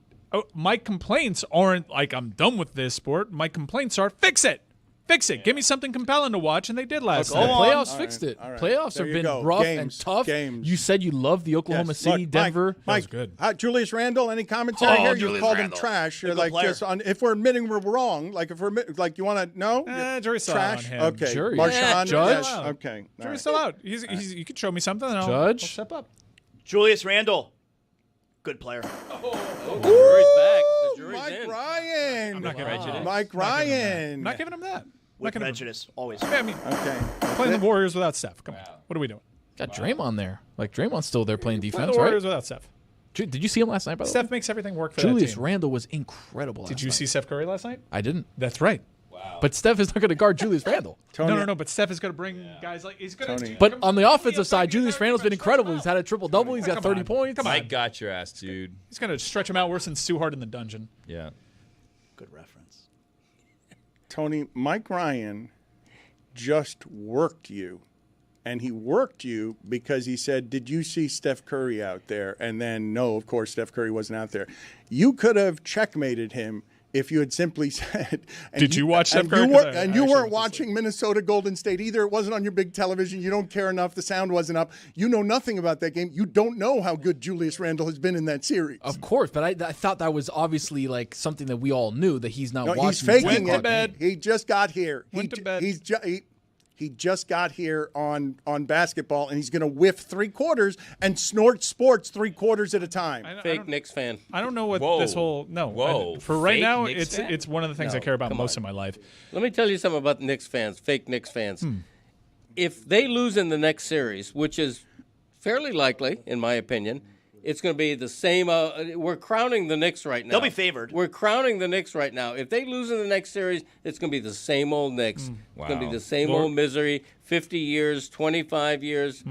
My complaints aren't like I'm done with this sport. My complaints are fix it. Fix it. Give me something compelling to watch, and they did last night. The playoffs All fixed right, it. all right. Playoffs There have you been go. rough Games, and tough. games. You said you loved the Oklahoma Yes. City, Look, Denver. Mike, was good. Julius Randle, any commentary here? You Julius called him Randle. trash. You're Good like, player. just on, if we're admitting we're wrong, like if we're like, you want to know? Jury's still out trash. on him. Okay, Jury. Marshawn. Yeah, Judge. yes, Okay, all Jury's right. still out. You could show me something. And I'll Judge. step up. Julius Randle. Good player. The jury's back. The jury's Mike in. Ryan. I'm not giving him that. Mike Ryan. I'm not giving him that. With Not gonna- prejudice, always. I mean, Okay. playing the Warriors without Steph. Come on. What are we doing? Got Draymond there. Like Draymond's still there playing Playing defense, the right? Warriors without Steph. Did you see him last night? By the way, Steph makes everything work for that Julius team. Randle was incredible. Did last you night. see Steph Curry last night? I didn't. That's right. But Steph is not going to guard Julius Randle. Tony, No. But Steph is going to bring guys like he's going Tony. to. But on the offensive side, Julius Randle's been incredible. He's had a triple double. He's got Come 30 on. points. Come on. Mike got your ass, dude. He's going to stretch him out worse than Stu Hart in the dungeon. Yeah. Good reference. Tony, Mike Ryan just worked you. And he worked you because he said, did you see Steph Curry out there? And then, no, of course, Steph Curry wasn't out there. You could have checkmated him if you had simply said... Did you watch Steph and Curry? You 'Cause were, I and you actually weren't was watching Minnesota Golden State either. It wasn't on your big television. You don't care enough. The sound wasn't up. You know nothing about that game. You don't know how good Julius Randle has been in that series. Of course, but I thought that was obviously like something that we all knew that he's not No, watching. he's faking Went to it. bed. He just got here. Went to bed. He just got here on basketball, and he's going to whiff 3 quarters and snort sports 3 quarters at a time. Fake Knicks fan. I don't know what Whoa. this whole Whoa. for right Fake now, Knicks fan? it's one of the things I No, care about come most on. in my life. Let me tell you something about Knicks fans, fake Knicks fans. If they lose in the next series, which is fairly likely, in my opinion, it's going to be the same. We're crowning the Knicks right now. They'll be favored. We're crowning the Knicks right now. If they lose in the next series, it's going to be the same old Knicks. It's going to be Wow. the same Lord. old misery. 50 years, 25 years.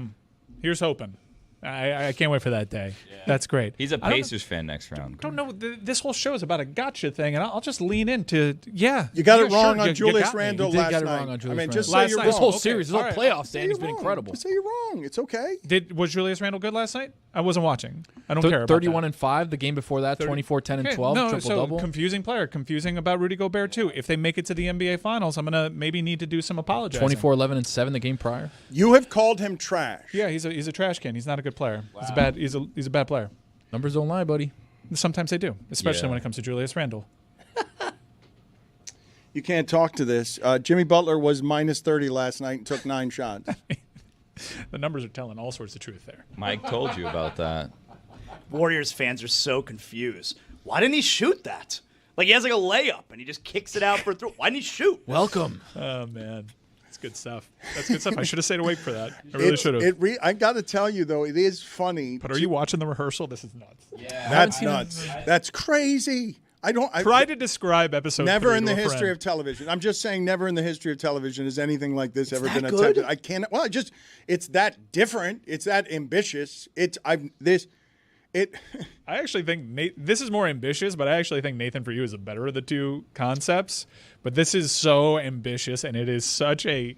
Here's hoping. I can't wait for that day. That's great. He's a Pacers fan next round. I don't know. This whole show is about a gotcha thing, and I'll just lean into You got it wrong sure, on Julius got me. Randle You did last get it night. wrong on Julius Randle. Just say Last you're night. wrong. This whole Okay. series, this All whole right. playoff, Say Dan, you're has been wrong. incredible. Just say you're wrong. It's okay. Was Julius Randle good last night? I wasn't watching. I don't care about 31 that. and 5. The game before that, 24, 10, and Okay, 12. No, triple so double. confusing player. Confusing about Rudy Gobert too. If they make it to the NBA Finals, I'm gonna maybe need to do some apologizing. 24, 11, and 7 the game prior. You have called him trash. Yeah, he's a trash can. He's not a good player. Wow. He's a bad player. Numbers don't lie, buddy. Sometimes they do, especially Yeah. when it comes to Julius Randle. You can't talk to this. Jimmy Butler was minus 30 last night and took 9 shots. The numbers are telling all sorts of truth there. Mike told you about that. Warriors fans are so confused. Why didn't he shoot that? Like he has like a layup and he just kicks it out for a throw. Why didn't he shoot? Welcome. Oh man, that's good stuff. That's good stuff. I should have stayed awake for that. I really should have. I got to tell you though, it is funny. But are you watching the rehearsal? This is nuts. That's nuts. That's crazy. I Try to describe episode. Never 3 in to the a history friend. of television. I'm just saying, never in the history of television has anything like this ever been that attempted. good? I can't. Well, it's that different. It's that ambitious. I actually think this is more ambitious, but I actually think Nathan For You is the better of the two concepts. But this is so ambitious, and it is such an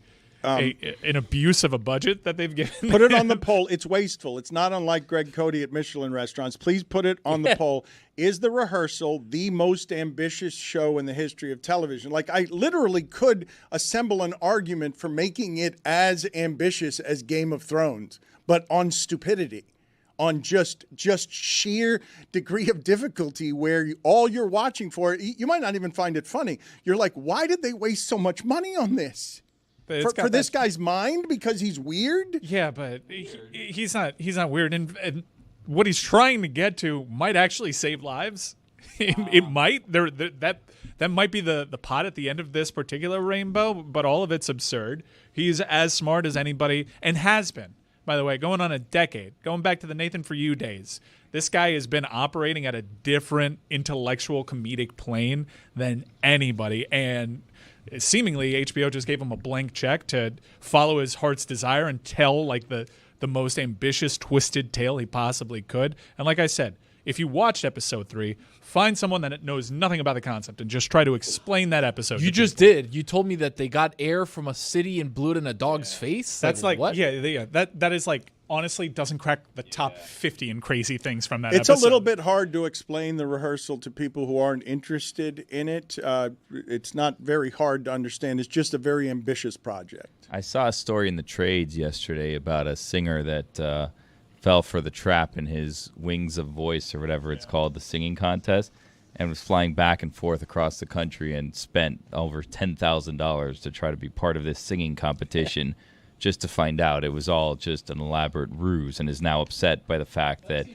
abuse of a budget that they've given. Put it on the poll. It's wasteful. It's not unlike Greg Cody at Michelin restaurants. Please put it on the poll. Is The Rehearsal the most ambitious show in the history of television? Like, I literally could assemble an argument for making it as ambitious as Game of Thrones, but on stupidity, on just sheer degree of difficulty where all you're watching for, you might not even find it funny. You're like, why did they waste so much money on this? For this guy's mind because he's weird? Yeah, but he's not weird, and what he's trying to get to might actually save lives. It might. That might be the pot at the end of this particular rainbow, but all of it's absurd. He's as smart as anybody, and has been, by the way, going on a decade, going back to the Nathan For You days. This guy has been operating at a different intellectual comedic plane than anybody, and seemingly HBO just gave him a blank check to follow his heart's desire and tell like the most ambitious, twisted tale he possibly could. And like I said, if you watched episode 3, find someone that knows nothing about the concept and just try to explain that episode. You just did. You told me that they got air from a city and blew it in a dog's face. That's like what? Yeah. That is like honestly doesn't crack the top 50 in crazy things from that It's episode. a little bit hard to explain The Rehearsal to people who aren't interested in it. It's not very hard to understand. It's just a very ambitious project. I saw a story in the trades yesterday about a singer that fell for the trap in his Wings of Voice or whatever it's called, the singing contest, and was flying back and forth across the country and spent over $10,000 to try to be part of this singing competition just to find out it was all just an elaborate ruse, and is now upset by the fact that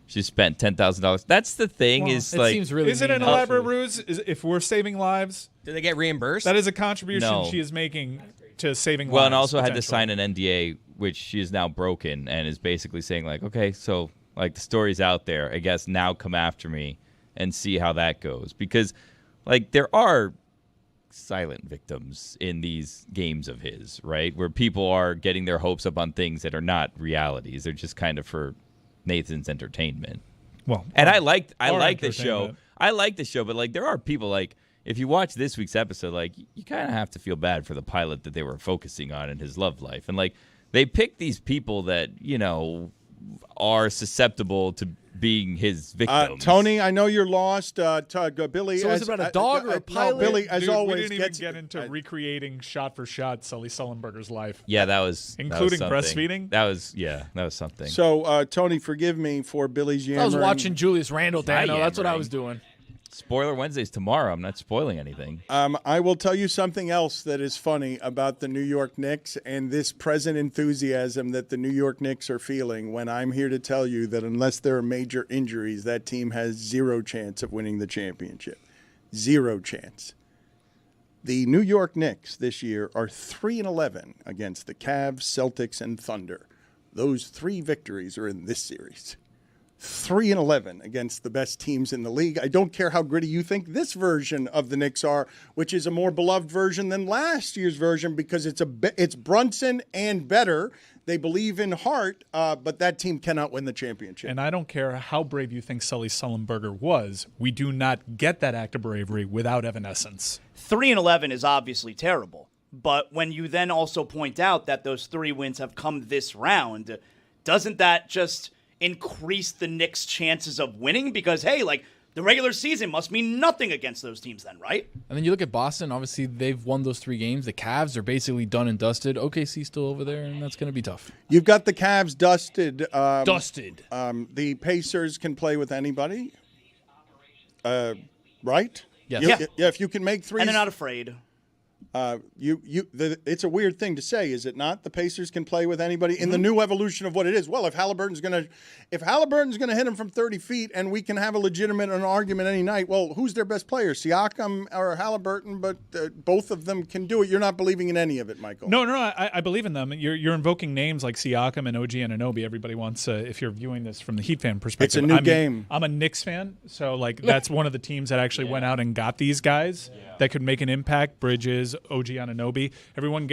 she spent $10,000. That's the thing. Well, is it like, seems really is it mean, an elaborate actually. ruse? If we're saving lives, Do they get reimbursed? that is a contribution No. she is making to saving lives. well, and also had to potentially. sign an NDA, which she is now broken, and is basically saying like, okay, so like the story's out there. I guess now come after me and see how that goes, because like there are silent victims in these games of his, right? Where people are getting their hopes up on things that are not realities. They're just kind of for Nathan's entertainment. Well, And I like the entertainment. show. I like the show, but like there are people like, if you watch this week's episode, like you kind of have to feel bad for the pilot that they were focusing on in his love life. And like they pick these people that, you know, are susceptible to being his victims. Tony, I know you're lost. Billy. So is it about a dog or a pilot? No, Billy, as Dude, always, we didn't even gets get into recreating shot for shot Sully Sullenberger's life. Yeah, that was Including that was something. breastfeeding? That was something. So, Tony, forgive me for Billy's yammering. I was watching Julius Randle, Dano. That's what I yammering. was doing. Spoiler Wednesday's tomorrow. I'm not spoiling anything. I will tell you something else that is funny about the New York Knicks and this present enthusiasm that the New York Knicks are feeling when I'm here to tell you that unless there are major injuries, that team has zero chance of winning the championship. Zero chance. The New York Knicks this year are 3-11 against the Cavs, Celtics, and Thunder. Those 3 victories are in this series. 3-11 against the best teams in the league. I don't care how gritty you think this version of the Knicks are, which is a more beloved version than last year's version because it's Brunson and better. They believe in heart, but that team cannot win the championship. And I don't care how brave you think Sully Sullenberger was. We do not get that act of bravery without evanescence. 3-11 is obviously terrible. But when you then also point out that those 3 wins have come this round, doesn't that just increase the Knicks' chances of winning? Because, hey, like, the regular season must mean nothing against those teams then, right? And then you look at Boston. Obviously, they've won those 3 games. The Cavs are basically done and dusted. OKC's still over there, and that's going to be tough. You've got the Cavs dusted. Dusted. The Pacers can play with anybody, right? Yes. Yeah. If you can make threes. And they're not afraid. It's a weird thing to say, is it not? The Pacers can play with anybody in the new evolution of what it is. Well, if Halliburton's gonna hit him from 30 feet, and we can have a legitimate argument any night. Well, who's their best player, Siakam or Halliburton? But both of them can do it. You're not believing in any of it, Michael. No, I believe in them. You're invoking names like Siakam and OG Anunoby. Everybody wants, if you're viewing this from the Heat fan perspective. It's a new game. I'm a Knicks fan, so like that's one of the teams that actually went out and got these guys that could make an impact. Bridges, OG Anunoby. Everyone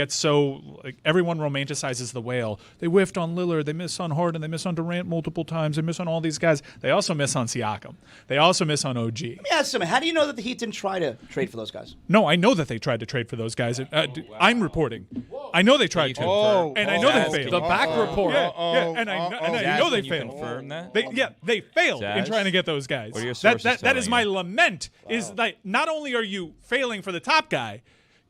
romanticizes the whale. They whiffed on Lillard. They miss on Harden. They miss on Durant multiple times. They miss on all these guys. They also miss on Siakam. They also miss on OG. Let me ask something. How do you know that the Heat didn't try to trade for those guys? No, I know that they tried to trade for those guys. I'm reporting. I know they tried to. And I know they failed. The back report. And I know they failed. Confirm that? They failed in Jazz? trying to get those guys. What are your sources That is telling my you? lament. Is that not only are you failing for the top guy,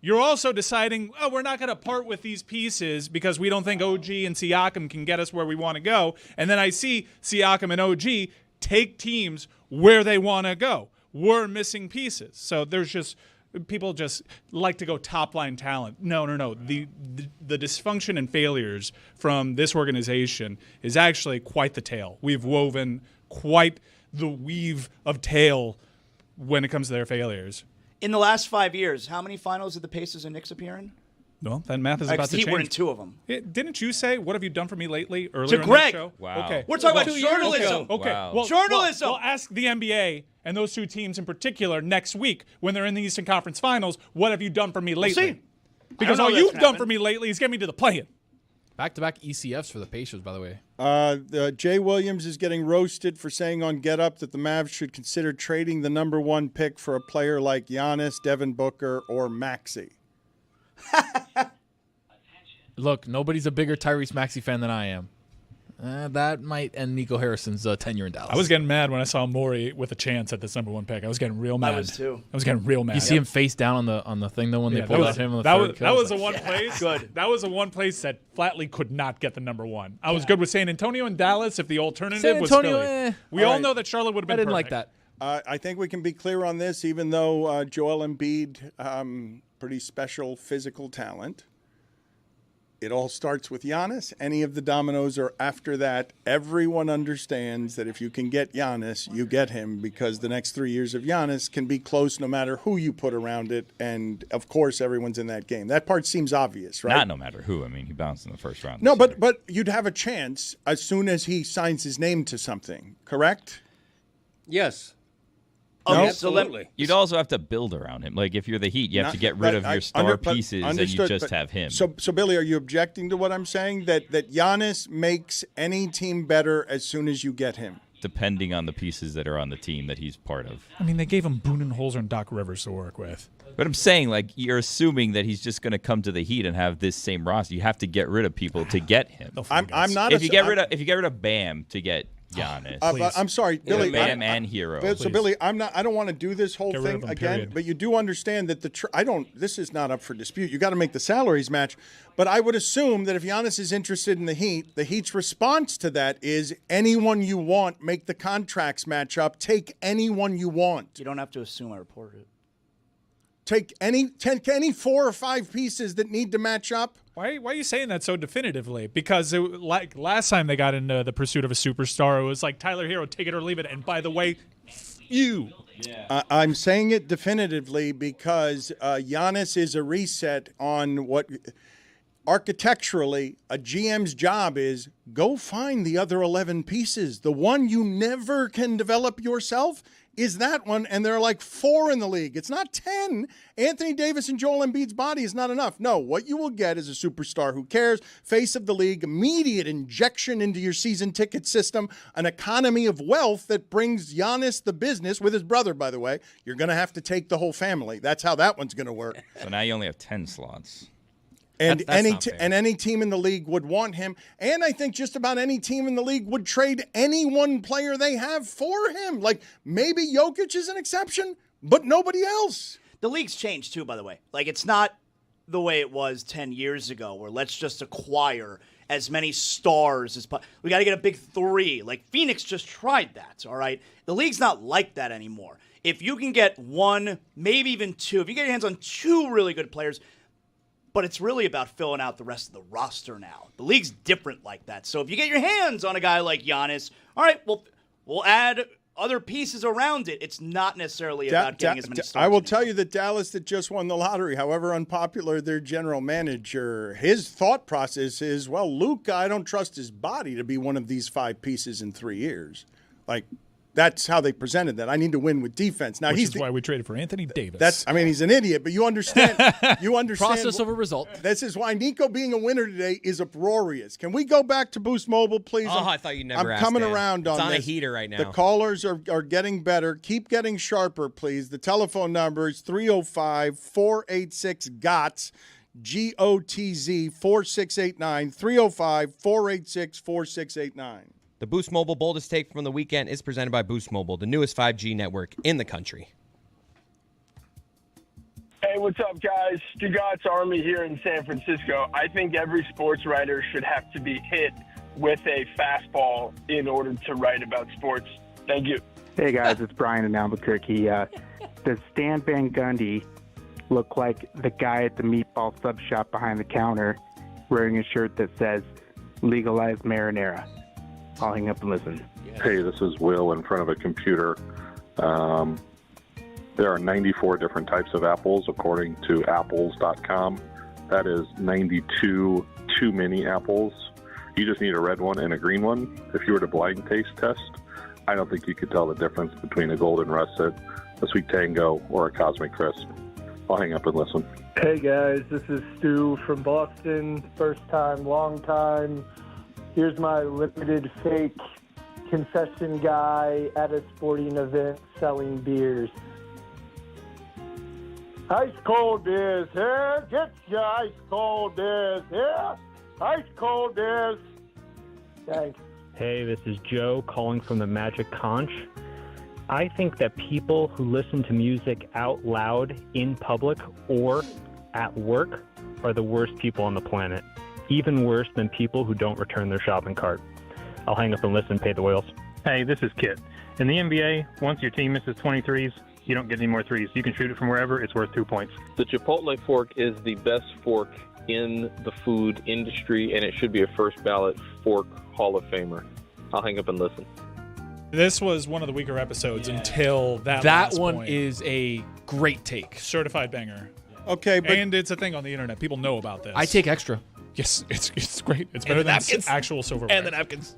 you're also deciding, oh, we're not going to part with these pieces because we don't think OG and Siakam can get us where we want to go. And then I see Siakam and OG take teams where they want to go. We're missing pieces. So there's just people just like to go top-line talent. No. The dysfunction and failures from this organization is actually quite the tale. We've woven quite the weave of tale when it comes to their failures. In the last 5 years, how many finals did the Pacers and Knicks appear in? Well, that math is about to change. Heat were in 2 of them. Didn't you say, what have you done for me lately earlier in Greg. the show? Wow. Okay. We're talking about 2 years journalism. ago. Okay. Wow. Well, Journalism. Well, ask the NBA and those 2 teams in particular next week when they're in the Eastern Conference Finals, what have you done for me lately? see. Because I all don't know you've that's done happened. for me lately is get me to the play-in. Back-to-back ECFs for the Pacers, by the way. Jay Williams is getting roasted for saying on Get Up that the Mavs should consider trading the number 1 pick for a player like Giannis, Devin Booker, or Maxey. Look, nobody's a bigger Tyrese Maxey fan than I am. That might end Nico Harrison's tenure in Dallas. I was getting mad when I saw Morey with a chance at this number 1 pick. I was getting real mad. I was too. I was getting real mad. You see him face down on the thing though when they pulled out him on the third kill. That was the one place. Good. That was the one place that flatly could not get the number 1. I was good with San Antonio and Dallas if the alternative San was Antonio, Philly. We all right. know that Charlotte would have I been didn't like perfect. that. I think we can be clear on this, even though Joel Embiid, pretty special physical talent. It all starts with Giannis. Any of the dominoes are after that. Everyone understands that if you can get Giannis, you get him because the next 3 years of Giannis can be close no matter who you put around it. And, of course, everyone's in that game. That part seems obvious, right? Not no matter who. I mean, he bounced in the first round. No, this year. but you'd have a chance as soon as he signs his name to something, correct? Yes. Okay, No? so let, Absolutely. You'd also have to build around him. Like, if you're the Heat, you have to get rid of your star pieces and you understood, just but- have him. So, Billy, are you objecting to what I'm saying? That Giannis makes any team better as soon as you get him? Depending on the pieces that are on the team that he's part of. I mean, they gave him Budenholzer and Doc Rivers to work with. But I'm saying, like, you're assuming that he's just going to come to the Heat and have this same roster. You have to get rid of people to get him. I'm not. If you get rid of Bam to get Giannis, but I'm sorry, Billy. Bam and Hero. So, Billy, I don't want to do this whole Get rid thing of him, again. period. But you do understand that this is not up for dispute. You got to make the salaries match. But I would assume that if Giannis is interested in the Heat's response to that is anyone you want, make the contracts match up. Take anyone you want. you don't have to assume I reported it. Take any 4 or 5 pieces that need to match up. Why are you saying that so definitively? Because like last time they got into the pursuit of a superstar, it was like Tyler Hero, take it or leave it. And by the way, you. I'm saying it definitively because Giannis is a reset on what architecturally, a GM's job is go find the other 11 pieces. The one you never can develop yourself is that one, and there are like 4 in the league. It's not 10. Anthony Davis and Joel Embiid's body is not enough. No, what you will get is a superstar who cares, face of the league, immediate injection into your season ticket system, an economy of wealth that brings Giannis the business, with his brother, by the way. You're going to have to take the whole family. That's how that one's going to work. So now you only have 10 slots. And that's any team in the league would want him. And I think just about any team in the league would trade any one player they have for him. Like, maybe Jokic is an exception, but nobody else. The league's changed, too, by the way. Like, it's not the way it was 10 years ago, where let's just acquire as many stars as possible. We got to get a big 3. Like, Phoenix just tried that, all right? The league's not like that anymore. If you can get 1, maybe even 2, if you get your hands on 2 really good players, but it's really about filling out the rest of the roster now. The league's different like that. So if you get your hands on a guy like Giannis, all right, we'll add other pieces around it. It's not necessarily about getting as many stars. I will tell you that Dallas that just won the lottery, however unpopular their general manager, his thought process is, well, Luka, I don't trust his body to be one of these 5 pieces in 3 years. Like, that's how they presented that. I need to win with defense. Now, Which is why we traded for Anthony Davis. He's an idiot, but you understand. Process over result. This is why Nico being a winner today is uproarious. Can we go back to Boost Mobile, please? Oh, I thought you never asked. I'm coming Dan. around on this. It's on this. a heater right now. The callers are getting better. Keep getting sharper, please. The telephone number is 305-486-GOTZ. GOTZ 4689 305-486-4689. The Boost Mobile boldest take from the weekend is presented by Boost Mobile, the newest 5G network in the country. Hey, what's up, guys? Stugotz Army here in San Francisco. I think every sports writer should have to be hit with a fastball in order to write about sports. Thank you. Hey, guys, it's Brian in Albuquerque. Does Stan Van Gundy look like the guy at the meatball sub shop behind the counter wearing a shirt that says legalize marinara? I'll hang up and listen. Hey, this is Will in front of a computer. There are 94 different types of apples, according to apples.com. That is 92 too many apples. You just need a red one and a green one. If you were to blind taste test, I don't think you could tell the difference between a golden russet, a sweet tango, or a cosmic crisp. I'll hang up and listen. Hey, guys, this is Stu from Boston. First time, long time. Here's my limited fake concession guy at a sporting event selling beers. Ice cold beers here. Get your ice cold beers here. Ice cold beers. Thanks. Hey, this is Joe calling from the Magic Conch. I think that people who listen to music out loud in public or at work are the worst people on the planet. Even worse than people who don't return their shopping cart. I'll hang up and listen, pay the whales. Hey, this is Kit. In the NBA, once your team misses 20 threes, you don't get any more threes. You can shoot it from wherever. It's worth 2 points. The Chipotle fork is the best fork in the food industry, and it should be a first ballot fork Hall of Famer. I'll hang up and listen. This was one of the weaker episodes until that last one point. Is a great take. Certified banger. Okay, but and it's a thing on the internet. People know about this. I take extra. Yes, it's great. It's better than napkins. actual silverware. And the napkins.